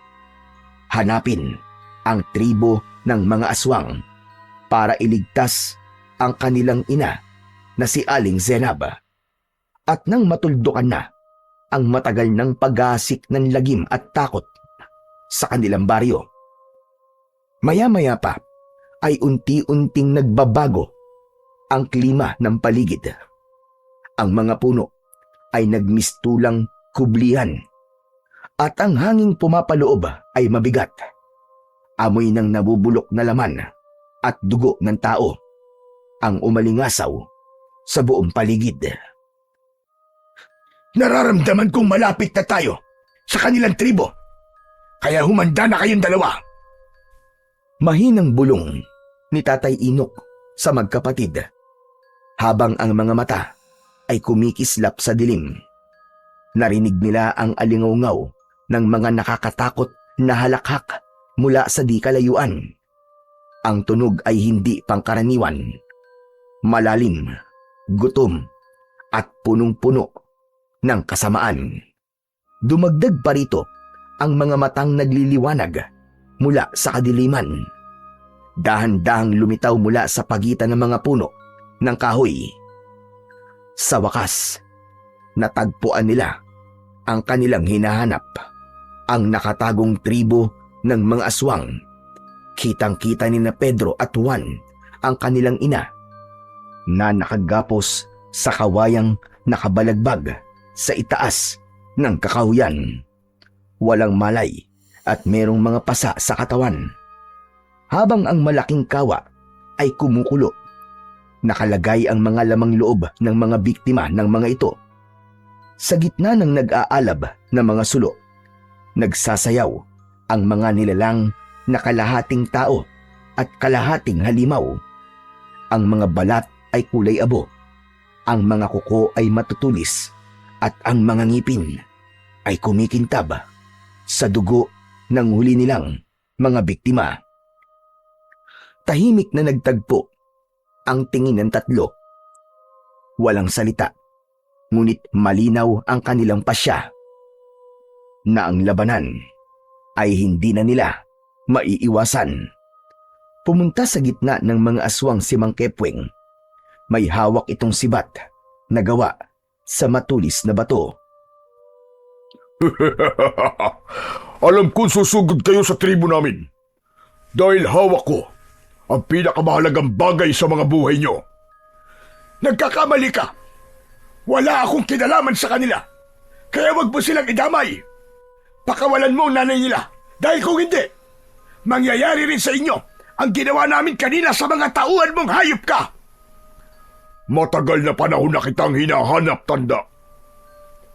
Hanapin ang tribo ng mga aswang para iligtas ang kanilang ina na si Aling Zenab. At nang matuldukan na ang matagal ng paghasik ng lagim at takot sa kanilang baryo, maya-maya pa ay unti-unting nagbabago ang klima ng paligid. Ang mga puno ay nagmistulang kublihan at ang hanging pumapaloob ay mabigat. Amoy ng nabubulok na laman at dugo ng tao ang umalingasaw sa buong paligid. Nararamdaman kong malapit na tayo sa kanilang tribo. Kaya humanda na kayong dalawa. Mahinang bulong ni Tatay Inok sa magkapatid habang ang mga mata ay kumikislap sa dilim. Narinig nila ang alingaw ng mga nakakatakot na halakhak mula sa di kalayuan. Ang tunog ay hindi pangkaraniwan. Malalim, gutom, at punong-puno ng kasamaan. Dumagdag pa rito ang mga matang nagliliwanag mula sa kadiliman. Dahan-dahang lumitaw mula sa pagitan ng mga puno ng kahoy. Sa wakas, natagpuan nila ang kanilang hinahanap, ang nakatagong tribo ng mga aswang. Kitang-kita ni na Pedro at Juan ang kanilang ina na nakagapos sa kawayang nakabalagbag sa itaas ng kakahuyan. Walang malay at merong mga pasa sa katawan. Habang ang malaking kawa ay kumukulo, nakalagay ang mga lamang loob ng mga biktima ng mga ito. Sa gitna ng nag-aalab na mga sulo, nagsasayaw ang mga nilalang na kalahating tao at kalahating halimaw. Ang mga balat ay kulay abo, ang mga kuko ay matutulis, at ang mga ngipin ay kumikintab sa dugo ng huli nilang mga biktima. Tahimik na nagtagpo ang tingin ng tatlo. Walang salita, ngunit malinaw ang kanilang pasya na ang labanan ay hindi na nila maiiwasan. Pumunta sa gitna ng mga aswang si Mang Kepweng. May hawak itong sibat na gawa sa matulis na bato. Alam kong susugod kayo sa tribo namin. Dahil hawak ko ang pinakamahalagang bagay sa mga buhay nyo. Nagkakamali ka. Wala akong kinalaman sa kanila. Kaya wag mo silang idamay. Pakawalan mo ang nanay nila. Dahil kung hindi, mangyayari rin sa inyo ang ginawa namin kanina sa mga tauhan mong hayop ka. Matagal na panahon na kitang hinahanap, tanda.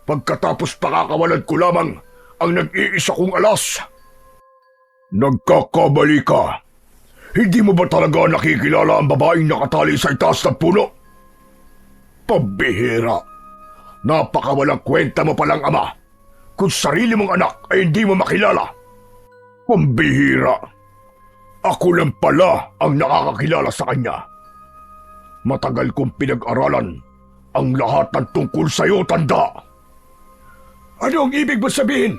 Pagkatapos pakakawalan ko lamang ang nag-iisa kong alas. Nagkakamali ka. Hindi mo ba talaga nakikilala ang babaeng nakatali sa itaas ng puno? Pambihira. Napakawalang kwenta mo palang ama kung sarili mong anak ay hindi mo makilala. Pambihira. Ako lang pala ang nakakakilala sa kanya. Matagal kong pinag-aralan ang lahat ng tungkol sa'yo, tanda. Ano ang ibig mo sabihin?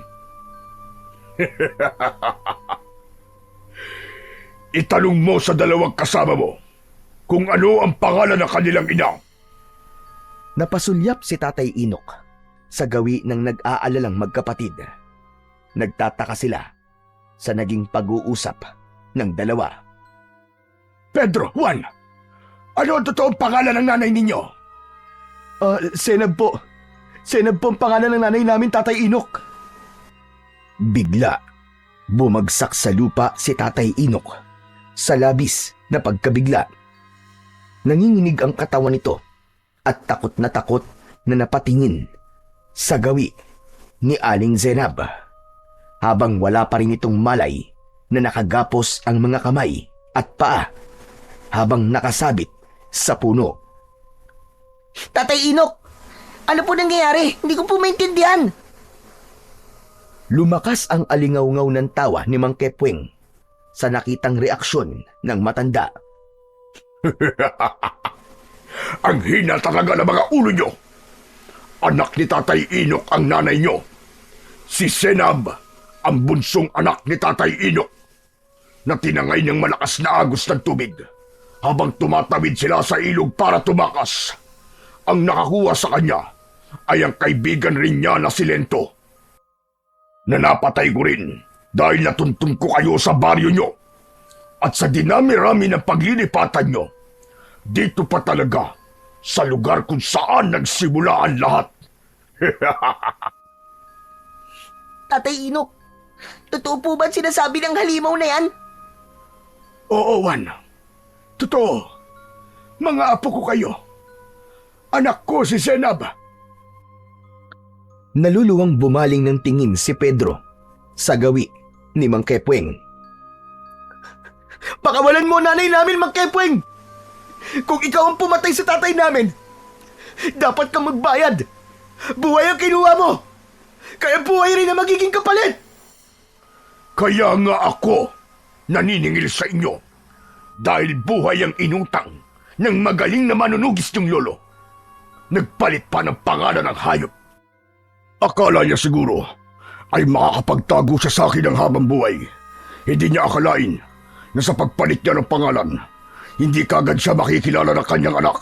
Itanong mo sa dalawang kasama mo kung ano ang pangalan ng kanilang ina. Napasulyap si Tatay Inok sa gawi ng nag-aalalang magkapatid. Nagtataka sila sa naging pag-uusap ng dalawa. Pedro, Juan, ano ang totoong pangalan ng nanay ninyo? Senab po. Senab po ang pangalan ng nanay namin, Tatay Inok. Bigla, bumagsak sa lupa si Tatay Inok sa labis na pagkabigla. Nanginginig ang katawan nito at takot na napatingin sa gawi ni Aling Zenab. Habang wala pa rin itong malay na nakagapos ang mga kamay at paa habang nakasabit sa puno. Tatay Inok, ano po nangyayari? Hindi ko po maintindihan. Lumakas ang alingaw-ngaw ng tawa ni Mang Kepweng sa nakitang reaksyon ng matanda. Ang hina talaga ng mga ulo nyo. Anak ni Tatay Inok ang nanay nyo. Si Senab, ang bunsong anak ni Tatay Inok, na tinangay ng malakas na agos ng tubig habang tumatawid sila sa ilog para tumakas. Ang nakakuha sa kanya ay ang kaibigan rin niya na si Lento, na napatay ko rin dahil natuntun ko kayo sa baryo nyo. At sa dinami-rami ng paglilipatan nyo, dito pa talaga sa lugar kung saan nagsimula ang lahat. Tatay Inok, totoo po ba sinasabi ng halimaw na yan? Oo, Juan. Totoo. Mga apo ko kayo. Anak ko si Senab. Naluluwang bumaling ng tingin si Pedro sa gawi ni Mang Kepweng. Pakawalan mo nanay namin, Mang Kepweng! Kung ikaw ang pumatay sa tatay namin, dapat kang magbayad. Buhay ang kinuha mo. Kaya buhay rin ang magiging kapalit. Kaya nga ako naniningil sa inyo. Dahil buhay ang inutang ng magaling na manunugis niyong lolo. Nagpalit pa ng pangalan ng hayop. Akala niya siguro ay makakapagtago siya sa akin ng habang buhay. Hindi niya akalain na sa pagpalit niya ng pangalan, hindi kagad siya makikilala ng kanyang anak.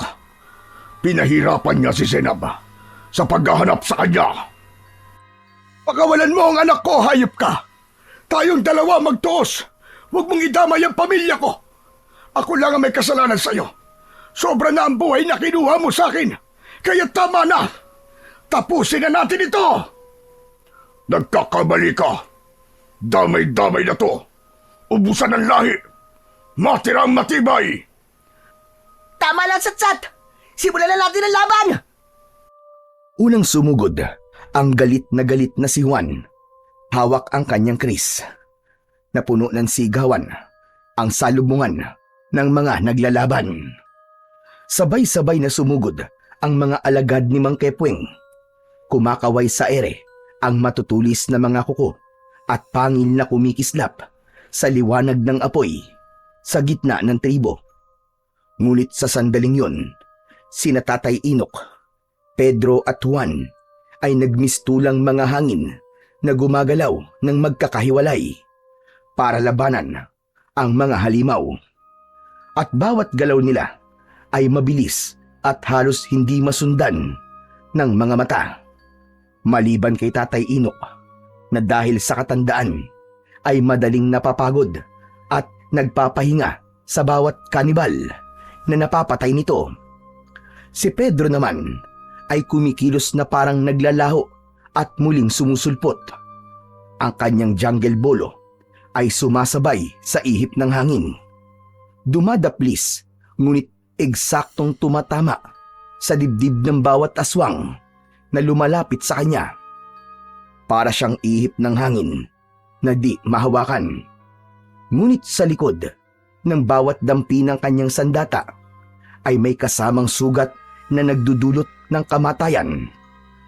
Pinahirapan niya si Zenab sa paghahanap sa kanya. Pakawalan mo ang anak ko, hayop ka! Tayong dalawa magtuos! Huwag mong idamay ang pamilya ko! Ako lang ang may kasalanan sa'yo. Sobra na ang buhay na kinuha mo sa akin. Kaya tama na! Tapusin na natin ito! Nagkakamali ka. Damay-damay na to. Ubusan ng lahi. Matirang matibay. Tama lang, Satsat! Simulan na natin ang laban! Unang sumugod ang galit na si Juan. Hawak ang kanyang kris. Napuno ng sigawan ang salubungan ng mga naglalaban. Sabay-sabay na sumugod ang mga alagad ni Mang Kepweng. Kumakaway sa ere ang matutulis na mga kuko at pangil na kumikislap sa liwanag ng apoy sa gitna ng tribo. Ngunit sa sandaling yon, sina Tatay Inok, Pedro at Juan ay nagmistulang mga hangin na gumagalaw ng magkakahiwalay para labanan ang mga halimaw. At bawat galaw nila ay mabilis at halos hindi masundan ng mga mata. Maliban kay Tatay Inok na dahil sa katandaan ay madaling napapagod at nagpapahinga sa bawat kanibal na napapatay nito. Si Pedro naman ay kumikilos na parang naglalaho at muling sumusulpot. Ang kanyang jungle bolo ay sumasabay sa ihip ng hangin. Dumadaplis, ngunit eksaktong tumatama sa dibdib ng bawat aswang na lumalapit sa kanya. Para siyang ihip ng hangin na di mahawakan. Ngunit sa likod ng bawat dampi ng kanyang sandata ay may kasamang sugat na nagdudulot ng kamatayan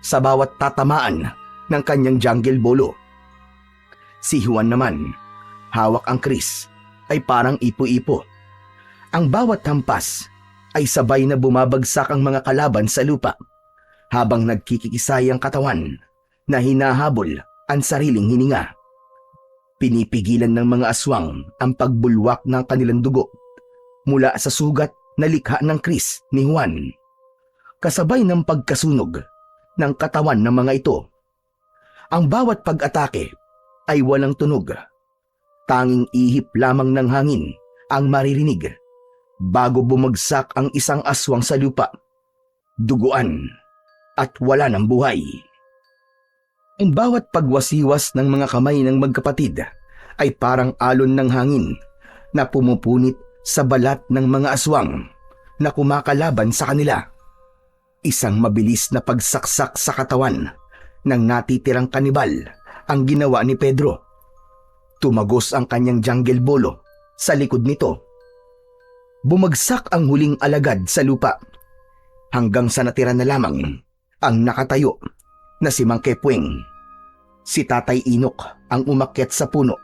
sa bawat tatamaan ng kanyang jungle bolo. Si Juan naman, hawak ang kris, ay parang ipo-ipo. Ang bawat hampas ay sabay na bumabagsak ang mga kalaban sa lupa habang nagkikisay ang katawan na hinahabol ang sariling hininga. Pinipigilan ng mga aswang ang pagbulwak ng kanilang dugo mula sa sugat na likha ng kris ni Juan. Kasabay ng pagkasunog ng katawan ng mga ito, ang bawat pag-atake ay walang tunog. Tanging ihip lamang ng hangin ang maririnig bago bumagsak ang isang aswang sa lupa, duguan at wala ng buhay. Ang bawat pagwasiwas ng mga kamay ng magkapatid ay parang alon ng hangin na pumupunit sa balat ng mga aswang na kumakalaban sa kanila. Isang mabilis na pagsaksak sa katawan ng natitirang kanibal ang ginawa ni Pedro. Tumagos ang kanyang jungle bolo sa likod nito. Bumagsak ang huling alagad sa lupa hanggang sa natira na lamang ang nakatayo na si Mang Kepweng. Si Tatay Inok ang umakyat sa puno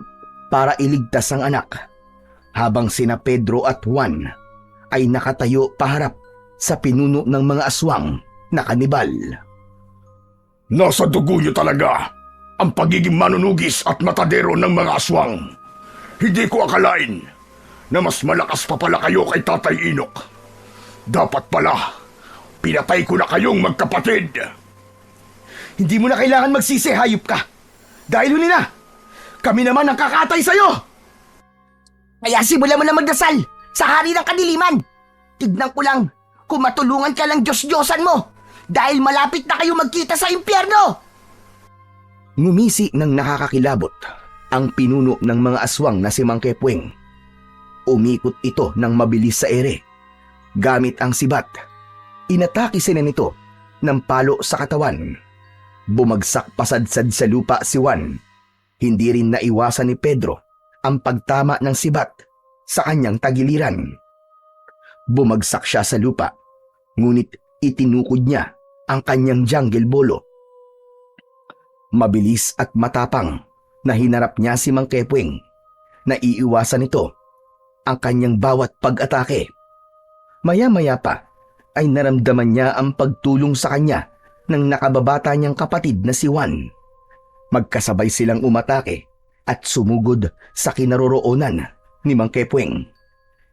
para iligtas ang anak, habang sina Pedro at Juan ay nakatayo paharap sa pinuno ng mga aswang na kanibal. Nasa dugo niyo talaga ang pagiging manunugis at matadero ng mga aswang. Hindi ko akalain na mas malakas pa pala kayo kay Tatay Inok. Dapat pala, pinatay ko na kayong magkapatid. Hindi mo na kailangan magsisi, hayop ka. Dahil huli na, kami naman ang kakatay sa'yo. Kaya simulan mo na magdasal sa hari ng kadiliman. Tignan ko lang kung matulungan ka lang Diyos-Diyosan mo dahil malapit na kayo magkita sa impyerno. Ngumisi ng nakakakilabot ang pinuno ng mga aswang na si Mang Kepweng. Umikot ito ng mabilis sa ere. Gamit ang sibat, inatake sila nito ng palo sa katawan. Bumagsak pasadsad sa lupa si Juan. Hindi rin naiwasan ni Pedro ang pagtama ng sibat sa kanyang tagiliran. Bumagsak siya sa lupa, ngunit itinukod niya ang kanyang jungle bolo. Mabilis at matapang na hinarap niya si Mang Kepweng. Naiiwasan nito ang kanyang bawat pag-atake. Maya-maya pa ay naramdaman niya ang pagtulong sa kanya ng nakababata niyang kapatid na si Juan. Magkasabay silang umatake at sumugod sa kinaroroonan ni Mang Kepweng.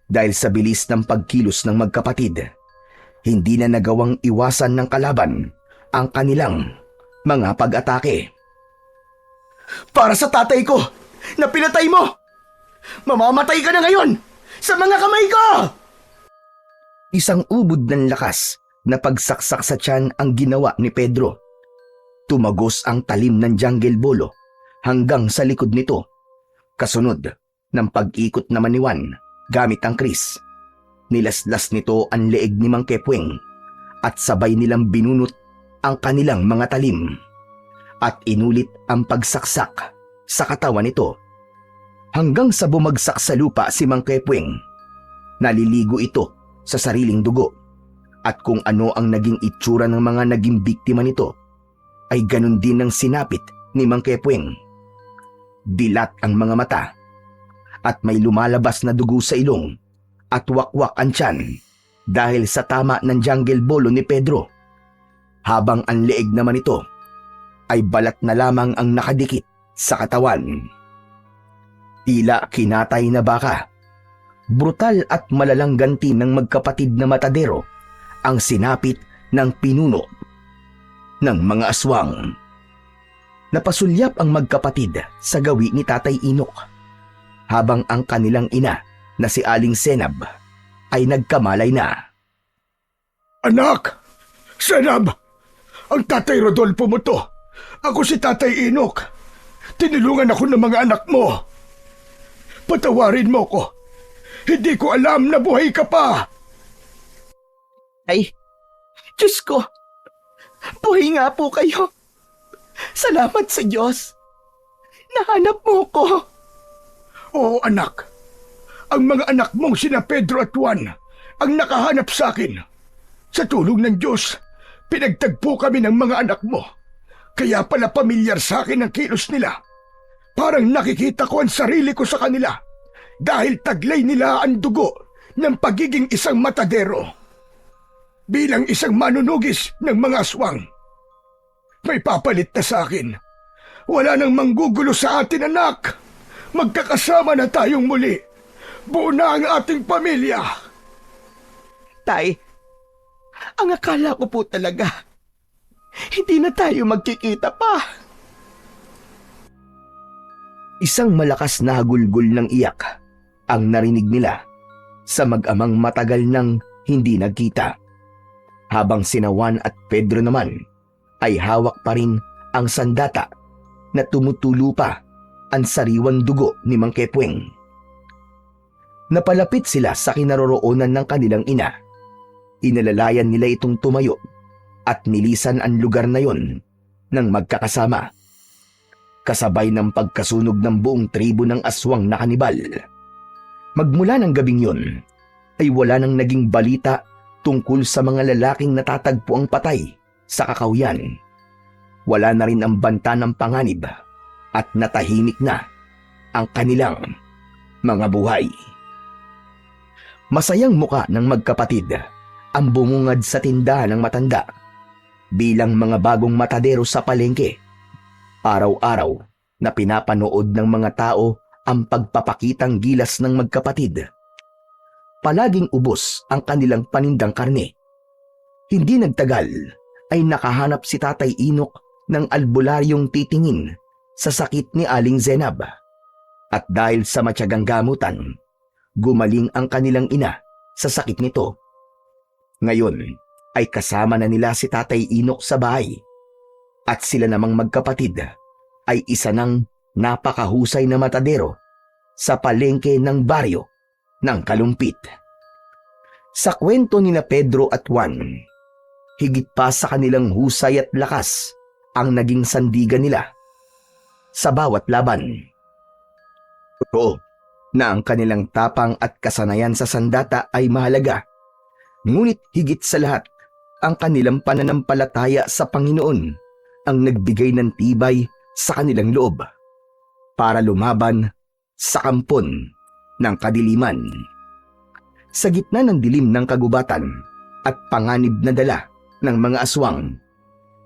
Dahil sa bilis ng pagkilos ng magkapatid, hindi na nagawang iwasan ng kalaban ang kanilang mga pag-atake. Para sa tatay ko na pinatay mo! Mamamatay ka na ngayon sa mga kamay ko! Isang ubod ng lakas na pagsaksak sa tiyan ang ginawa ni Pedro. Tumagos ang talim ng jungle bolo hanggang sa likod nito. Kasunod ng pag-ikot naman ni Juan gamit ang kris. Nilaslas nito ang leeg ni Mang Kepweng at sabay nilang binunot ang kanilang mga talim at inulit ang pagsaksak sa katawan nito. Hanggang sa bumagsak sa lupa si Mang Kepweng. Naliligo ito sa sariling dugo at kung ano ang naging itsura ng mga naging biktima nito ay ganun din ang sinapit ni Mang Kepweng. Dilat ang mga mata at may lumalabas na dugo sa ilong at wakwak ang tiyan dahil sa tama ng jungle bolo ni Pedro. Habang ang leeg naman ito ay balat na lamang ang nakadikit sa katawan. Tila kinatay na baka. Brutal at malalang ganti ng magkapatid na matadero ang sinapit ng pinuno ng mga aswang. Napasulyap ang magkapatid sa gawi ni Tatay Inok habang ang kanilang ina na si Aling Senab ay nagkamalay na. Anak! Senab! Ang Tatay Rodolfo mo to! Ako si Tatay Inok! Tinulungan ako ng mga anak mo! Patawarin mo ko! Hindi ko alam na buhay ka pa! Ay, Diyos ko! Buhay nga po kayo! Salamat sa Diyos! Nahanap mo ko! Oo, anak. Ang mga anak mong sina Pedro at Juan ang nakahanap sa akin. Sa tulong ng Diyos, pinagtagpo kami ng mga anak mo. Kaya pala pamilyar sa akin ang kilos nila. Parang nakikita ko ang sarili ko sa kanila dahil taglay nila ang dugo ng pagiging isang matadero. Bilang isang manunugis ng mga aswang. May papalit na sa akin. Wala nang manggugulo sa atin, anak. Magkakasama na tayong muli. Buo na ang ating pamilya. Tay, ang akala ko po talaga, hindi na tayo magkikita pa. Isang malakas na hagulgol ng iyak ang narinig nila sa mag-amang matagal nang hindi nagkita. Habang sina Juan at Pedro naman ay hawak pa rin ang sandata na tumutulo pa ang sariwang dugo ni Mang Kepweng. Napalapit sila sa kinaroroonan ng kanilang ina. Inalalayan nila itong tumayo at nilisan ang lugar na yon ng magkakasama. Kasabay ng pagkasunog ng buong tribo ng aswang na kanibal. Magmula ng gabing yon ay wala nang naging balita tungkol sa mga lalaking natatagpo ang patay sa kakawyan. Wala na rin ang banta ng panganib at natahimik na ang kanilang mga buhay. Masayang muka ng magkapatid ang bumungad sa tindahan ng matanda bilang mga bagong matadero sa palengke. Araw-araw na pinapanood ng mga tao ang pagpapakitang gilas ng magkapatid. Palaging ubos ang kanilang panindang karne. Hindi nagtagal ay nakahanap si Tatay Inok ng albularyong titingin sa sakit ni Aling Zenab. At dahil sa matyagang gamutan, gumaling ang kanilang ina sa sakit nito. Ngayon ay kasama na nila si Tatay Inok sa bahay at sila namang magkapatid ay isa ng napakahusay na matadero sa palengke ng baryo ng Kalumpit. Sa kwento ni na Pedro at Juan, higit pa sa kanilang husay at lakas ang naging sandigan nila sa bawat laban. Totoo na ang kanilang tapang at kasanayan sa sandata ay mahalaga, ngunit higit sa lahat, ang kanilang pananampalataya sa Panginoon ang nagbigay ng tibay sa kanilang loob para lumaban sa kampon ng kadiliman. Sa gitna ng dilim ng kagubatan at panganib na dala ng mga aswang,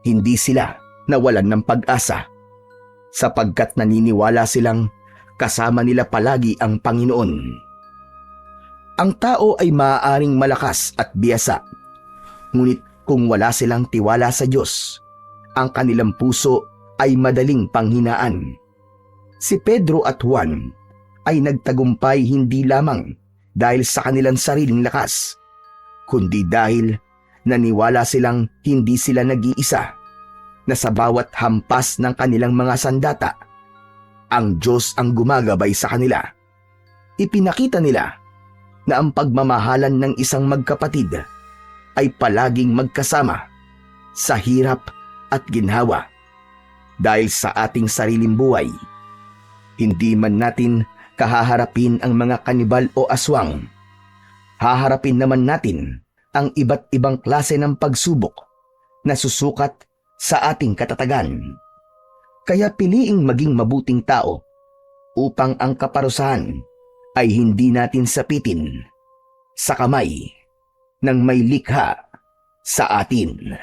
hindi sila nawalan ng pag-asa sapagkat naniniwala silang kasama nila palagi ang Panginoon. Ang tao ay maaaring malakas at biyasa, ngunit kung wala silang tiwala sa Diyos, ang kanilang puso ay madaling panghinaan. Si Pedro at Juan ay nagtagumpay hindi lamang dahil sa kanilang sariling lakas, kundi dahil naniwala silang hindi sila nag-iisa, na sa bawat hampas ng kanilang mga sandata, ang Diyos ang gumagabay sa kanila. Ipinakita nila na ang pagmamahalan ng isang magkapatid ay palaging magkasama sa hirap at ginhawa. Dahil sa ating sariling buhay, hindi man natin kahaharapin ang mga kanibal o aswang, haharapin naman natin ang iba't ibang klase ng pagsubok na susukat sa ating katatagan. Kaya piliing maging mabuting tao upang ang kaparusahan ay hindi natin sapitin sa kamay ng may likha sa atin.